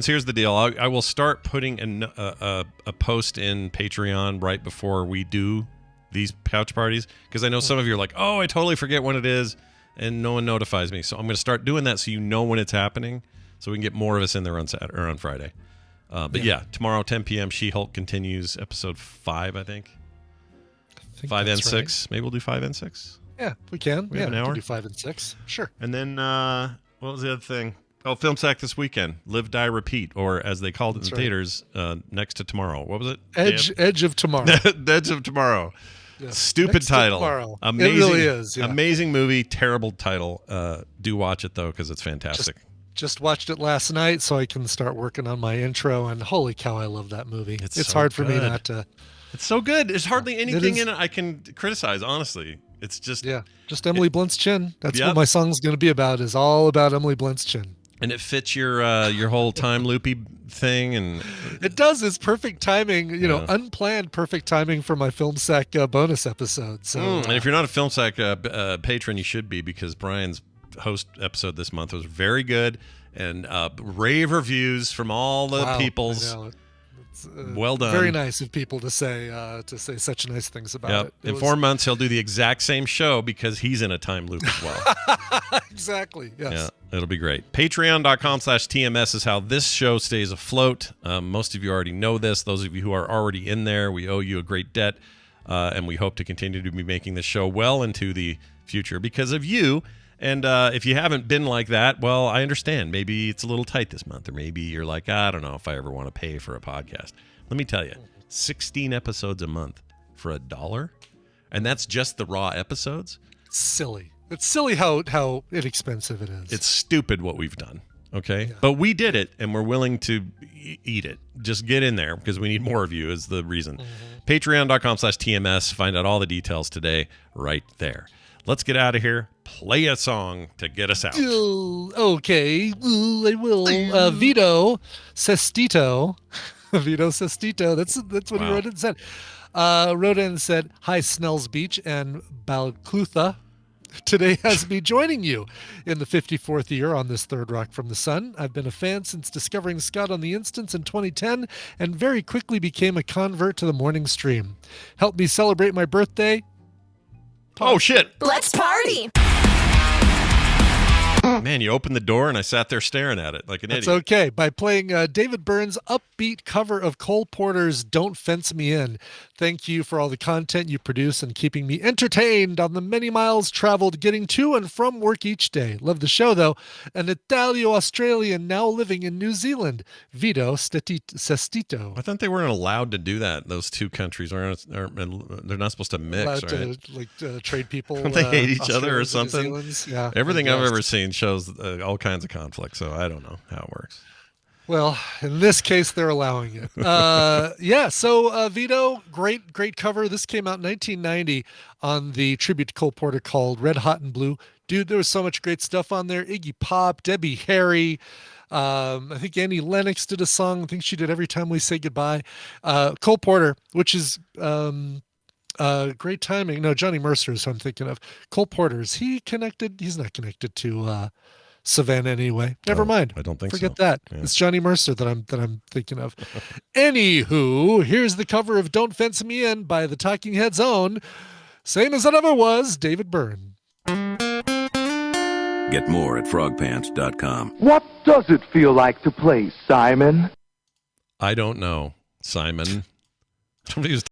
Speaker 1: here's the deal. I will start putting a post in Patreon right before we do these couch parties, because I know some of you are like, oh, I totally forget when it is, and no one notifies me. So I'm going to start doing that so you know when it's happening, so we can get more of us in there on Saturday or on Friday. But yeah, tomorrow 10 p.m. She-Hulk continues episode 5, I think. 5 and 6. Right. Maybe we'll do 5 and 6.
Speaker 2: Yeah, we can.
Speaker 1: We have an hour.
Speaker 2: We can do 5 and 6. Sure.
Speaker 1: And then what was the other thing? Oh, Film Sack this weekend. Live, Die, Repeat, or as they called it in theaters, Next to Tomorrow. What was it?
Speaker 2: Edge of Tomorrow.
Speaker 1: Edge of Tomorrow. Yeah. Stupid
Speaker 2: Next
Speaker 1: title. Amazing,
Speaker 2: it really is. Yeah.
Speaker 1: Amazing movie. Terrible title. Do watch it though, because it's fantastic.
Speaker 2: Just watched it last night, so I can start working on my intro. And holy cow, I love that movie. It's so hard for me not to.
Speaker 1: It's so good. There's hardly anything in it I can criticize, honestly. It's just...
Speaker 2: Yeah, just Emily Blunt's chin. That's what my song's going to be about, is all about Emily Blunt's chin.
Speaker 1: And it fits your whole time loopy thing. And
Speaker 2: it does. It's perfect timing, unplanned perfect timing for my Film Sack bonus episode. So,
Speaker 1: and if you're not a Film Sack patron, you should be, because Brian's host episode this month was very good. And rave reviews from all the peoples. Well done.
Speaker 2: Very nice of people to say such nice things about it.
Speaker 1: In 4 months, he'll do the exact same show because he's in a time loop as well.
Speaker 2: Exactly. Yes.
Speaker 1: Yeah, it'll be great. Patreon.com/TMS is how this show stays afloat. Most of you already know this. Those of you who are already in there, we owe you a great debt, and we hope to continue to be making this show well into the future because of you. And if you haven't been like that, well, I understand. Maybe it's a little tight this month, or maybe you're like, I don't know if I ever want to pay for a podcast. Let me tell you, 16 episodes a month for $1, and that's just the raw episodes.
Speaker 2: It's silly. It's silly how inexpensive it is.
Speaker 1: It's stupid what we've done. Okay, but we did it, and we're willing to eat it. Just get in there because we need more of you. Is the reason. Patreon.com/TMS. Find out all the details today, right there. Let's get out of here. Play a song to get us out.
Speaker 2: Okay, I will. Vito Sestito. Vito Sestito. That's what he wrote and said. Wrote in and said, "Hi, Snells Beach and Balclutha. Today has me joining you in the 54th year on this third rock from the sun. I've been a fan since discovering Scott on the Instance in 2010 and very quickly became a convert to the morning stream. Help me celebrate my birthday.
Speaker 1: Oh, shit.
Speaker 8: Let's party.
Speaker 1: Man, you opened the door and I sat there staring at it like an idiot.
Speaker 2: That's okay. By playing David Byrne's upbeat cover of Cole Porter's Don't Fence Me In. Thank you for all the content you produce and keeping me entertained on the many miles traveled getting to and from work each day. Love the show, though. An Italo-Australian now living in New Zealand, Vito Sestito.
Speaker 1: I thought they weren't allowed to do that. Those two countries they're not supposed to mix, right?
Speaker 2: To trade people.
Speaker 1: They hate each other or something.
Speaker 2: Yeah,
Speaker 1: everything I've ever seen shows all kinds of conflict, so I don't know how it works.
Speaker 2: Well, in this case, they're allowing it. So Vito, great cover. This came out in 1990 on the tribute to Cole Porter called Red Hot and Blue. Dude, there was so much great stuff on there. Iggy Pop, Debbie Harry. I think Annie Lennox did a song. I think she did Every Time We Say Goodbye. Cole Porter, which is great timing. No, Johnny Mercer is who I'm thinking of. Cole Porter, is he connected? He's not connected to Savannah anyway. Never mind.
Speaker 1: I don't think
Speaker 2: Forget
Speaker 1: so.
Speaker 2: that. Yeah. It's Johnny Mercer that I'm thinking of. Anywho, here's the cover of Don't Fence Me In by the Talking Heads' own, same as it ever was, David Byrne.
Speaker 13: Get more at frogpants.com.
Speaker 14: What does it feel like to play, Simon?
Speaker 1: I don't know, Simon. Somebody was